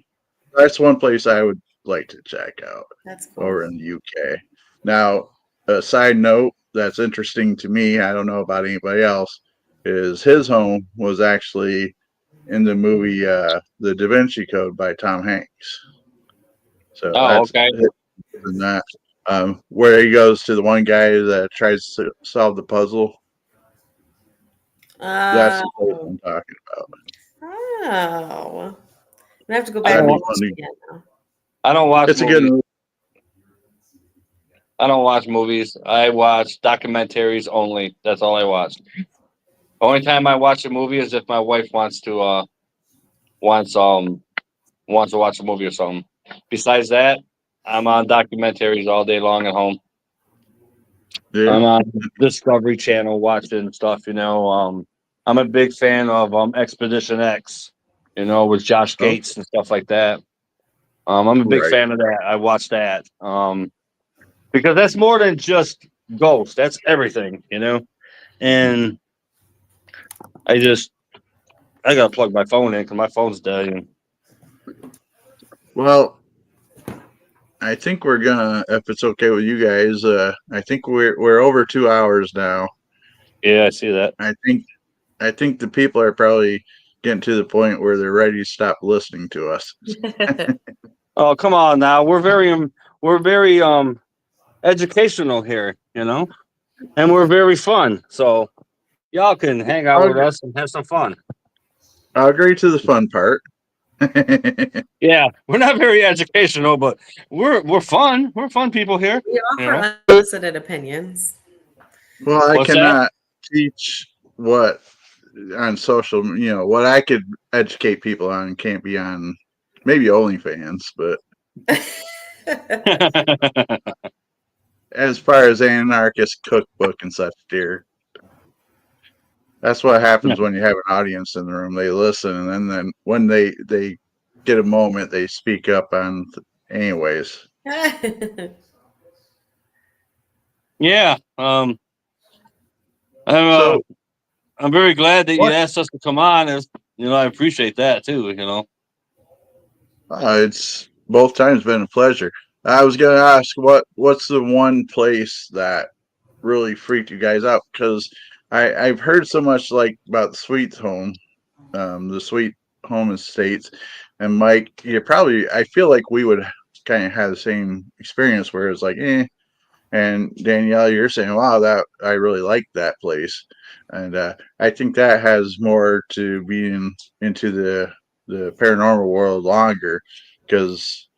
that's one place I would like to check out that's cool. over in the UK. Now, a side note that's interesting to me, I don't know about anybody else, is his home was actually in the movie The Da Vinci Code by Tom Hanks. So Oh, that's okay. in that. Where he goes to the one guy that tries to solve the puzzle. That's Oh, the place I'm talking about. oh, I'm gonna have to go I back That'd and be don't. watch funny. it again now. I don't watch It's a good movies. movie. I don't watch movies. I watch documentaries only. That's all I watch. Only time I watch a movie is if my wife wants wants to watch a movie or something. Besides that, I'm on documentaries all day long at home. Yeah. I'm on Discovery Channel watching stuff. I'm a big fan of Expedition X. With Josh Oh, Gates and stuff like that. I'm a big right. fan of that. I watch that because that's more than just ghosts. That's everything. And I gotta plug my phone in because my phone's dead. Well, I think we're gonna, if it's okay with you guys, I think we're over 2 hours now. Yeah, I see that. I think the people are probably getting to the point where they're ready to stop listening to us. Oh, come on now. We're very educational here, and we're very fun. So y'all can hang out I'll, with us and have some fun. I'll agree to the fun part. Yeah, we're not very educational, but we're fun. We're fun people here. We You know offer unsolicited opinions. Well, I what's that? cannot teach what on social, what I could educate people on can't be on maybe OnlyFans, but as far as anarchist cookbook and such, dear, that's what happens when you have an audience in the room. They listen, and then when they get a moment, they speak up on. Anyways, Yeah. I'm uh, so I'm very glad that you what? asked us to come on. I appreciate that too. It's both times been a pleasure. I was gonna ask what's the one place that really freaked you guys out, because I've heard so much like about the sweet home estates, and Mike, you probably, I feel like we would kind of had the same experience where it's like, eh. And Danielle, you're saying, wow, that I really like that place. And I think that has more to being into the paranormal world longer, because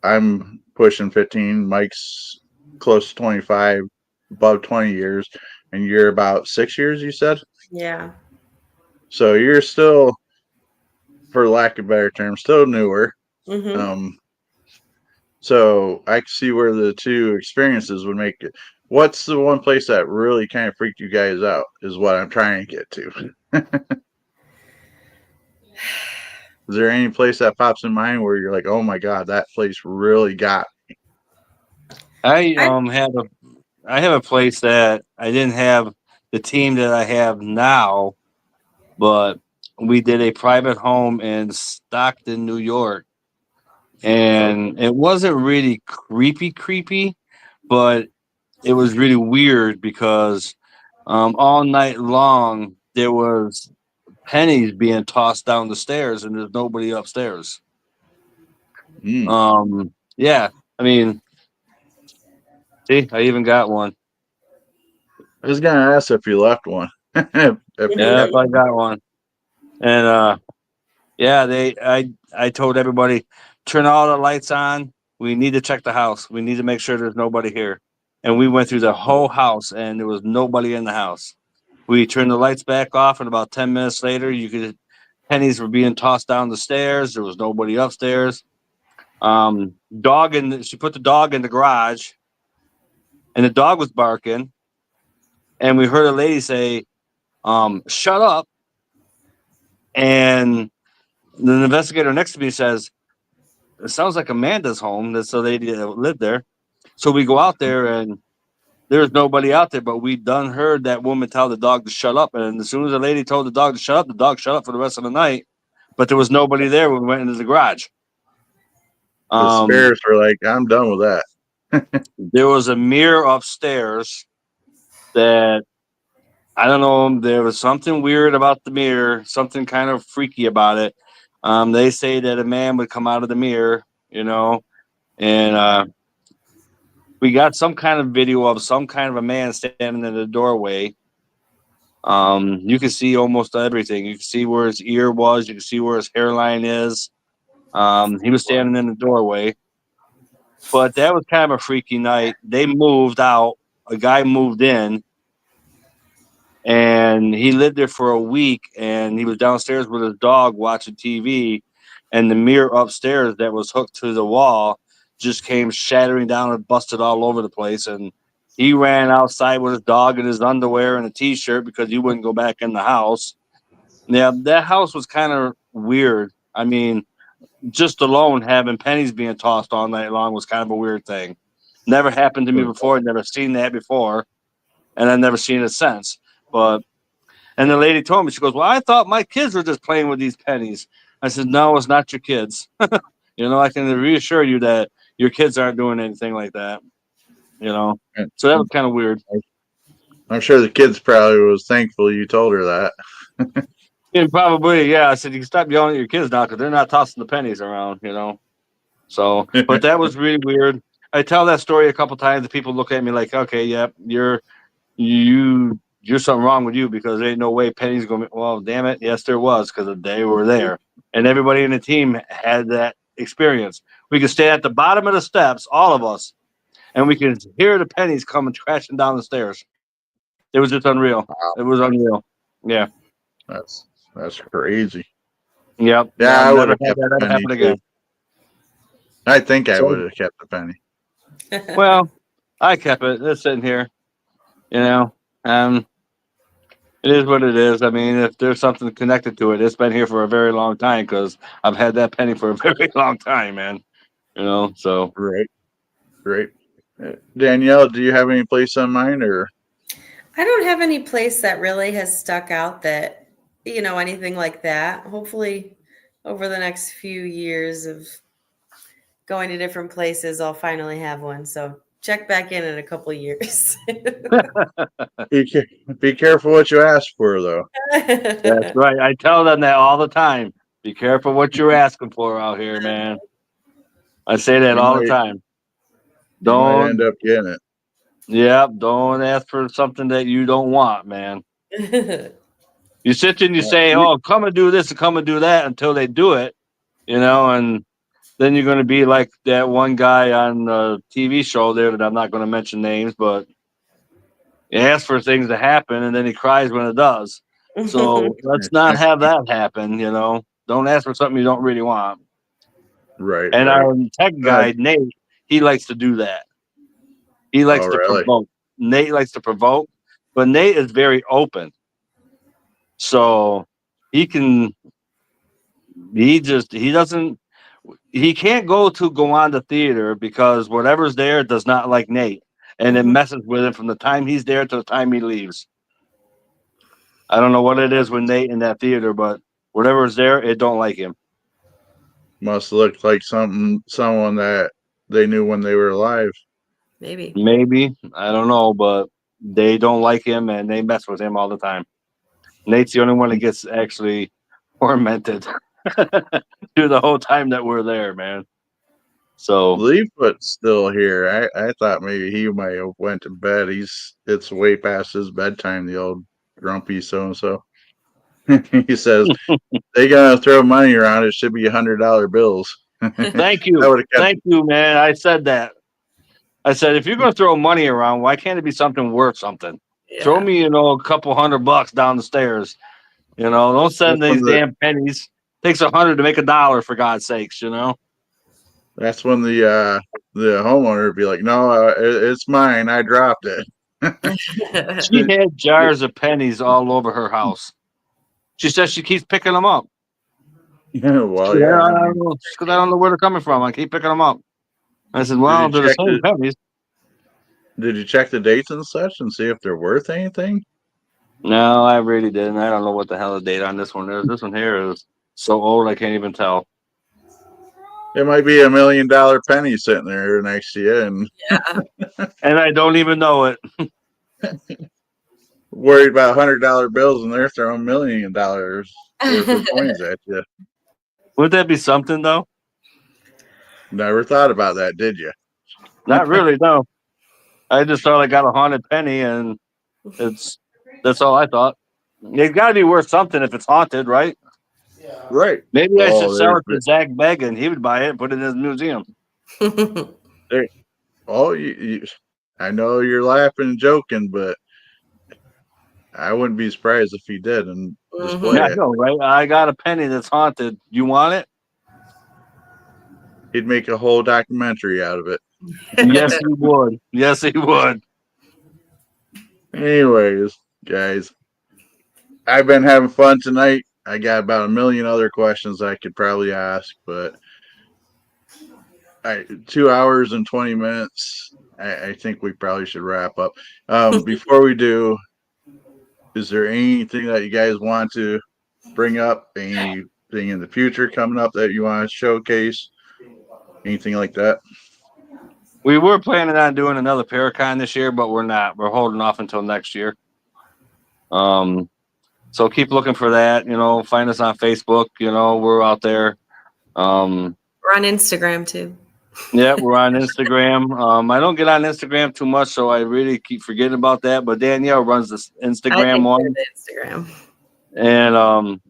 I'm pushing 15, Mike's close to 25, above 20 years, and you're about 6 years, you said? Yeah. So you're still, for lack of a better term, still newer. Mm-hmm. So I can see where the two experiences would make it. What's the one place that really kind of freaked you guys out is what I'm trying to get to. Is there any place that pops in mind where you're like, oh my God, that place really got I I, have a place that I didn't have the team that I have now, but we did a private home in Stockton, New York, and it wasn't really creepy, but it was really weird because all night long there was pennies being tossed down the stairs, and there's nobody upstairs. Mm. Yeah, I mean, see, I even got one. I was gonna ask if you left one. If you Yeah, kept I got one, and yeah, I told everybody, turn all the lights on. We need to check the house. We need to make sure there's nobody here. And we went through the whole house, and there was nobody in the house. We turned the lights back off, and about 10 minutes later, pennies were being tossed down the stairs. There was nobody upstairs. She put the dog in the garage, and the dog was barking, and we heard a lady say, "Shut up!" And the investigator next to me says, "It sounds like Amanda's home." That's the lady that lived there. So we go out there, and there's nobody out there, but we done heard that woman tell the dog to shut up. And as soon as the lady told the dog to shut up, the dog shut up for the rest of the night. But there was nobody there when we went into the garage. the spirits were like, I'm done with that. There was a mirror upstairs that I don't know. There was something weird about the mirror, something kind of freaky about it. They say that a man would come out of the mirror, and we got some kind of video of some kind of a man standing in the doorway. You can see almost everything. You can see where his ear was. You can see where his hairline is. He was standing in the doorway. But that was kind of a freaky night. They moved out. A guy moved in, and he lived there for a week. And he was downstairs with his dog watching TV, and the mirror upstairs that was hooked to the wall just came shattering down and busted all over the place. And he ran outside with his dog in his underwear and a T-shirt because he wouldn't go back in the house. Yeah, that house was kind of weird. I mean, just alone having pennies being tossed all night long was kind of a weird thing. Never happened to me before. Never seen that before, and I've never seen it since. And the lady told me, she goes, "Well, I thought my kids were just playing with these pennies." I said, "No, it's not your kids. I can reassure you that your kids aren't doing anything like that. So that was kind of weird." I'm sure the kids probably was thankful you told her that. And probably, yeah. I said, "You can stop yelling at your kids now because they're not tossing the pennies around, So, but that was really weird. I tell that story a couple times, and people look at me like, "Okay, yeah, you're something wrong with you because there ain't no way pennies going to be." Well, damn it, yes, there was, because they were there, and everybody in the team had that experience. We could stay at the bottom of the steps, all of us, and we could hear the pennies coming crashing down the stairs. It was just unreal. Wow. It was unreal. Yeah. That's crazy. Yep. Yeah, I would Never have had kept that the ever penny happen too. again. I think I So- would have kept the penny. Well, I kept it. It's sitting here. It is what it is. I mean, if there's something connected to it, it's been here for a very long time because I've had that penny for a very long time, man. So Right. Danielle, do you have any place on mind, or? I don't have any place that really has stuck out that, anything like that. Hopefully, over the next few years of going to different places, I'll finally have one. So check back in a couple of years. Be careful what you ask for, though. that's right. I tell them that all the time. Be careful what you're asking for out here, man. I say that You all the might time. you might Don't end up getting it. don't ask for something that you don't want, man. You sit there and you say, You, "Oh, come and do this and come and do that," until they do it, and then you're going to be like that one guy on the TV show there that I'm not going to mention names, but he asks for things to happen and then he cries when it does. So let's not have that happen, Don't ask for something you don't really want. right, And right. our tech guy, Nate, he likes to do that. He Oh, likes to really? provoke. Nate likes to provoke, but Nate is very open. So he can, he doesn't, he can't go on the theater because whatever's there does not like Nate. And it messes with him from the time he's there to the time he leaves. I don't know what it is with Nate in that theater, but whatever's there, it don't like him. Must look like someone that they knew when they were alive. Maybe. Maybe. I don't know, but they don't like him and they mess with him all the time. Nate's the only one that gets actually tormented through the whole time that we're there, man. So Leaffoot's still here. I thought maybe he might have went to bed. It's way past his bedtime, the old grumpy so and so. He says they gonna throw money around. It should be $100 bills. thank I you. would have kept. Thank you, man. I said that. I said, if you're going to throw money around, why can't it be something worth something? Yeah. Throw me, a couple $100 down the stairs. Don't send That's when these damn pennies. Takes $100 to make $1, for God's sakes. that's when the homeowner would be like, "No, it's mine. I dropped it." She had jars of pennies all over her house. She says she keeps picking them up. Yeah, well, Yeah, yeah. I I don't mean, know. Because I don't know where they're coming from. I keep picking them up. I said, did well, you they're the check same pennies. the dates and such and see if they're worth anything? No, I really didn't. I don't know what the hell the date on this one is. This one here is so old I can't even tell. It might be $1 million penny sitting there next to you, and And I don't even know it. worried about $100 bills, and they're throwing $1 million worth of coins at you. Wouldn't that be something, though? Never thought about that, did you? Not really, no. I just thought I got a haunted penny, and that's all I thought. It's got to be worth something if it's haunted, right? Right. Maybe I should Oh, sell it to Zach Began. He would buy it and put it in his museum. there. Oh, I know you're laughing and joking, but I wouldn't be surprised if he did and display Yeah, I it. know, right? I got a penny that's haunted. You want it? He'd make a whole documentary out of it. Yes, he would. Yes, he would. Anyways, guys, I've been having fun tonight. I got about a million other questions I could probably ask, but 2 hours and 20 minutes. I think we probably should wrap up. Before we do, is there anything that you guys want to bring up? Anything in the future coming up that you want to showcase? Anything like that? We were planning on doing another Paracon this year, but we're not. We're holding off until next year. So keep looking for that. Find us on Facebook. We're out there. We're on Instagram too. Yeah, we're on Instagram. I don't get on Instagram too much, so I really keep forgetting about that. But Danielle runs this Instagram one, The Instagram. and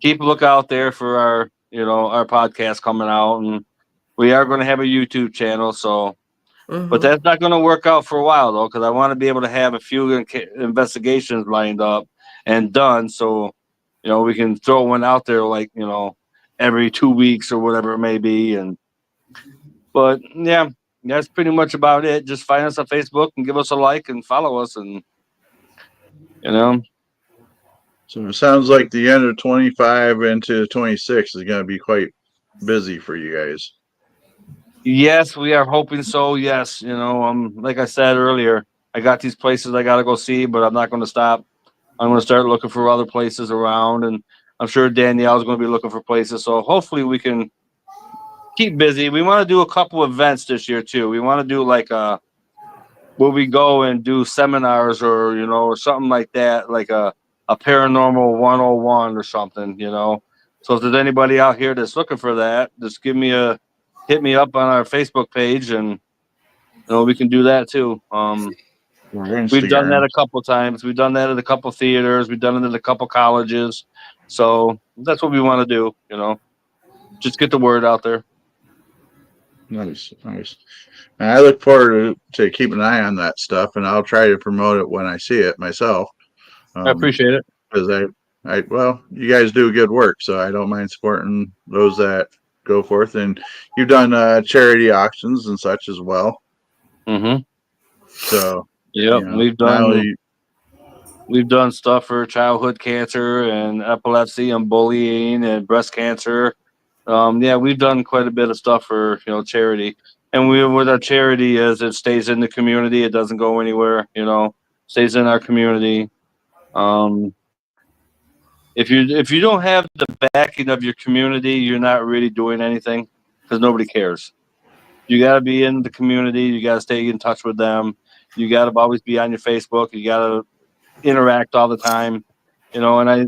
keep a look out there for our podcast coming out, and we are going to have a YouTube channel. So, but that's not going to work out for a while though, because I want to be able to have a few investigations lined up and done, so we can throw one out there like every 2 weeks or whatever it may be, But yeah, that's pretty much about it. Just find us on Facebook and give us a like and follow us, and So it sounds like the end of 25 into 26 is going to be quite busy for you guys. yes, we are hoping so. Yes, like I said earlier, I got these places I got to go see, but I'm not going to stop. I'm going to start looking for other places around, and I'm sure Danielle's going to be looking for places. So hopefully we can keep busy. We want to do a couple events this year too. We want to do like where we go and do seminars or or something like that, like a paranormal 101 or something. So if there's anybody out here that's looking for that, just give me a hit me up on our Facebook page, and we can do that too. We've done that a couple times. We've done that at a couple theaters. We've done it at a couple colleges. So that's what we want to do. Just get the word out there. Nice. And I look forward to keeping an eye on that stuff, and I'll try to promote it when I see it myself. I appreciate it. Because well, you guys do good work, so I don't mind supporting those that go forth. And you've done charity auctions and such as well. Mm-hmm. So yeah, we've done stuff for childhood cancer and epilepsy and bullying and breast cancer. We've done quite a bit of stuff for charity, and with our charity is it stays in the community. It doesn't go anywhere. Stays in our community. If you don't have the backing of your community, you're not really doing anything because nobody cares. You got to be in the community. You got to stay in touch with them. You got to always be on your Facebook. You got to interact all the time, and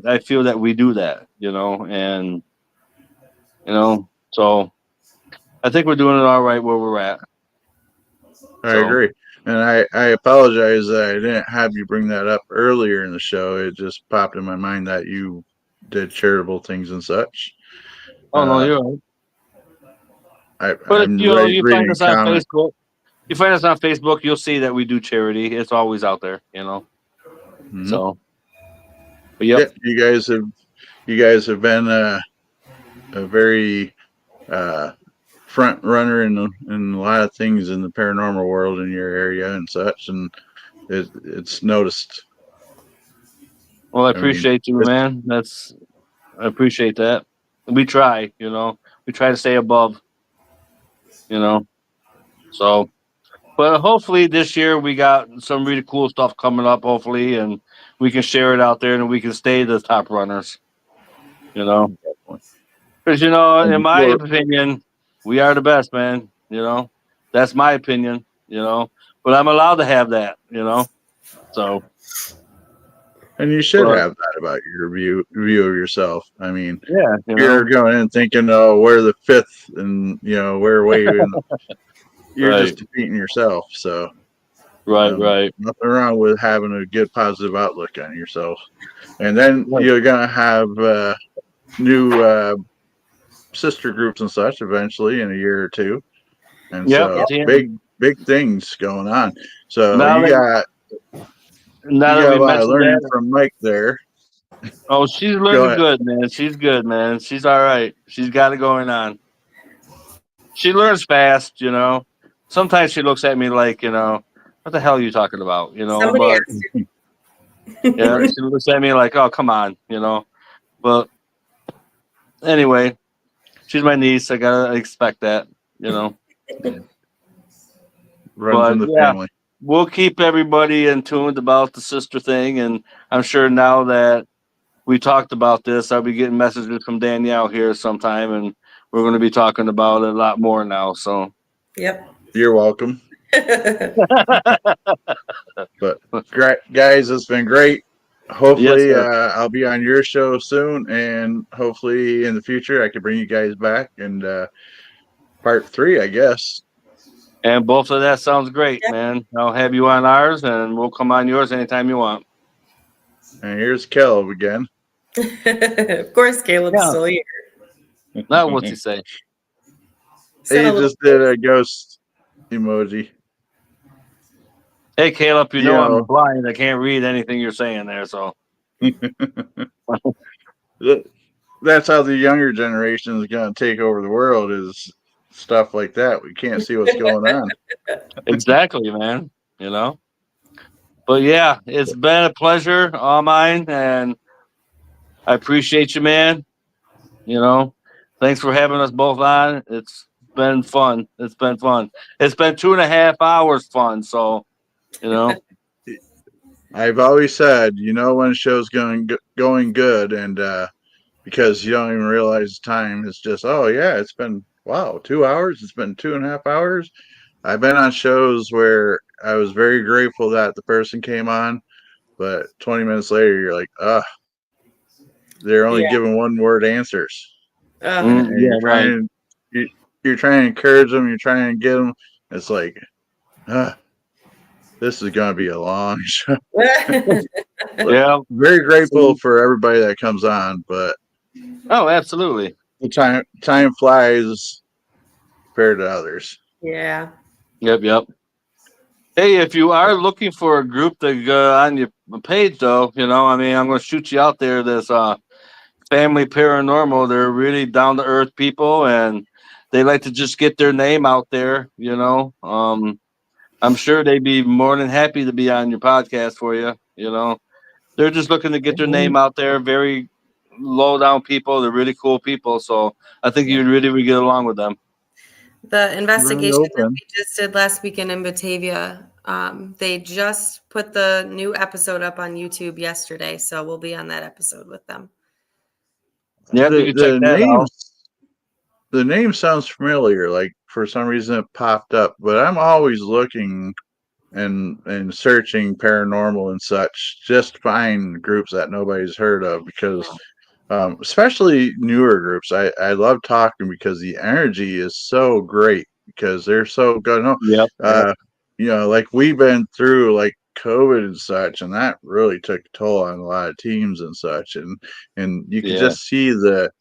I feel that we do that, and so I think we're doing it all right where we're at. I agree. And I apologize that I didn't have you bring that up earlier in the show. It just popped in my mind that you did charitable things and such. Oh, no, you're right. But if you find us on Facebook, you'll see that we do charity. It's always out there, Mm-hmm. So, but yep. You guys have been a very front runner in a lot of things in the paranormal world in your area and such, and it's noticed. Well, I appreciate you, man. I appreciate that. We try, we try to stay above, so, but hopefully this year we got some really cool stuff coming up, hopefully, and we can share it out there and we can stay the top runners, because, in my opinion, we are the best, man, that's my opinion, but I'm allowed to have that, so. And you should have that about your view of yourself. I mean, yeah, you're going in thinking, oh, we're the fifth, and we're way in. You're just defeating yourself. So, right. Nothing wrong with having a good positive outlook on yourself, and then you're gonna have new sister groups and such eventually in a year or two, and so big things going on. So you got a lot of learning from Mike there. Oh, she's learning good, man. She's good, man. She's all right. She's got it going on. She learns fast, Sometimes she looks at me like, what the hell are you talking about, But yeah, she looks at me like, oh, come on, But anyway, she's my niece. I gotta expect that, Run from the family. We'll keep everybody in tune about the sister thing, and I'm sure now that we talked about this, I'll be getting messages from Danielle here sometime, and we're going to be talking about it a lot more now. So, yep, you're welcome. But guys, it's been great. Hopefully, I'll be on your show soon, and hopefully in the future I can bring you guys back and part 3, I guess. And both of that sounds great, man. I'll have you on ours, and we'll come on yours anytime you want. And here's Caleb again. Of course, Caleb's still here. Now, what's he say? He just did a ghost emoji. Hey, Caleb, I'm blind. I can't read anything you're saying there, so. That's how the younger generation is going to take over the world, is stuff like that. We can't see what's going on. Exactly, man. But yeah, it's been a pleasure, all mine, and I appreciate you, man. Thanks for having us both on. It's been fun. It's been 2.5 hours fun. So, I've always said, when a show's going good, and because you don't even realize the time, it's just, oh yeah, it's been 2 hours. It's been 2.5 hours. I've been on shows where I was very grateful that the person came on, but 20 minutes later, you're like, they're only giving one word answers. And you're trying to encourage them, you're trying to get them. It's like, this is going to be a long show. Yeah. Very grateful for everybody that comes on, but Oh, absolutely. the time flies compared to others. Yeah. Yep. Hey, if you are looking for a group to go on your page, though, I mean, I'm going to shoot you out there. There's Family Paranormal. They're really down to earth people, and they like to just get their name out there. I'm sure they'd be more than happy to be on your podcast for you. They're just looking to get their name out there. Very low down people. They're really cool people. So I think Yeah. you'd really get along with them. The investigation that open. we just did last weekend in Batavia, they just put the new episode up on YouTube yesterday, so we'll be on that episode with them. Yeah, you can check that out. The name sounds familiar. Like for some reason it popped up, but I'm always looking and searching paranormal and such, just to find groups that nobody's heard of because especially newer groups. I love talking because the energy is so great because they're so good. Yep. Like we've been through like COVID and such, and that really took a toll on a lot of teams and such, and you can Yeah. just see the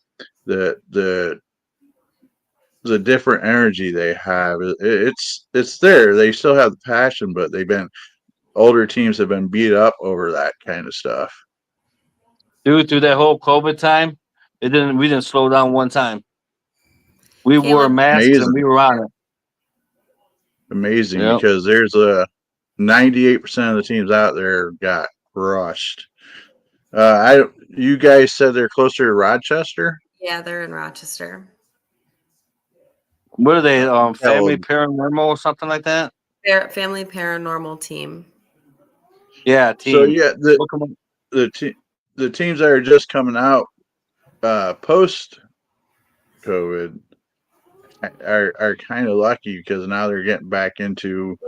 the different energy they have. It's there. They still have the passion, but older teams have been beat up over that kind of stuff. Dude, through that whole COVID time, we didn't slow down one time. We wore Caleb, masks and we were on it. Amazing Yep. because there's 98% of the teams out there got crushed. You guys said they're closer to Rochester. yeah, they're in Rochester. What are they? Family Hell, Paranormal or something like that? They're Family Paranormal Team. Yeah, so team. yeah, Look 'em up. the teams that are just coming out post COVID are kind of lucky because now they're getting back into,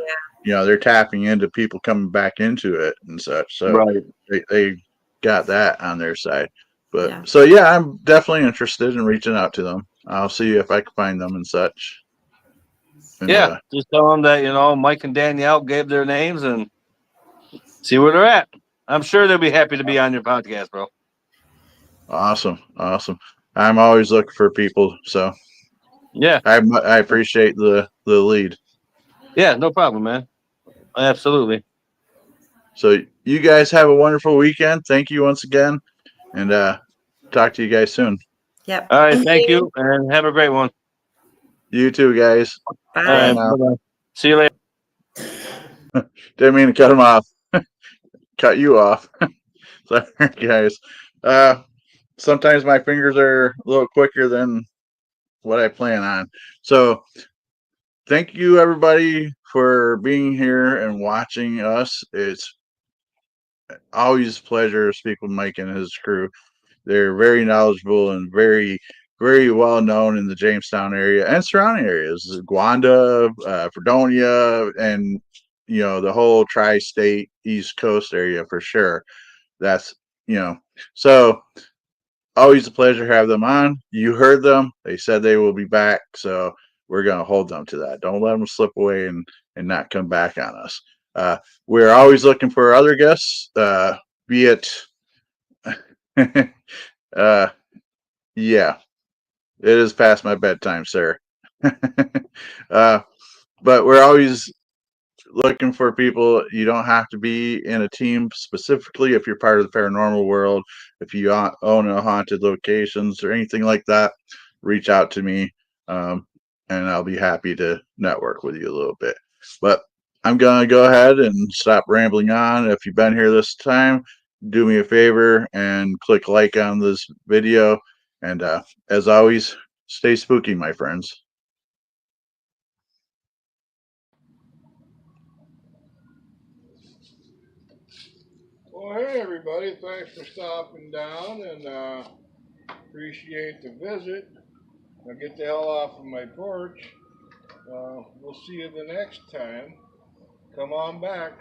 they're tapping into people coming back into it and such. So Right. they got that on their side. But Yeah. so yeah, I'm definitely interested in reaching out to them. I'll see if I can find them and such. And, Yeah, just tell them that Mike and Danielle gave their names and see where they're at. I'm sure they'll be happy to be on your podcast, bro. awesome. I'm always looking for people, so Yeah, I appreciate the lead. yeah, no problem, man. Absolutely. So you guys have a wonderful weekend. Thank you once again, and talk to you guys soon. Yep. All right, thank you, and have a great one. You too, guys. Bye. All right, now. bye-bye. See you later. Didn't mean to cut them off. Cut you off. Sorry, guys. Sometimes my fingers are a little quicker than what I plan on. So thank you everybody for being here and watching us. It's always a pleasure to speak with Mike and his crew. They're very knowledgeable and very, very well known in the Jamestown area and surrounding areas, Gwanda, Fredonia, and the whole tri-state East Coast area for sure. That's so always a pleasure to have them on. You heard them; they said they will be back, so we're going to hold them to that. Don't let them slip away and not come back on us. We're always looking for other guests, be it. Yeah, it is past my bedtime, sir. But we're always looking for people. You don't have to be in a team specifically if you're part of the paranormal world. If you own a haunted locations or anything like that, reach out to me, and I'll be happy to network with you a little bit. But I'm gonna go ahead and stop rambling on. If you've been here this time, do me a favor and click like on this video. And as always, stay spooky, my friends. Well, hey everybody, thanks for stopping down and appreciate the visit. Now get the hell off of my porch. We'll see you the next time. Come on back.